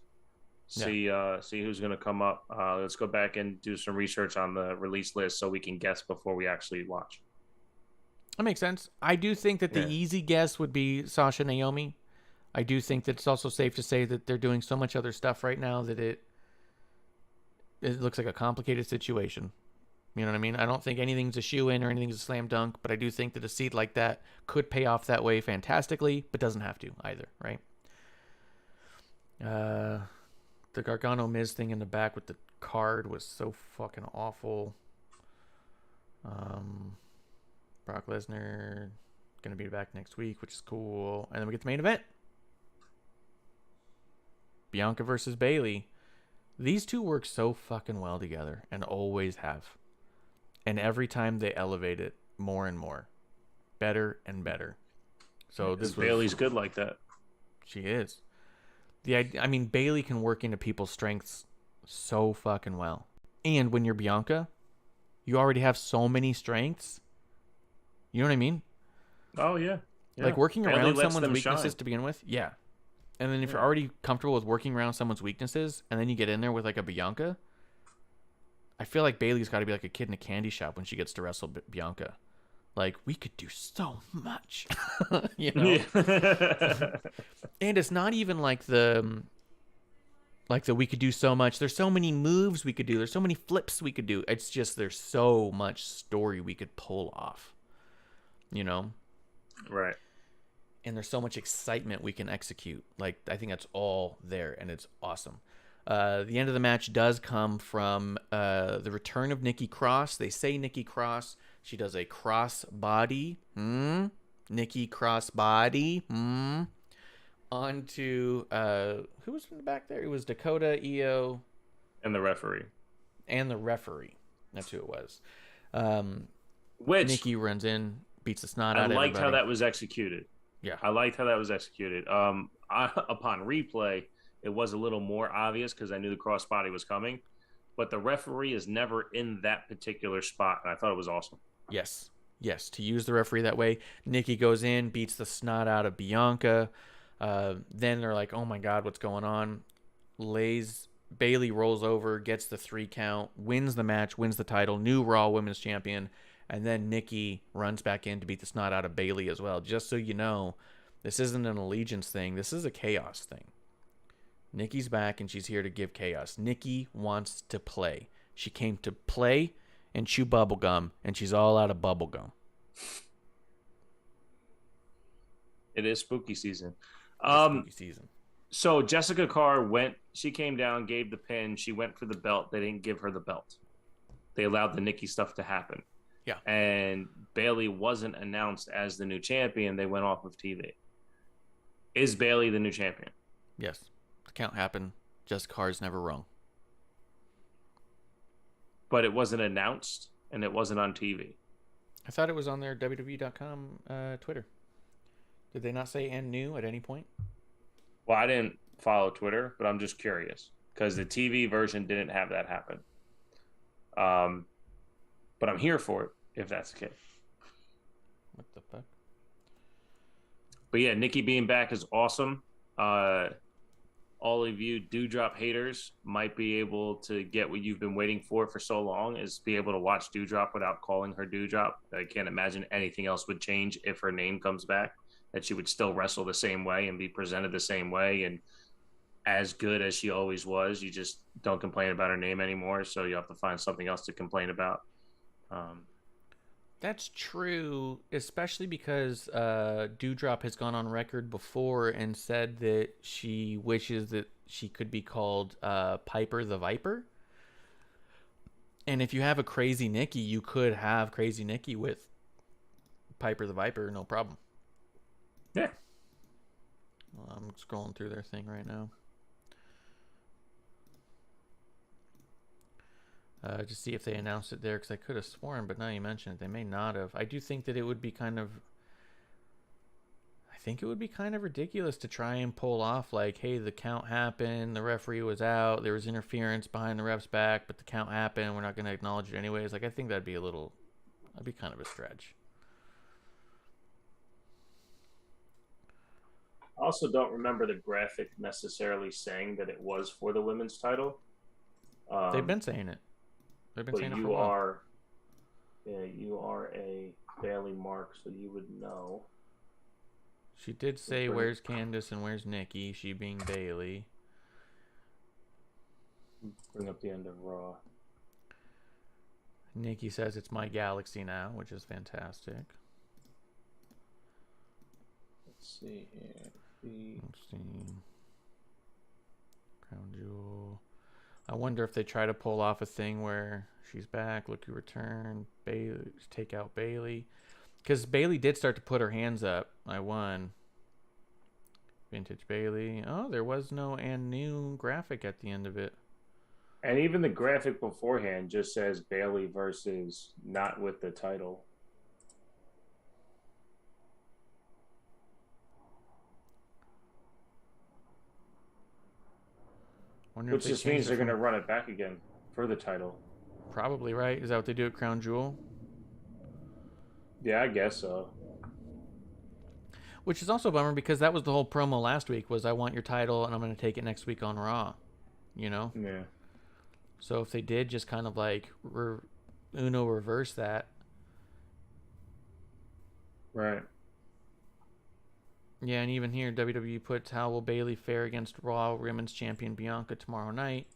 See who's going to come up. Let's go back and do some research on the release list so we can guess before we actually watch. That makes sense. I do think that the easy guess would be Sasha Naomi. I do think that it's also safe to say that they're doing so much other stuff right now that it looks like a complicated situation. You know what I mean? I don't think anything's a shoe-in or anything's a slam dunk, but I do think that a seed like that could pay off that way fantastically, but doesn't have to either, right? The Gargano Miz thing in the back with the card was so fucking awful. Brock Lesnar gonna be back next week, which is cool. And then we get the main event. Bianca versus Bayley. These two work so fucking well together and always have. And every time they elevate it more and more. Better and better. So this Bayley's good like that. She is. I mean, Bayley can work into people's strengths so fucking well. And when you're Bianca, you already have so many strengths. You know what I mean? Oh, yeah. Like working around someone's weaknesses to begin with. Yeah. And then if you're already comfortable with working around someone's weaknesses, and then you get in there with like a Bianca, I feel like Bayley's got to be like a kid in a candy shop when she gets to wrestle Bianca. Like, we could do so much, you know? And it's not even like the we could do so much. There's so many moves we could do. There's so many flips we could do. It's just there's so much story we could pull off, you know? Right. And there's so much excitement we can execute. Like, I think that's all there, and it's awesome. The end of the match does come from the return of Nikki Cross. They say Nikki Cross. She does a cross body. Nikki Cross body. Onto, who was in the back there? It was Dakota, Io. And the referee. That's who it was. Which Nikki runs in, beats the snot out of everybody. I liked how that was executed. Yeah. I liked how that was executed. Upon replay, it was a little more obvious because I knew the crossbody was coming. But the referee is never in that particular spot, and I thought it was awesome. Yes, to use the referee that way. Nikki goes in, beats the snot out of Bianca. Then they're like, oh my God, what's going on? Bayley rolls over, gets the 3 count, wins the match, wins the title, new Raw Women's Champion. And then Nikki runs back in to beat the snot out of Bayley as well. Just so you know, this isn't an allegiance thing. This is a chaos thing. Nikki's back and she's here to give chaos. Nikki wants to play. She came to play and chew bubblegum, and she's all out of bubblegum. It is spooky season. Spooky season. So Jessica Carr she came down, gave the pin, she went for the belt. They didn't give her the belt. They allowed the Nikki stuff to happen. Yeah. And Bayley wasn't announced as the new champion. They went off of TV. Is Bayley the new champion? Yes. The count happened. Jessica Carr's never wrong. But it wasn't announced, and it wasn't on TV. I thought it was on their WWE.com Twitter. Did they not say "and new" at any point? Well, I didn't follow Twitter, but I'm just curious because the TV version didn't have that happen. But I'm here for it if that's the case. What the fuck? But yeah, Nikki being back is awesome. All of you Dewdrop haters might be able to get what you've been waiting for so long, is be able to watch Dewdrop without calling her Dewdrop. I can't imagine anything else would change if her name comes back, that she would still wrestle the same way and be presented the same way and as good as she always was. You just don't complain about her name anymore, so you have to find something else to complain about. That's true, especially because Dewdrop has gone on record before and said that she wishes that she could be called Piper the Viper. And if you have a Crazy Nikki, you could have Crazy Nikki with Piper the Viper, no problem. Yeah. Well, I'm scrolling through their thing right now. To see if they announced it there, because I could have sworn, but now you mention it, they may not have. I do think that it would be kind of... I think it would be kind of ridiculous to try and pull off, like, hey, the count happened, the referee was out, there was interference behind the ref's back, but the count happened, we're not going to acknowledge it anyways. Like, I think that'd be that'd be kind of a stretch. I also don't remember the graphic necessarily saying that it was for the women's title. They've been saying it. They've been saying it for a while. You are a Bailey mark, so you would know. She did say, where's Candace and where's Nikki, she being Bailey. Bring up the end of Raw. Nikki says it's my galaxy now, which is fantastic. Let's see here. Let's see. Crown Jewel. I wonder if they try to pull off a thing where she's back, look you return, Bailey, take out Bailey. Because Bailey did start to put her hands up. I won. Vintage Bailey. Oh, there was no and new graphic at the end of it. And even the graphic beforehand just says Bailey versus not with the title. Which just means they're going to run it back again for the title. Probably, right? Is that what they do at Crown Jewel? Yeah, I guess so. Which is also a bummer because that was the whole promo last week was I want your title and I'm going to take it next week on Raw. You know? Yeah. So if they did just kind of like Uno reverse that. Right. Yeah, and even here, WWE puts how will Bailey fare against Raw Women's Champion Bianca tomorrow night.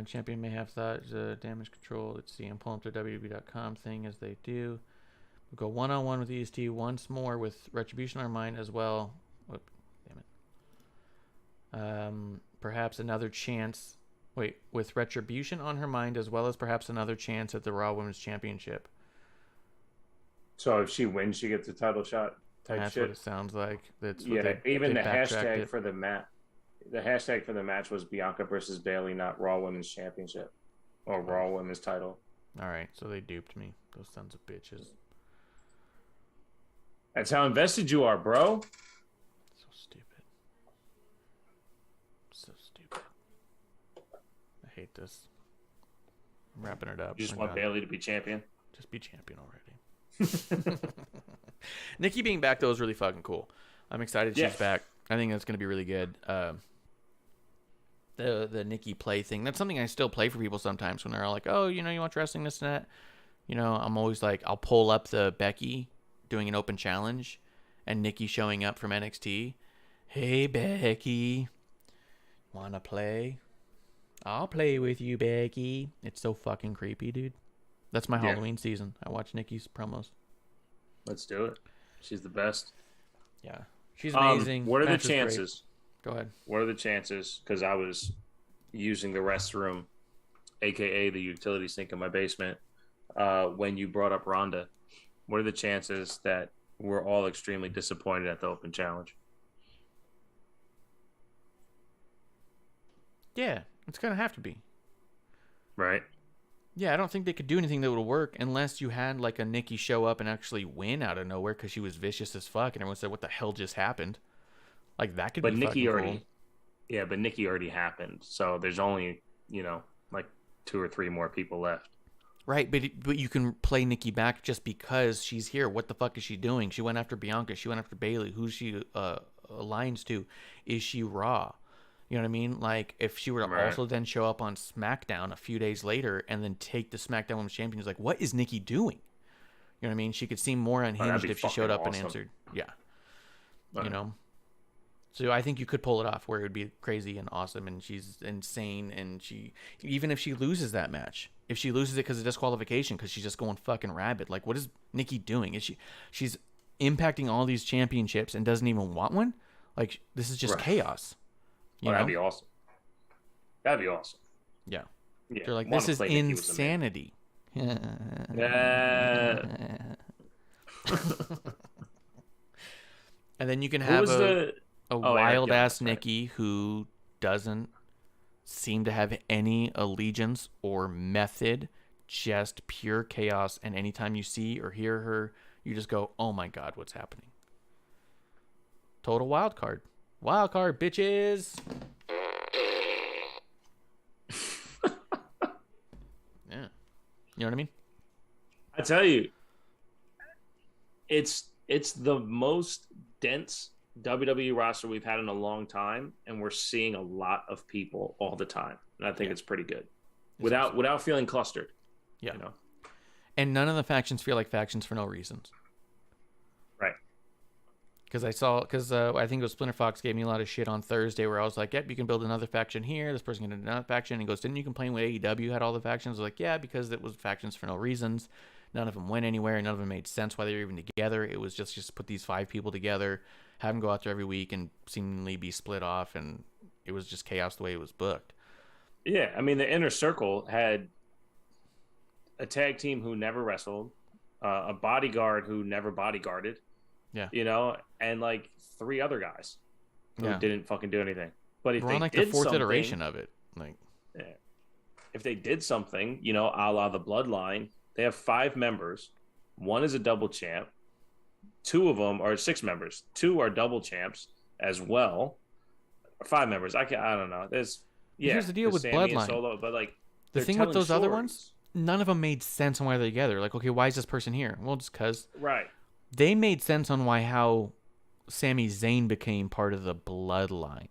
Champion may have thought damage control. Let's see, I'm pulling up the WWE.com thing as they do. We'll go one-on-one with EST once more with Retribution on our mind as well. Whoop, damn it. Perhaps another chance. Wait, with Retribution on her mind as well as perhaps another chance at the Raw Women's Championship. So if she wins, she gets a title shot. That's what it sounds like. That's what yeah, even the hashtag it. for the match. The hashtag for the match was Bianca versus Bailey, not Raw Women's Championship or Raw Women's title. All right, so they duped me. Those sons of bitches. That's how invested you are, bro. So stupid. So stupid. I hate this. I'm wrapping it up. You just want Bailey to be champion? Just be champion already. Nikki being back, though, is really fucking cool. I'm excited she's back. I think that's going to be really good. The Nikki play thing, that's something I still play for people sometimes when they're all like, oh, you know, you watch wrestling, this and that. You know, I'm always like, I'll pull up the Becky doing an open challenge and Nikki showing up from NXT. Hey, Becky. Want to play? I'll play with you, Becky. It's so fucking creepy, dude. That's my Halloween season. I watch Nikki's promos. Let's do it. She's the best. Yeah. She's amazing. What are the chances? Go ahead. What are the chances? Because I was using the restroom, a.k.a. the utility sink in my basement, when you brought up Ronda. What are the chances that we're all extremely disappointed at the Open Challenge? Yeah, it's going to have to be. Right? Yeah, I don't think they could do anything that would work unless you had like a Nikki show up and actually win out of nowhere because she was vicious as fuck and everyone said, what the hell just happened? Like that could be Nikki fucking already, cool. Yeah, but Nikki already happened. So there's only, like 2 or 3 more people left. Right, but you can play Nikki back just because she's here. What the fuck is she doing? She went after Bianca. She went after Bayley. Who's she aligns to? Is she Raw? You know what I mean? Like, if she were to also then show up on SmackDown a few days later and then take the SmackDown Women's Champion, like, what is Nikki doing? You know what I mean? She could seem more unhinged if she showed up and answered. Yeah. You know? So I think you could pull it off where it would be crazy and awesome, and she's insane, and even if she loses that match, if she loses it because of disqualification, because she's just going fucking rabid, like, what is Nikki doing? She's impacting all these championships and doesn't even want one? Like, this is just chaos. That'd be awesome. That'd be awesome. Yeah. They're like, this is insanity. Yeah. And then you can have a wild ass Nikki who doesn't seem to have any allegiance or method, just pure chaos. And anytime you see or hear her, you just go, oh my God, what's happening? Total wild card. Wild card, bitches. Yeah. You know what I mean? I tell you, it's the most dense WWE roster we've had in a long time, and we're seeing a lot of people all the time. And I think it's pretty good. Without feeling clustered. Yeah. You know? And none of the factions feel like factions for no reasons. Right. Because I think it was Splinter Fox gave me a lot of shit on Thursday where I was like, yep, you can build another faction here. This person can do another faction. And he goes, didn't you complain when AEW had all the factions? I was like, yeah, because it was factions for no reasons. None of them went anywhere. None of them made sense why they were even together. It was just put these 5 people together, have them go out there every week and seemingly be split off. And it was just chaos the way it was booked. Yeah. I mean, the Inner Circle had a tag team who never wrestled, a bodyguard who never bodyguarded. Yeah. You know, and like 3 other guys who didn't fucking do anything. But if we're they on like did the 4th something, iteration of it. Like, if they did something, you know, a la the Bloodline, they have 5 members. 1 is a double champ. 2 of them are 6 members. 2 are double champs as well. 5 members. I don't know. Here's the deal with Sammy Bloodline. and Solo, but like the thing with those other ones, none of them made sense on why they're together. Like, okay, why is this person here? Well, just because. Right. They made sense on how Sami Zayn became part of the Bloodline.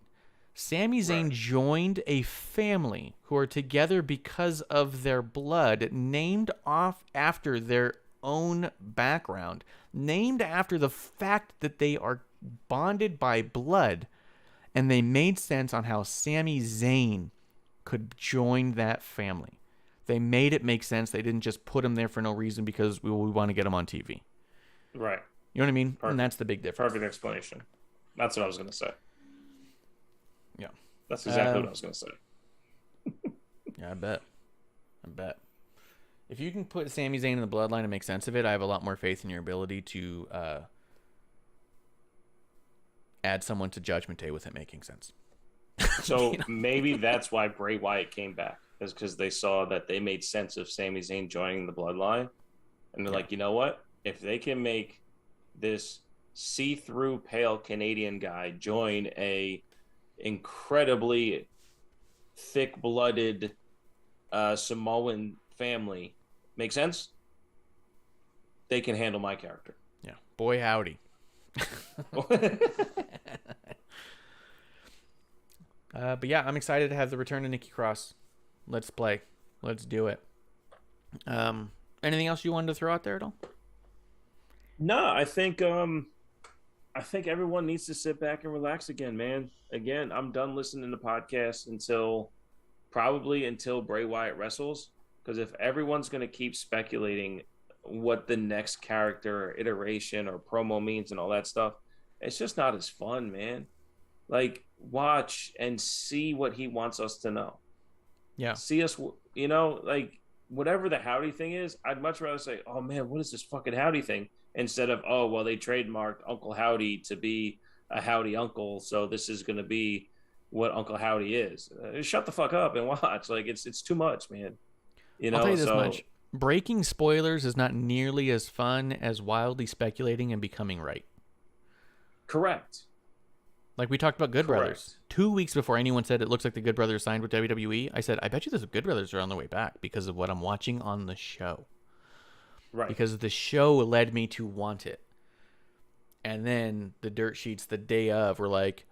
Sami Zayn joined a family who are together because of their blood, named off after their own background, named after the fact that they are bonded by blood, and they made sense on how Sami Zayn could join that family. They made it make sense. They didn't just put him there for no reason because we want to get him on TV. Right. You know what I mean? Perfect. And that's the big difference. Perfect explanation. That's what I was going to say. Yeah. That's exactly what I was going to say. Yeah, I bet. If you can put Sami Zayn in the Bloodline and make sense of it, I have a lot more faith in your ability to add someone to Judgment Day with it making sense. So maybe that's why Bray Wyatt came back, is because they saw that they made sense of Sami Zayn joining the Bloodline. And they're like, you know what? If they can make this see-through pale Canadian guy join a incredibly thick-blooded Samoan family, make sense? They can handle my character. Yeah. Boy, howdy. But yeah, I'm excited to have the return of Nikki Cross. Let's play. Let's do it. Anything else you wanted to throw out there at all? No, I think everyone needs to sit back and relax again, man. Again, I'm done listening to podcasts until Bray Wyatt wrestles. Because if everyone's going to keep speculating what the next character or iteration or promo means and all that stuff, it's just not as fun, man. Like, watch and see what he wants us to know. Yeah. See us, you know, like, whatever the howdy thing is, I'd much rather say, oh, man, what is this fucking howdy thing? Instead of, oh, well, they trademarked Uncle Howdy to be a howdy uncle, so this is going to be what Uncle Howdy is. Shut the fuck up and watch. Like, it's too much, man. You know, I'll tell you this much. Breaking spoilers is not nearly as fun as wildly speculating and becoming right. Correct. Like we talked about Good Correct. Brothers. 2 weeks before anyone said it looks like the Good Brothers signed with WWE, I said, I bet you the Good Brothers are on the way back because of what I'm watching on the show. Right. Because the show led me to want it. And then the dirt sheets the day of were like,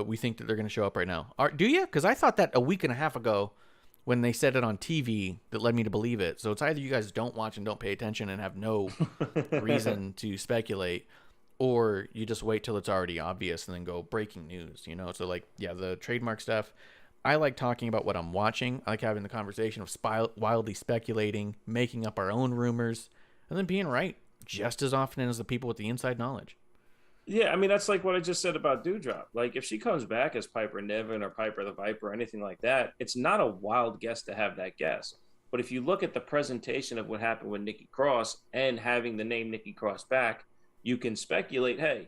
we think that they're going to show up right now. Do you? Because I thought that a week and a half ago when they said it on TV that led me to believe it. So it's either you guys don't watch and don't pay attention and have no reason to speculate, or you just wait till it's already obvious and then go breaking news, you know? So like, yeah, the trademark stuff. I like talking about what I'm watching. I like having the conversation of wildly speculating, making up our own rumors, and then being right just as often as the people with the inside knowledge. Yeah, I mean, that's like what I just said about Dewdrop. Like, if she comes back as Piper Niven or Piper the Viper or anything like that, it's not a wild guess to have that guess. But if you look at the presentation of what happened with Nikki Cross and having the name Nikki Cross back, you can speculate, hey,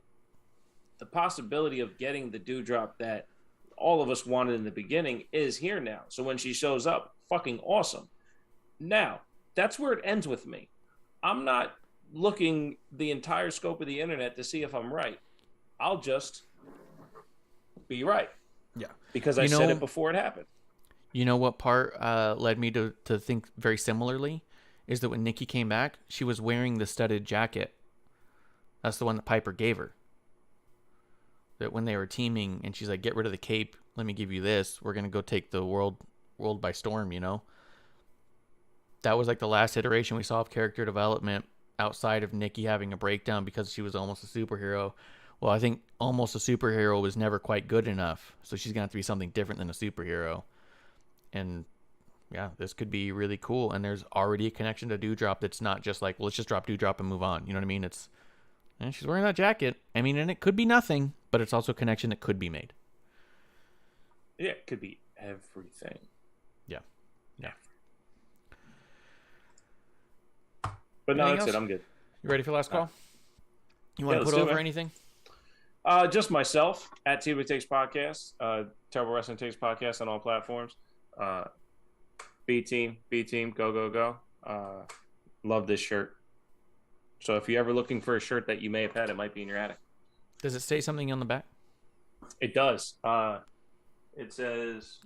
the possibility of getting the Dewdrop that all of us wanted in the beginning is here now. So when she shows up, fucking awesome. Now, that's where it ends with me. I'm not looking the entire scope of the internet to see if I'm right. I'll just be right. Yeah. Because I said it before it happened. You know what part led me to think very similarly? Is that when Nikki came back, she was wearing the studded jacket. That's the one that Piper gave her. That when they were teaming and she's like, get rid of the cape, let me give you this. We're going to go take the world by storm, you know? That was like the last iteration we saw of character development outside of Nikki having a breakdown because she was almost a superhero. Well, I think almost a superhero was never quite good enough. So she's going to have to be something different than a superhero. And yeah, this could be really cool. And there's already a connection to Dewdrop that's not just like, well, let's just drop Dewdrop and move on. You know what I mean? And she's wearing that jacket. I mean, and it could be nothing, but it's also a connection that could be made. Yeah, it could be everything. Yeah. Yeah. But no, Anything that's else? it. I'm good. You ready for the last call? You want to put over anything? Just myself at TV Takes Podcast, Terrible Wrestling Takes Podcast on all platforms. B team, go. Love this shirt. So if you're ever looking for a shirt that you may have had, it might be in your attic. Does it say something on the back? It does. It says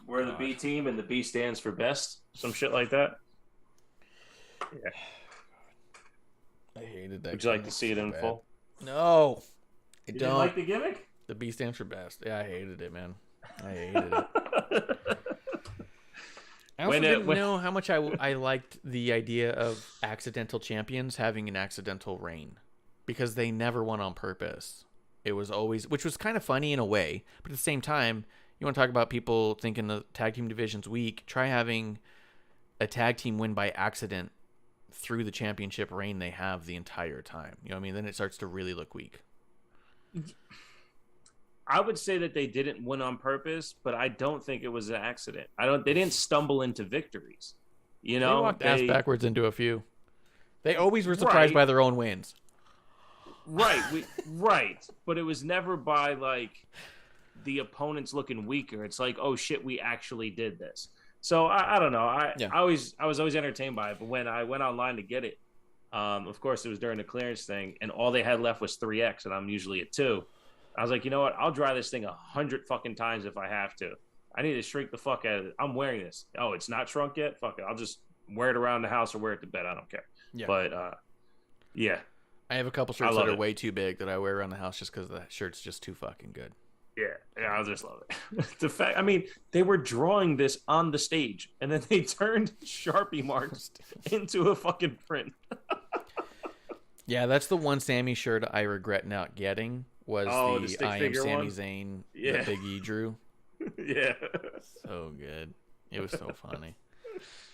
we're the B team and the B stands for best. Some shit like that. Yeah. I hated that. Would you like to see it in full? No. I You don't. didn't like the gimmick? The B stands for best. Yeah, I hated it, man. I hated it. I also didn't know how much I liked the idea of accidental champions having an accidental reign, because they never won on purpose. It was always, which was kind of funny in a way, but at the same time, you want to talk about people thinking the tag team division's weak, try having a tag team win by accident through the championship reign they have the entire time. You know what I mean? Then it starts to really look weak. I would say that they didn't win on purpose, but I don't think it was an accident. They didn't stumble into victories. You know, they walked ass backwards into a few. They always were surprised by their own wins. Right, right. But it was never by like the opponents looking weaker. It's like, oh shit, we actually did this. So I don't know. I was always entertained by it. But when I went online to get it, of course it was during the clearance thing, and all they had left was 3X, and I'm usually at 2. I was like, you know what? I'll dry this thing 100 fucking times if I have to. I need to shrink the fuck out of it. I'm wearing this. Oh, it's not shrunk yet? Fuck it. I'll just wear it around the house or wear it to bed. I don't care. Yeah. But, yeah. I have a couple shirts that are way too big that I wear around the house just because the shirt's just too fucking good. Yeah, I just love it. The fact, I mean, they were drawing this on the stage, and then they turned Sharpie marks into a fucking print. Yeah, that's the one Sammy shirt I regret not getting. Was the I Am Sami Zayn that Big E drew. Yeah. So good. It was so funny.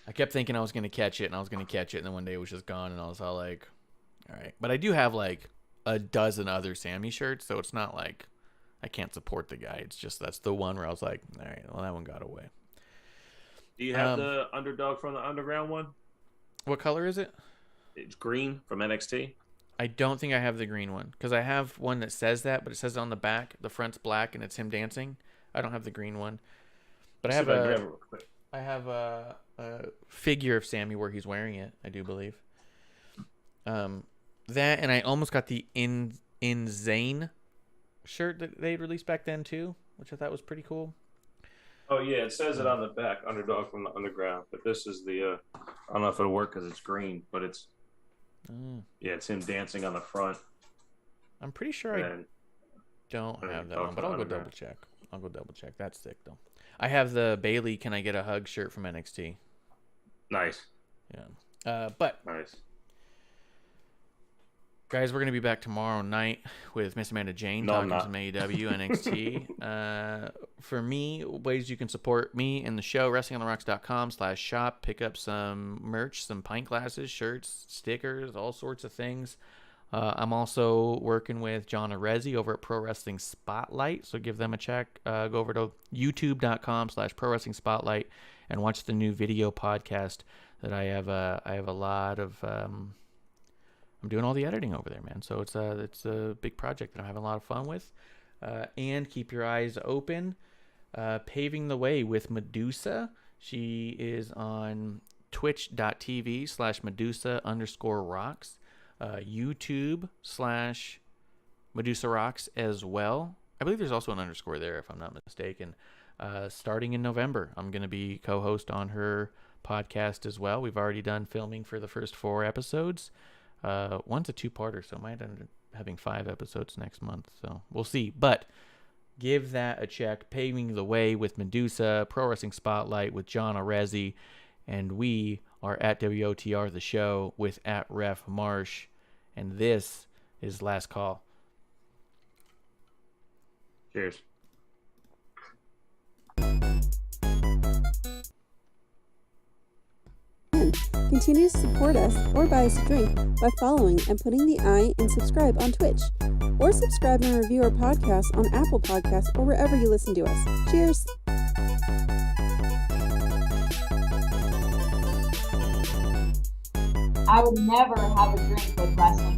I kept thinking I was going to catch it, and then one day it was just gone, and I was all like, all right. But I do have like a dozen other Sammy shirts, so it's not like I can't support the guy. It's just that's the one where I was like, all right, well, that one got away. Do you have the Underdog from the Underground one? What color is it? It's green from NXT. I don't think I have the green one, because I have one that says that, but it says it on the back. The front's black, and it's him dancing. I don't have the green one. But I have a figure of Sammy where he's wearing it, I do believe. That, and I almost got the In Zane shirt that they released back then too, which I thought was pretty cool. Oh yeah, it says it on the back, Underdog from the Underground. But this is the I don't know if it'll work because it's green, but it's it's him dancing on the front. I'm pretty sure I don't have that one, but I'll go double check. That's sick though. I have the Bailey "Can I Get a Hug" shirt from NXT. Nice. Yeah. But nice. Guys, we're going to be back tomorrow night with Miss Amanda Jane talking some AEW, NXT. For me, ways you can support me and the show, WrestlingOnTheRocks.com/shop. Pick up some merch, some pint glasses, shirts, stickers, all sorts of things. I'm also working with John Arezzi over at Pro Wrestling Spotlight, so give them a check. Go over to youtube.com/Pro-Wrestling Spotlight and watch the new video podcast that I have a lot of... I'm doing all the editing over there, man. So it's a big project that I'm having a lot of fun with. And keep your eyes open. Paving the Way with Medusa. She is on twitch.tv/Medusa_rocks. YouTube/Medusa Rocks as well. I believe there's also an underscore there if I'm not mistaken. Starting in November, I'm going to be co-host on her podcast as well. We've already done filming for the first 4 episodes. One's a 2-parter, so I might end up having 5 episodes next month. So we'll see. But give that a check. Paving the Way with Medusa, Pro Wrestling Spotlight with John Arezzi, and we are at WOTR the show with @Ref Marsh, and this is Last Call. Cheers. Continue to support us or buy us a drink by following and putting the I in subscribe on Twitch. Or subscribe and review our podcast on Apple Podcasts or wherever you listen to us. Cheers! I would never have a drink with wrestling